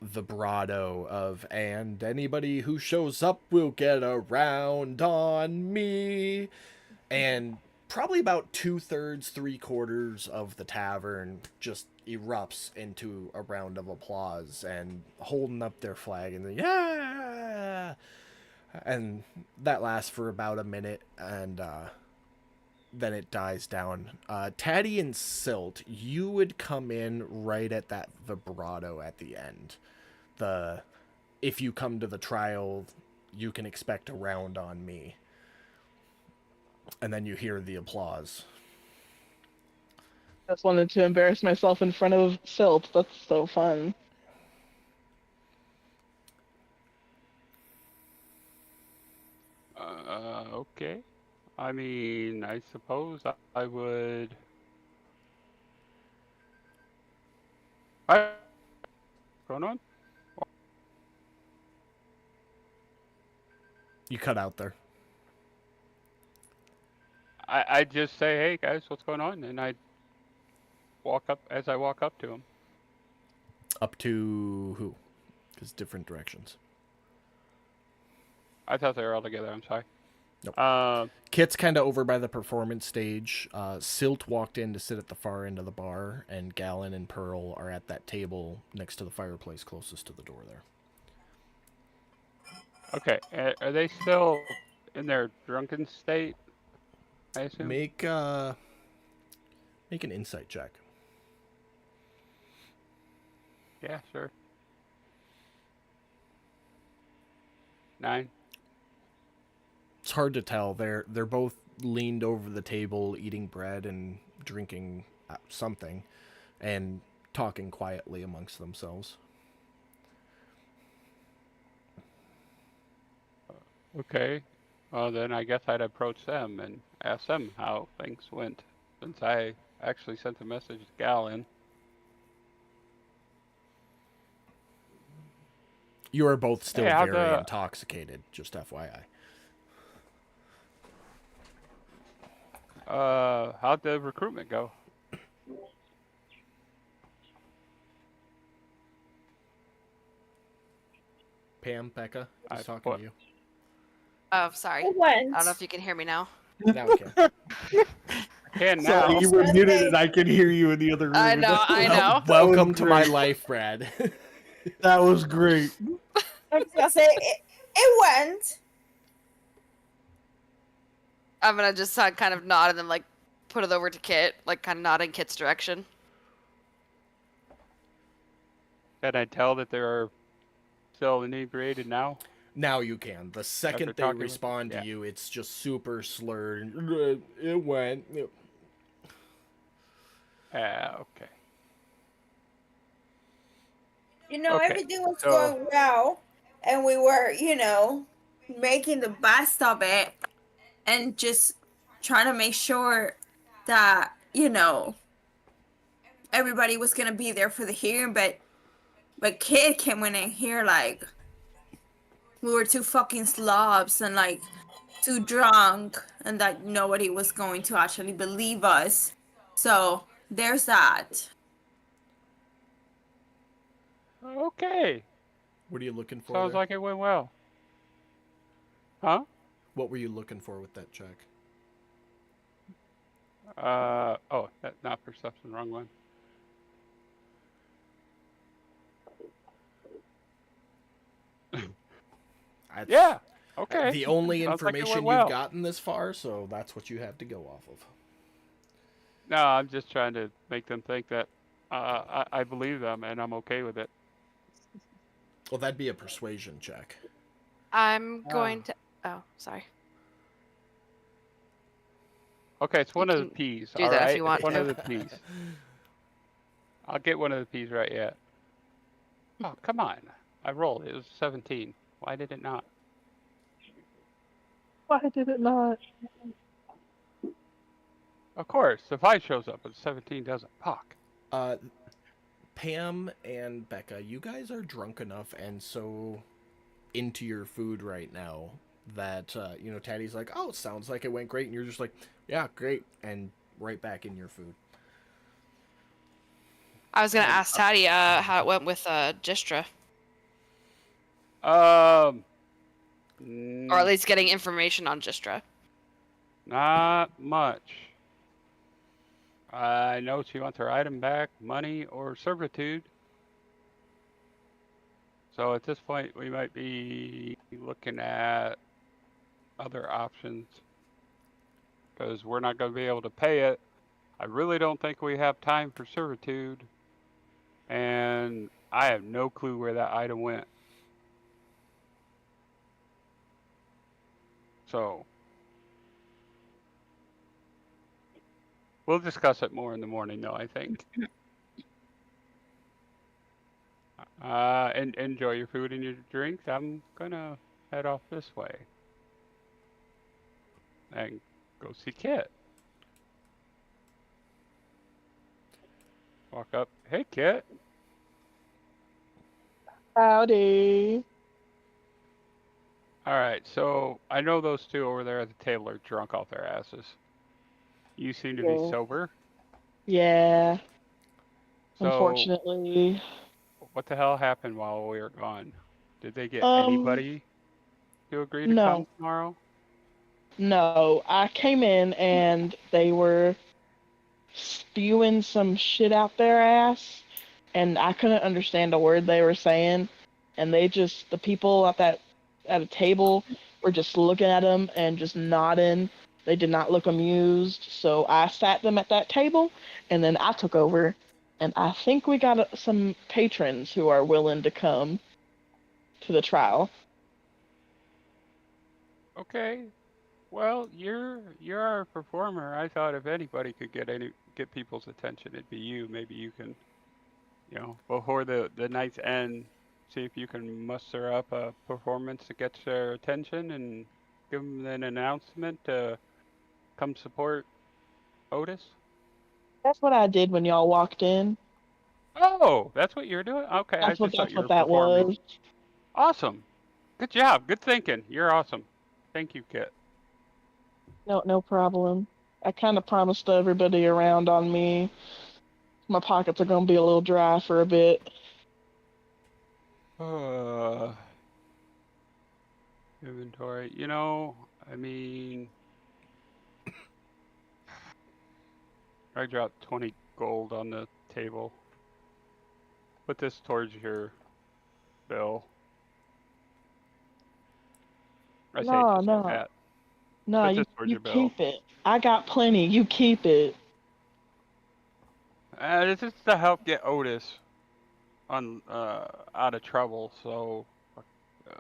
vibrato of, and anybody who shows up will get a round on me. And probably about 2/3, 3/4 of the tavern just erupts into a round of applause and holding up their flag and yeah, and that lasts for about a minute, and then it dies down. Taddy and Silt, you would come in right at that vibrato at the end. If you come to the trial, you can expect a round on me. And then you hear the applause. Just wanted to embarrass myself in front of Silt. That's so fun. Okay. I mean, I suppose I would. What's going on? You cut out there. I just say, hey guys, what's going on? And I walk up as I walk up to him. Up to who? Because different directions. I thought they were all together. I'm sorry. Nope. Kit's kind of over by the performance stage. Silt walked in to sit at the far end of the bar, and Gallon and Pearl are at that table next to the fireplace closest to the door there. Okay. Are they still in their drunken state? I assume. Make an insight check. Yeah, sure. 9. It's hard to tell. They're both leaned over the table, eating bread and drinking something, and talking quietly amongst themselves. Okay. Well, then I guess I'd approach them and ask them how things went, since I actually sent a message to Gallon. You are both still Hey, how'd very the- intoxicated, just FYI. How'd the recruitment go? Pam, Becca, I he's talking thought- to you. Oh, sorry. It I went. don't know if you can hear me now. Now we can. And now, Sorry, you were muted and I could hear you in the other room. I know, I know. Welcome was to my great. life, Brad. That was great. I was gonna say it went. I'm gonna just kind of nod and then like put it over to Kit, like kind of nod in Kit's direction. Can I tell that they're still inebriated now? Now you can. The second they talking with- respond yeah. to you, it's just super slurred. It went. Okay. You know, Okay, everything was so- going well, and we were, you know, making the best of it, and just trying to make sure that, you know, everybody was gonna be there for the hearing. But Kid came in here like we were two fucking slobs and like too drunk, and that nobody was going to actually believe us. So there's that. Okay. What are you looking for? Sounds there? like it went well. Huh? What were you looking for with that check? Oh, not perception, wrong one. That's Yeah. Okay. the only Sounds like it information went well. you've gotten this far, so that's what you have to go off of. No, I'm just trying to make them think that I believe them and I'm okay with it. Well, that'd be a persuasion check. I'm going to. Oh, sorry. Okay, it's one You of the can P's. do All that if right, you want it's one to. of the P's. I'll get one of the P's right yet. Oh, come on! I rolled. It was 17. Why did it not? Why did it not? Of course, the 5 shows up, but 17 doesn't. Fuck. Pam and Becca, you guys are drunk enough and so into your food right now that you know, Taddy's like, "Oh, it sounds like it went great," and you're just like, "Yeah, great," and right back in your food. I was gonna ask Taddy how it went with Gistra, Mm, or at least getting information on Gistra. Not much. I know she wants her item back, money, or servitude. So at this point, we might be looking at other options because we're not going to be able to pay it. I really don't think we have time for servitude, and I have no clue where that item went. So we'll discuss it more in the morning, though, I think. And enjoy your food and your drinks. I'm gonna head off this way and go see Kit. Walk up. Hey, Kit. Howdy. All right. So I know those two over there at the table are drunk off their asses. You seem to be Yeah. sober. Yeah, So unfortunately. what the hell happened while we were gone? Did they get Um, anybody to agree to no. come tomorrow? No, I came in and they were spewing some shit out their ass, and I couldn't understand a word they were saying. And the people at a table were just looking at them and just nodding. They did not look amused. So I sat them at that table, and then I took over. And I think we got some patrons who are willing to come to the trial. Okay. Well, you're our performer. I thought if anybody could get people's attention, it'd be you. Maybe you can, before the night's end, see if you can muster up a performance that gets their attention and give them an announcement to come support Otis. That's what I did when y'all walked in. Oh, that's what you're doing? Okay, I just thought you were That performing. was. Awesome. Good job. Good thinking. You're awesome. Thank you, Kit. No problem. I kind of promised everybody around on me. My pockets are gonna be a little dry for a bit. Inventory. I mean, I dropped 20 gold on the table. Put this towards your bill. I say No, just no. like that. No, Put you, this towards you your bill. keep it. I got plenty. You keep it. This is to help get Otis on out of trouble. So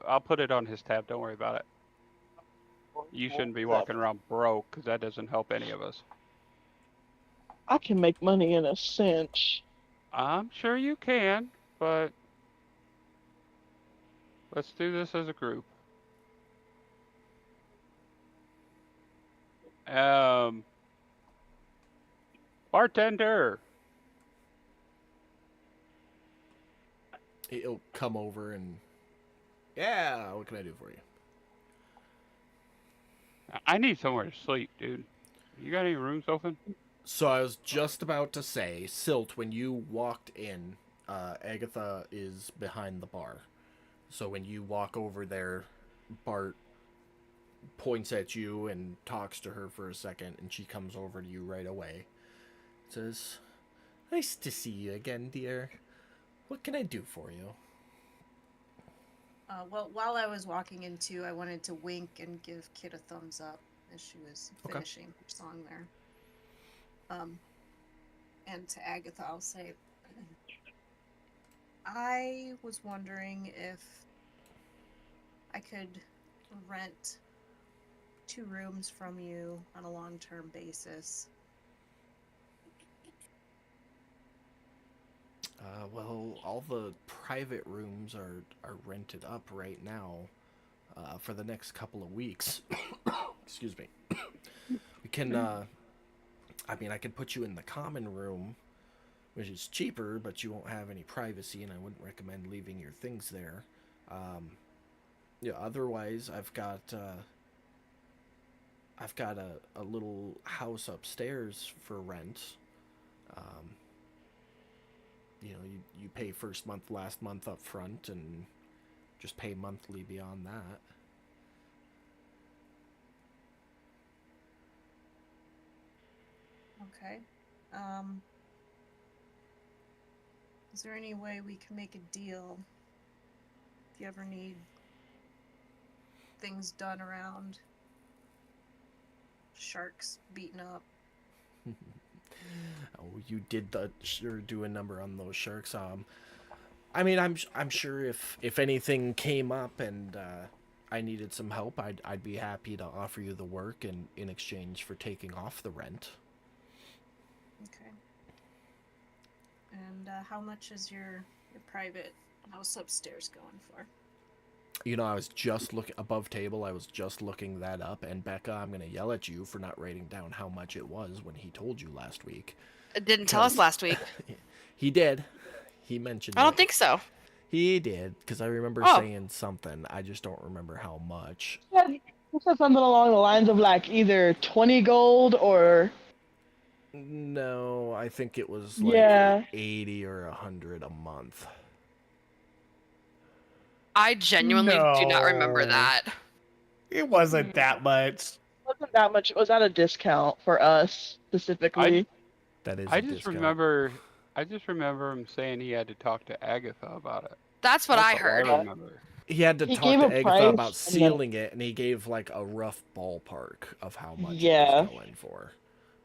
I'll put it on his tab. Don't worry about it. You shouldn't be walking around broke, because that doesn't help any of us. I can make money in a cinch. I'm sure you can, but let's do this as a group. Bartender. He'll come over and, yeah, what can I do for you? I need somewhere to sleep, dude. You got any rooms open? So I was just about to say, Silt, when you walked in, Agatha is behind the bar. So when you walk over there, Bart points at you and talks to her for a second, and she comes over to you right away. Says, "Nice to see you again, dear. What can I do for you?" Well, while I was walking in too, I wanted to wink and give Kit a thumbs up as she was Okay. finishing her song there. And to Agatha, I'll say, I was wondering if I could rent 2 rooms from you on a long-term basis. Well, all the private rooms are rented up right now for the next couple of weeks. Excuse me. We can, I mean, I could put you in the common room, which is cheaper, but you won't have any privacy, and I wouldn't recommend leaving your things there. Yeah, otherwise, I've got a little house upstairs for rent. You know, you pay first month, last month up front, and just pay monthly beyond that. Okay. Is there any way we can make a deal? If you ever need things done around, sharks beaten up. Oh, you did sure do a number on those sharks. I mean, I'm sure if anything came up and I needed some help, I'd be happy to offer you the work in exchange for taking off the rent. Okay. And how much is your private house upstairs going for? You know, I was just looking above table. I was just looking that up, and Becca, I'm gonna yell at you for not writing down how much it was when he told you last week. It didn't tell us last week. He did. He mentioned. I don't it. think so. He did, because I remember Oh. saying something. I just don't remember how much. He said something along the lines of like either 20 gold or No, I think it was like Yeah. 80 or 100 a month. I genuinely do not remember No. that. It wasn't that much. wasn't that much. It was at a discount for us specifically. That is I a just discount. remember him saying he had to talk to Agatha about it. That's what I That's all heard. I remember. He had to He talk gave to a Agatha price, about and then- sealing it, and he gave like a rough ballpark of how much Yeah. it was going for.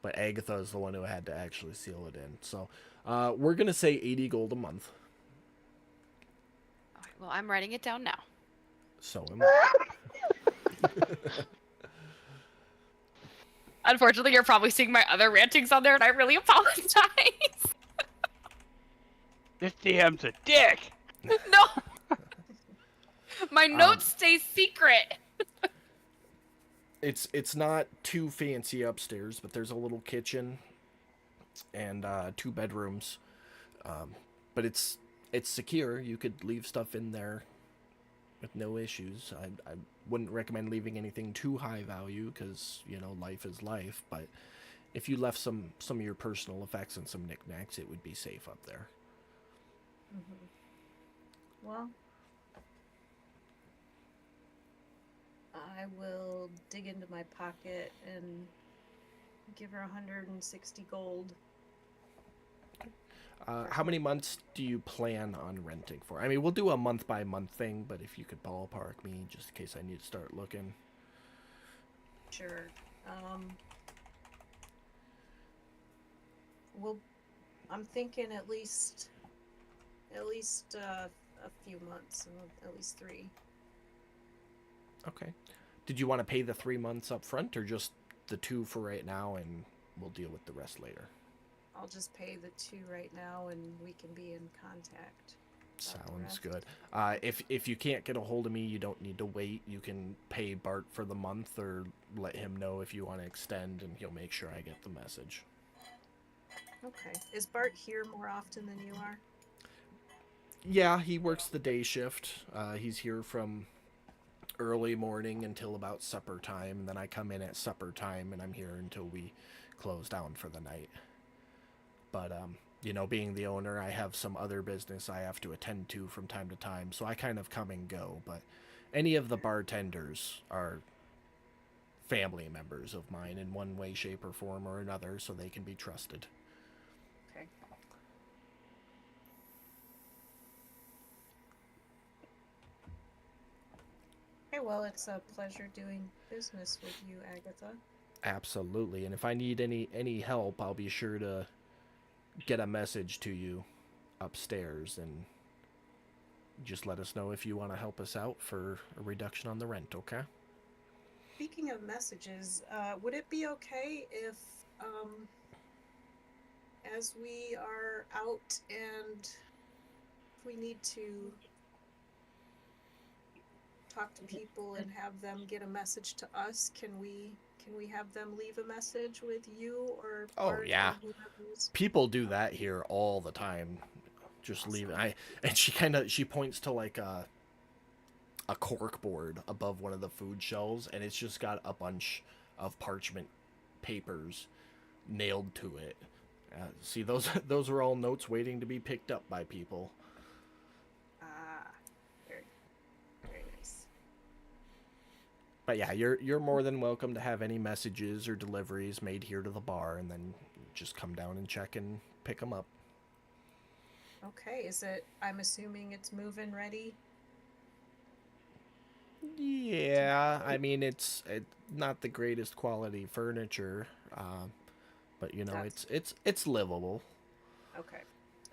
But Agatha is the one who had to actually seal it in. So we're going to say 80 gold a month. All right, well, I'm writing it down now. So am I. Unfortunately, you're probably seeing my other rantings on there, and I really apologize. This DM's a dick. No. My notes stay secret. It's not too fancy upstairs, but there's a little kitchen and 2 bedrooms. But it's secure. You could leave stuff in there with no issues. I wouldn't recommend leaving anything too high value because, you know, life is life. But if you left some of your personal effects and some knickknacks, it would be safe up there. Well, I will dig into my pocket and give her 160 gold. How many months do you plan on renting for? I mean, we'll do a month-by-month thing, but if you could ballpark me, just in case I need to start looking. Sure. Well, I'm thinking at least a few months, at least 3. Okay. Did you want to pay the 3 months up front, or just the 2 for right now, and we'll deal with the rest later? I'll just pay the 2 right now, and we can be in contact. about the Sounds rest. good. If you can't get a hold of me, you don't need to wait. You can pay Bart for the month, or let him know if you want to extend, and he'll make sure I get the message. Okay. Is Bart here more often than you are? Yeah, he works the day shift. He's here from early morning until about supper time, and then I come in at supper time, and I'm here until we close down for the night. But you know, being the owner, I have some other business I have to attend to from time to time, so I kind of come and go. But any of the bartenders are family members of mine in one way, shape, or form or another, so they can be trusted. Okay. Okay, well, it's a pleasure doing business with you, Agatha. Absolutely. And if I need any help, I'll be sure to get a message to you upstairs, and just let us know if you want to help us out for a reduction on the rent, okay? Speaking of messages, would it be okay if, as we are out and if we need to talk to people and have them get a message to us, can we have them leave a message with you or Oh, Bart or yeah. whoever's- People do that here all the time. Just leave it. And she points to like a cork board above one of the food shelves, and it's just got a bunch of parchment papers nailed to it. See, those are all notes waiting to be picked up by people. Very, very nice. But yeah, you're more than welcome to have any messages or deliveries made here to the bar, and then just come down and check and pick them up. Okay, I'm assuming it's move-in ready? Yeah, I mean it's not the greatest quality furniture, but you know That's- it's livable. Okay.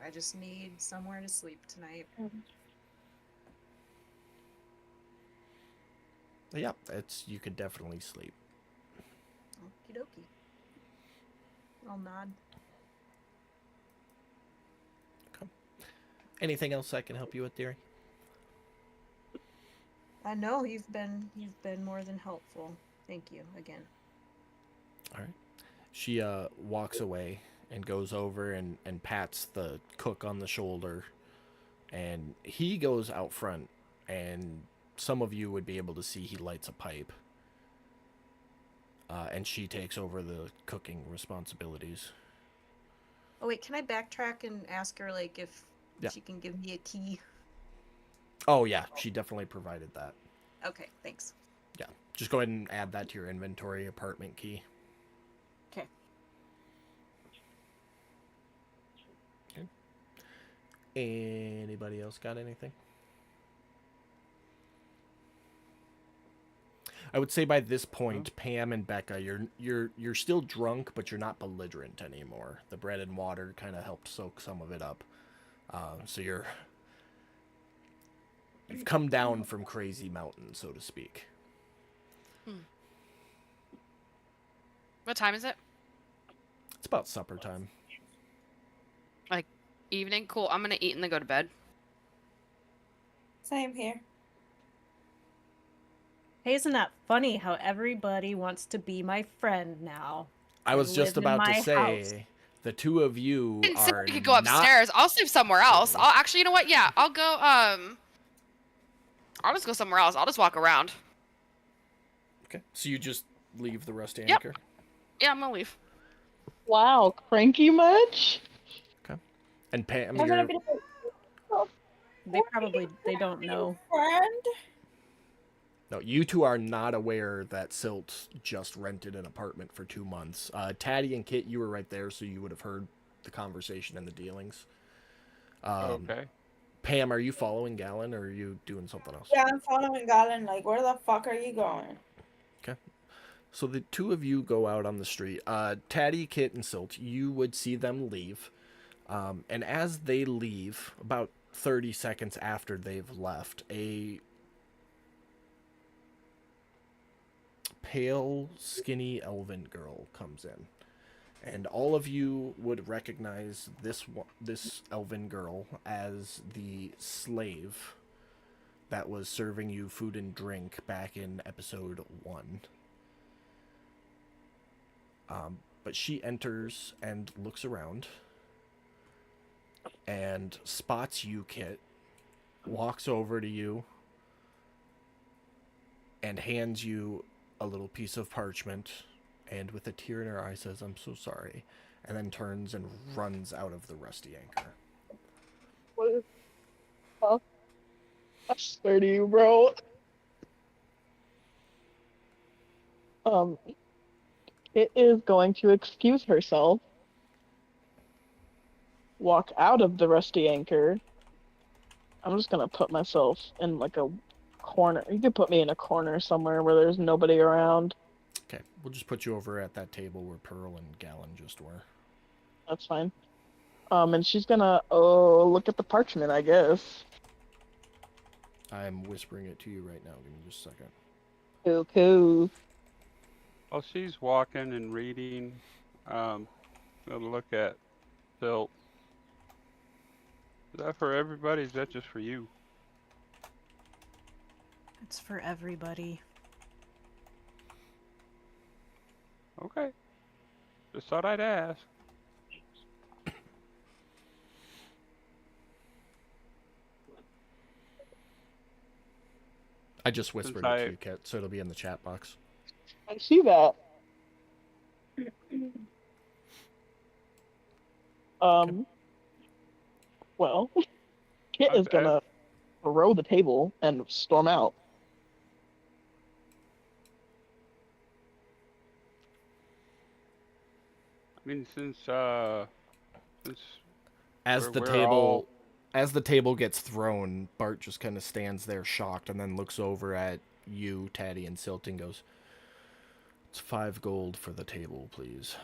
I just need somewhere to sleep tonight. Yeah, you could definitely sleep. Okie dokie. I'll nod. Anything else I can help you with, dearie? I know you've been more than helpful. Thank you again. All right. She walks away and goes over and pats the cook on the shoulder, and he goes out front, and some of you would be able to see he lights a pipe. And she takes over the cooking responsibilities. Oh wait, can I backtrack and ask her like if Yeah. she can give me a key? Oh yeah, she definitely provided that. Okay, thanks. Yeah, just go ahead and add that to your inventory, apartment key. Okay. Anybody else got anything? I would say by this point, Pam and Becca, you're still drunk, but you're not belligerent anymore. The bread and water kind of helped soak some of it up. So you've come down from Crazy Mountain, so to speak. What time is it? It's about supper time. Evening? Cool. I'm gonna eat and then go to bed. Same here. Hey, isn't that funny how everybody wants to be my friend now? I was just live in about to my say, house. the two of you Didn't say are we could go not... upstairs. I'll sleep somewhere else. I'll actually, you know what? Yeah, I'll go. I'll just go somewhere else. I'll just walk around. Okay, so you just leave the Rusty Yep. Anchor? Yeah, I'm gonna leave. Wow, cranky much? And Pam, I'm gonna you're... be They don't know. friend. No, you two are not aware that Silt just rented an apartment for 2 months. Taddy and Kit, you were right there, so you would have heard the conversation and the dealings. Okay. Pam, are you following Gallon, or are you doing something else? Yeah, I'm following Galen. Like, where the fuck are you going? So the two of you go out on the street. Taddy, Kit, and Silt, you would see them leave. And as they leave, about 30 seconds after they've left, a pale, skinny elven girl comes in. And all of you would recognize this elven girl as the slave that was serving you food and drink back in episode 1. But she enters and looks around and spots you, Kit, walks over to you, and hands you a little piece of parchment, and with a tear in her eye says, "I'm so sorry," and then turns and runs out of the Rusty Anchor. What? Huh? I swear to you, bro. It is going to excuse herself, walk out of the Rusty Anchor. I'm just gonna put myself in like a corner. You could put me in a corner somewhere where there's nobody around. Okay, we'll just put you over at that table where Pearl and Gallon just were. That's fine. And she's gonna, look at the parchment, I guess. I'm whispering it to you right now. Give me just a second. Cool. While she's walking and reading, I'm gonna look at Silt. Is that for everybody? Is that just for you? It's for everybody. Okay. Just thought I'd ask. I just whispered it to you, Kit, so it'll be in the chat box. I see that. Well, Kit is gonna throw the table and storm out. I mean, since As the we're table all- as the table gets thrown, Bart just kind of stands there shocked and then looks over at you, Taddy, and Silt and goes, "It's 5 gold for the table, please."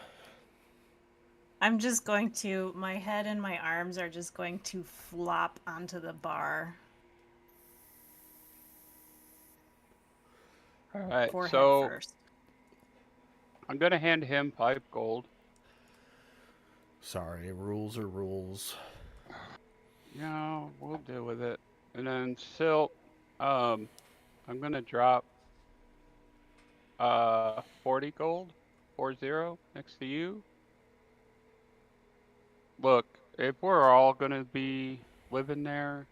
I'm just going to, my head and my arms are just going to flop onto the bar. all right, Forehead so first. I'm gonna hand him 5 gold. Sorry, rules are rules. Yeah, we'll deal with it. And then Silt, I'm gonna drop 40 gold, 40 next to you. Look, if we're all gonna be living there,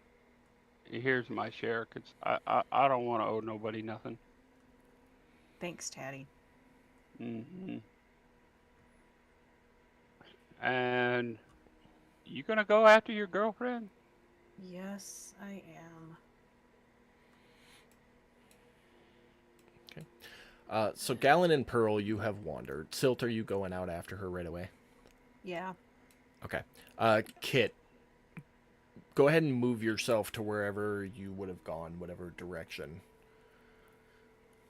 here's my share, 'cause I don't want to owe nobody nothing. Thanks, Taddy. And you gonna go after your girlfriend? Yes, I am. So Gallon and Pearl, you have wandered. Silt, are you going out after her right away? Yeah. Okay. Kit, go ahead and move yourself to wherever you would have gone, whatever direction.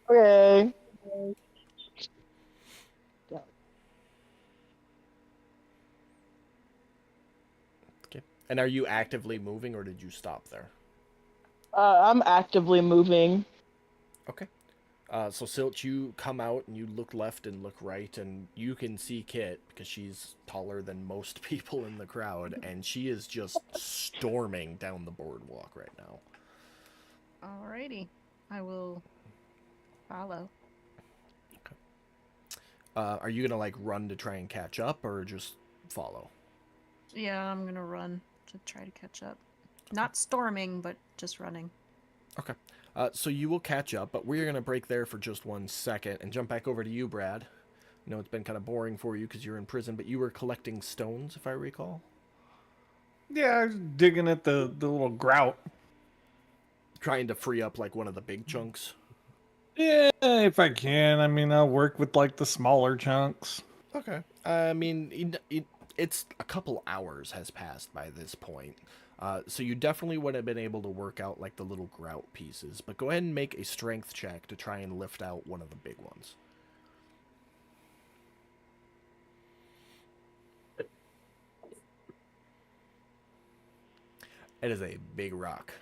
Okay. Okay. And are you actively moving, or did you stop there? I'm actively moving. Okay. So Silt, you come out and you look left and look right, and you can see Kit because she's taller than most people in the crowd, and she is just storming down the boardwalk right now. Alrighty. I will follow. Are you gonna like run to try and catch up, or just follow? Yeah, I'm gonna run to try to catch up. Not storming, but just running. Okay. So you will catch up, but we're going to break there for just 1 second and jump back over to you, Brad. I know it's been kind of boring for you because you're in prison, but you were collecting stones, if I recall. Yeah, I was digging at the little grout. Trying to free up like one of the big chunks. Yeah, if I can. I mean, I'll work with like the smaller chunks. Okay. I mean, it's a couple hours has passed by this point. So you definitely would have been able to work out like the little grout pieces, but go ahead and make a strength check to try and lift out one of the big ones. It is a big rock.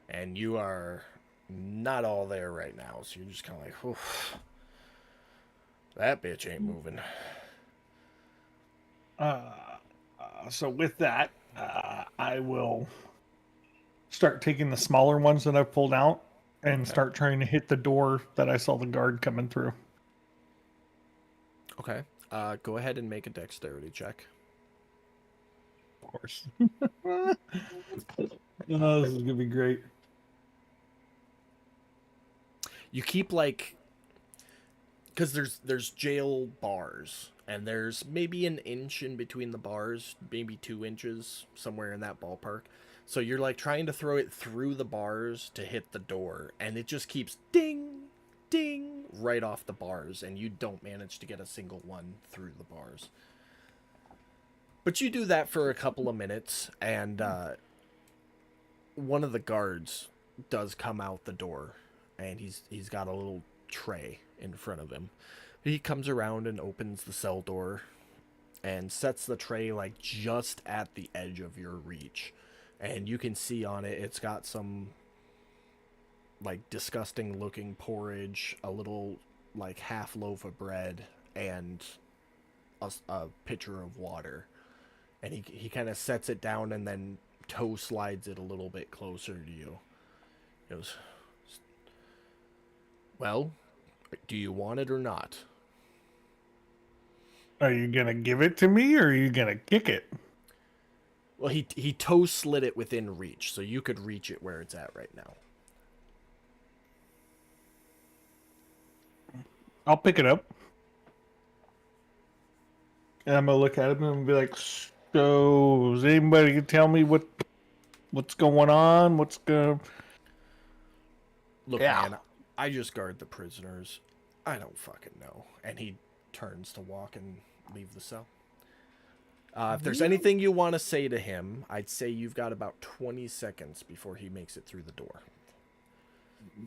And you are not all there right now, so you're just kind of like, oof. That bitch ain't moving. So with that, I will start taking the smaller ones that I've pulled out and start trying to hit the door that I saw the guard coming through. Okay. Go ahead and make a dexterity check. Of course. Oh, this is gonna be great. You keep like, because there's jail bars, and there's maybe an inch in between the bars, maybe 2 inches, somewhere in that ballpark. So you're like trying to throw it through the bars to hit the door, and it just keeps ding, ding, right off the bars, and you don't manage to get a single one through the bars. But you do that for a couple of minutes, and one of the guards does come out the door, and he's got a little tray in front of him. He comes around and opens the cell door and sets the tray like just at the edge of your reach. And you can see on it, it's got some like disgusting looking porridge, a little like half loaf of bread, and a pitcher of water. And he kind of sets it down and then toe slides it a little bit closer to you. He goes, well, do you want it or not? Are you gonna give it to me, or are you gonna kick it? Well, he toe slid it within reach, so you could reach it where it's at right now. I'll pick it up. And I'm gonna look at him and be like, so, is anybody can tell me what's going on? What's going... Look, Yeah. man, I just guard the prisoners. I don't fucking know. And he turns to walk and leave the cell. If there's anything you want to say to him, I'd say you've got about 20 seconds before he makes it through the door.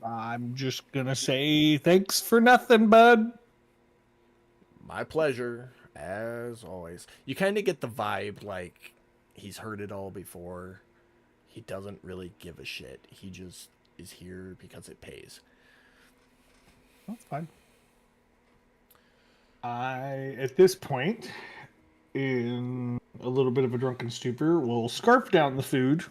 I'm just gonna say thanks for nothing, bud. My pleasure, as always. You kind of get the vibe like he's heard it all before. He doesn't really give a shit. He just is here because it pays. That's fine. At this point, in a little bit of a drunken stupor, will scarf down the food.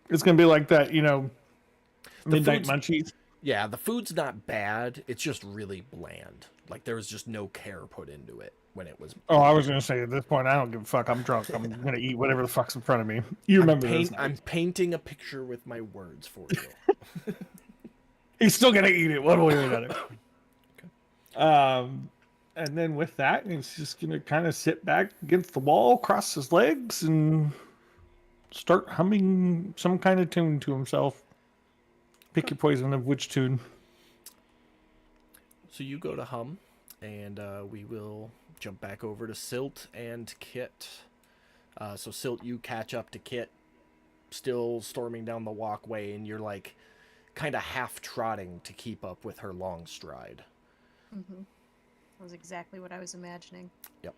It's gonna be like that, midnight munchies. Yeah, the food's not bad. It's just really bland. Like there was just no care put into it when it was. Oh, I was gonna say at this point, I don't give a fuck. I'm drunk. I'm gonna eat whatever the fuck's in front of me. You remember this? I'm painting a picture with my words for you. He's still gonna eat it one way or another. And then with that, he's just gonna kind of sit back against the wall, cross his legs, and start humming some kind of tune to himself. Pick your poison of which tune. So you go to hum, and we will jump back over to Silt and Kit. So Silt, you catch up to Kit, still storming down the walkway, and you're like kind of half trotting to keep up with her long stride. Mm-hmm. That was exactly what I was imagining. Yep.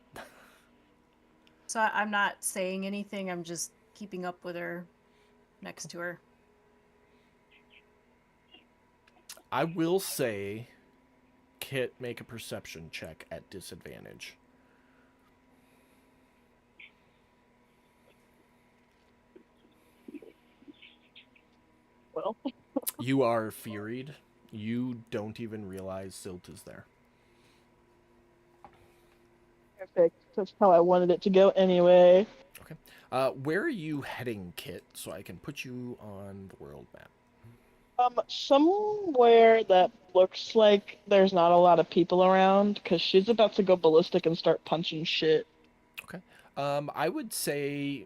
So I'm not saying anything. I'm just keeping up with her, next to her. I will say, Kit, make a perception check at disadvantage. Well, You are furied. You don't even realize Silt is there. perfect. That's how I wanted it to go anyway. Where are you heading, Kit, so I can put you on the world map? Somewhere that looks like there's not a lot of people around, because she's about to go ballistic and start punching shit. I would say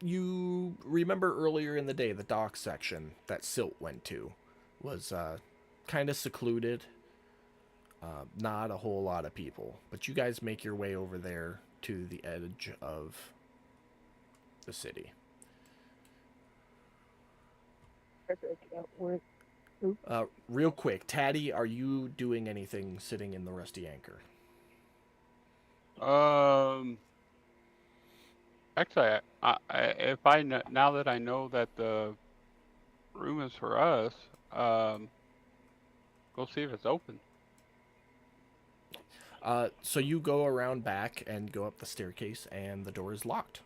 you remember earlier in the day, the dock section that Silt went to was kind of secluded. Not a whole lot of people, but you guys make your way over there to the edge of the city. Perfect. That worked. Real quick, Taddy, are you doing anything sitting in the Rusty Anchor? Actually, now that I know that the room is for us, go see if it's open. So you go around back and go up the staircase, and the door is locked.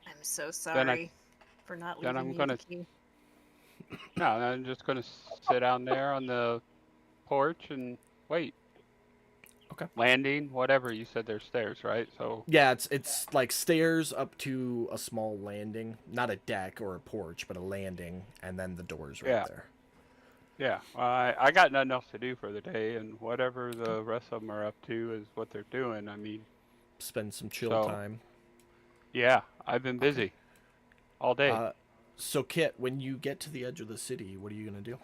I'm so Then I- sorry for not then leaving I'm you gonna- the key. No, I'm just gonna sit down there on the porch and wait. Okay. Landing, whatever you said. There's stairs, right? So Yeah, it's like stairs up to a small landing, not a deck or a porch, but a landing, and then the door's right Yeah. there. yeah, I got nothing else to do for the day, and whatever the rest of them are up to is what they're doing. I mean, Spend some chill So- time. yeah, I've been busy all day. So Kit, when you get to the edge of the city, what are you gonna do?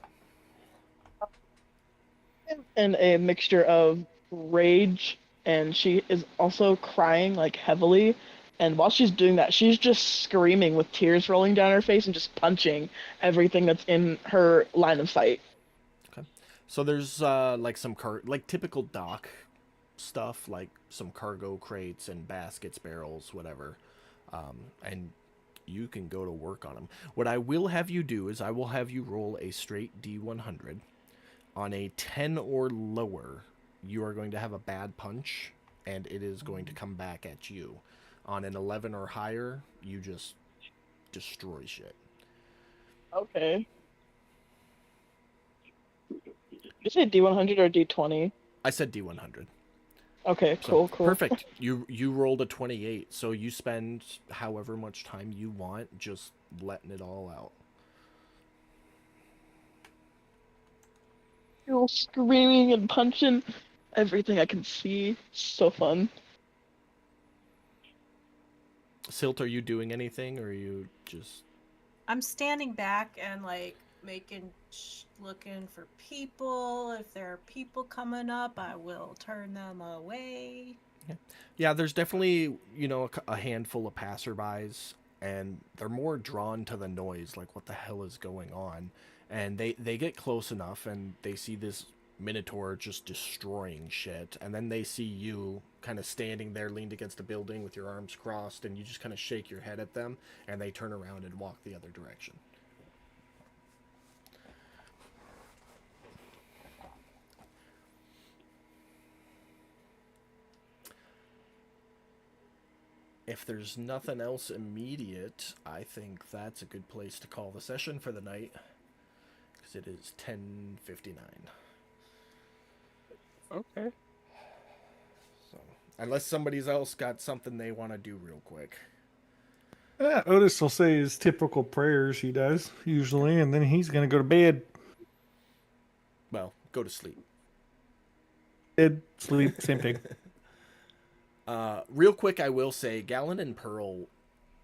And a mixture of rage, and she is also crying like heavily. And while she's doing that, she's just screaming with tears rolling down her face and just punching everything that's in her line of sight. So there's like some like typical dock stuff, like some cargo crates and baskets, barrels, whatever, and you can go to work on them. What I will have you do is I will have you roll a straight D100. On a 10 or lower, you are going to have a bad punch, and it is going to come back at you. On an 11 or higher, you just destroy shit. Okay. You say D100 or D20? I said D100. Okay, So, cool. Perfect. You rolled a 28, so you spend however much time you want just letting it all out. You're screaming and punching everything I can see. So fun. Silt, are you doing anything, or are you just... I'm standing back and like looking for people. If there are people coming up, I will turn them away. Yeah, there's definitely, a handful of passerbys, and they're more drawn to the noise, like what the hell is going on. And they get close enough, and they see this Minotaur just destroying shit, and then they see you kind of standing there leaned against a building with your arms crossed, and you just kind of shake your head at them, and they turn around and walk the other direction. If there's nothing else immediate, I think that's a good place to call the session for the night, because it is 10:59. Okay. So, unless somebody's else got something they want to do real quick. Yeah, Otis will say his typical prayers he does usually, and then he's gonna go to bed. Well, go to sleep. Bed, sleep, same thing. Real quick, I will say, Gallon and Pearl,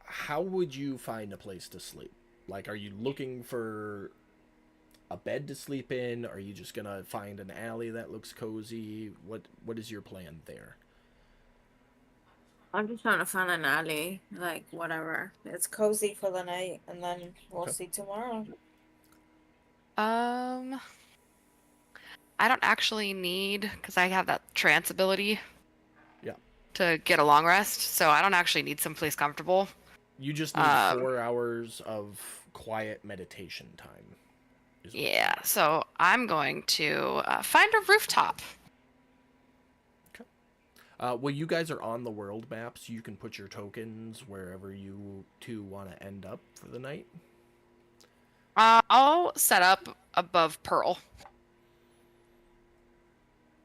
how would you find a place to sleep? Like, are you looking for a bed to sleep in? Are you just gonna find an alley that looks cozy? What is your plan there? I'm just trying to find an alley, like whatever. It's cozy for the night, and then we'll Okay. see tomorrow. I don't actually need, because I have that trance ability. Yeah. To get a long rest, so I don't actually need someplace comfortable. You just need 4 hours of quiet meditation time. Yeah, so I'm going to find a rooftop. Well, you guys are on the world map, so you can put your tokens wherever you two want to end up for the night. I'll set up above Pearl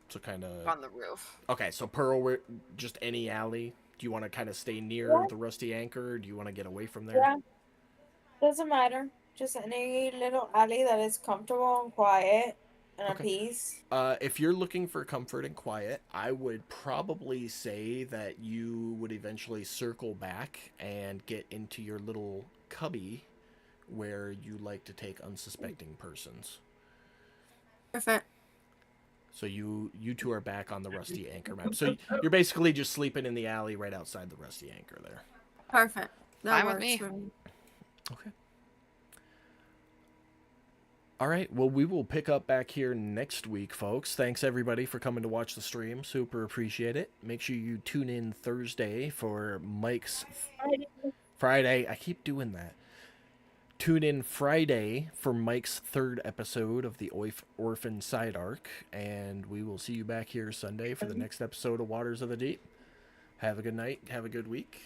So kind of... on the roof. Okay, so Pearl, just any alley? Do you want to kind of stay near the Rusty Anchor, or do you want to get away from there? Yeah, doesn't matter. Just any little alley that is comfortable and quiet and Okay. a peace. If you're looking for comfort and quiet, I would probably say that you would eventually circle back and get into your little cubby where you like to take unsuspecting persons. Perfect. So you two are back on the Rusty Anchor map. So you're basically just sleeping in the alley right outside the Rusty Anchor there. Perfect. That Fine with works me. for me. Okay. All right. Well, we will pick up back here next week, folks. Thanks everybody for coming to watch the stream. Super appreciate it. Make sure you tune in Thursday for Mike's Friday. I keep doing that. Tune in Friday for Mike's third episode of the Orphan Side Arc, and we will see you back here Sunday for the next episode of Waters of the Deep. Have a good night. Have a good week.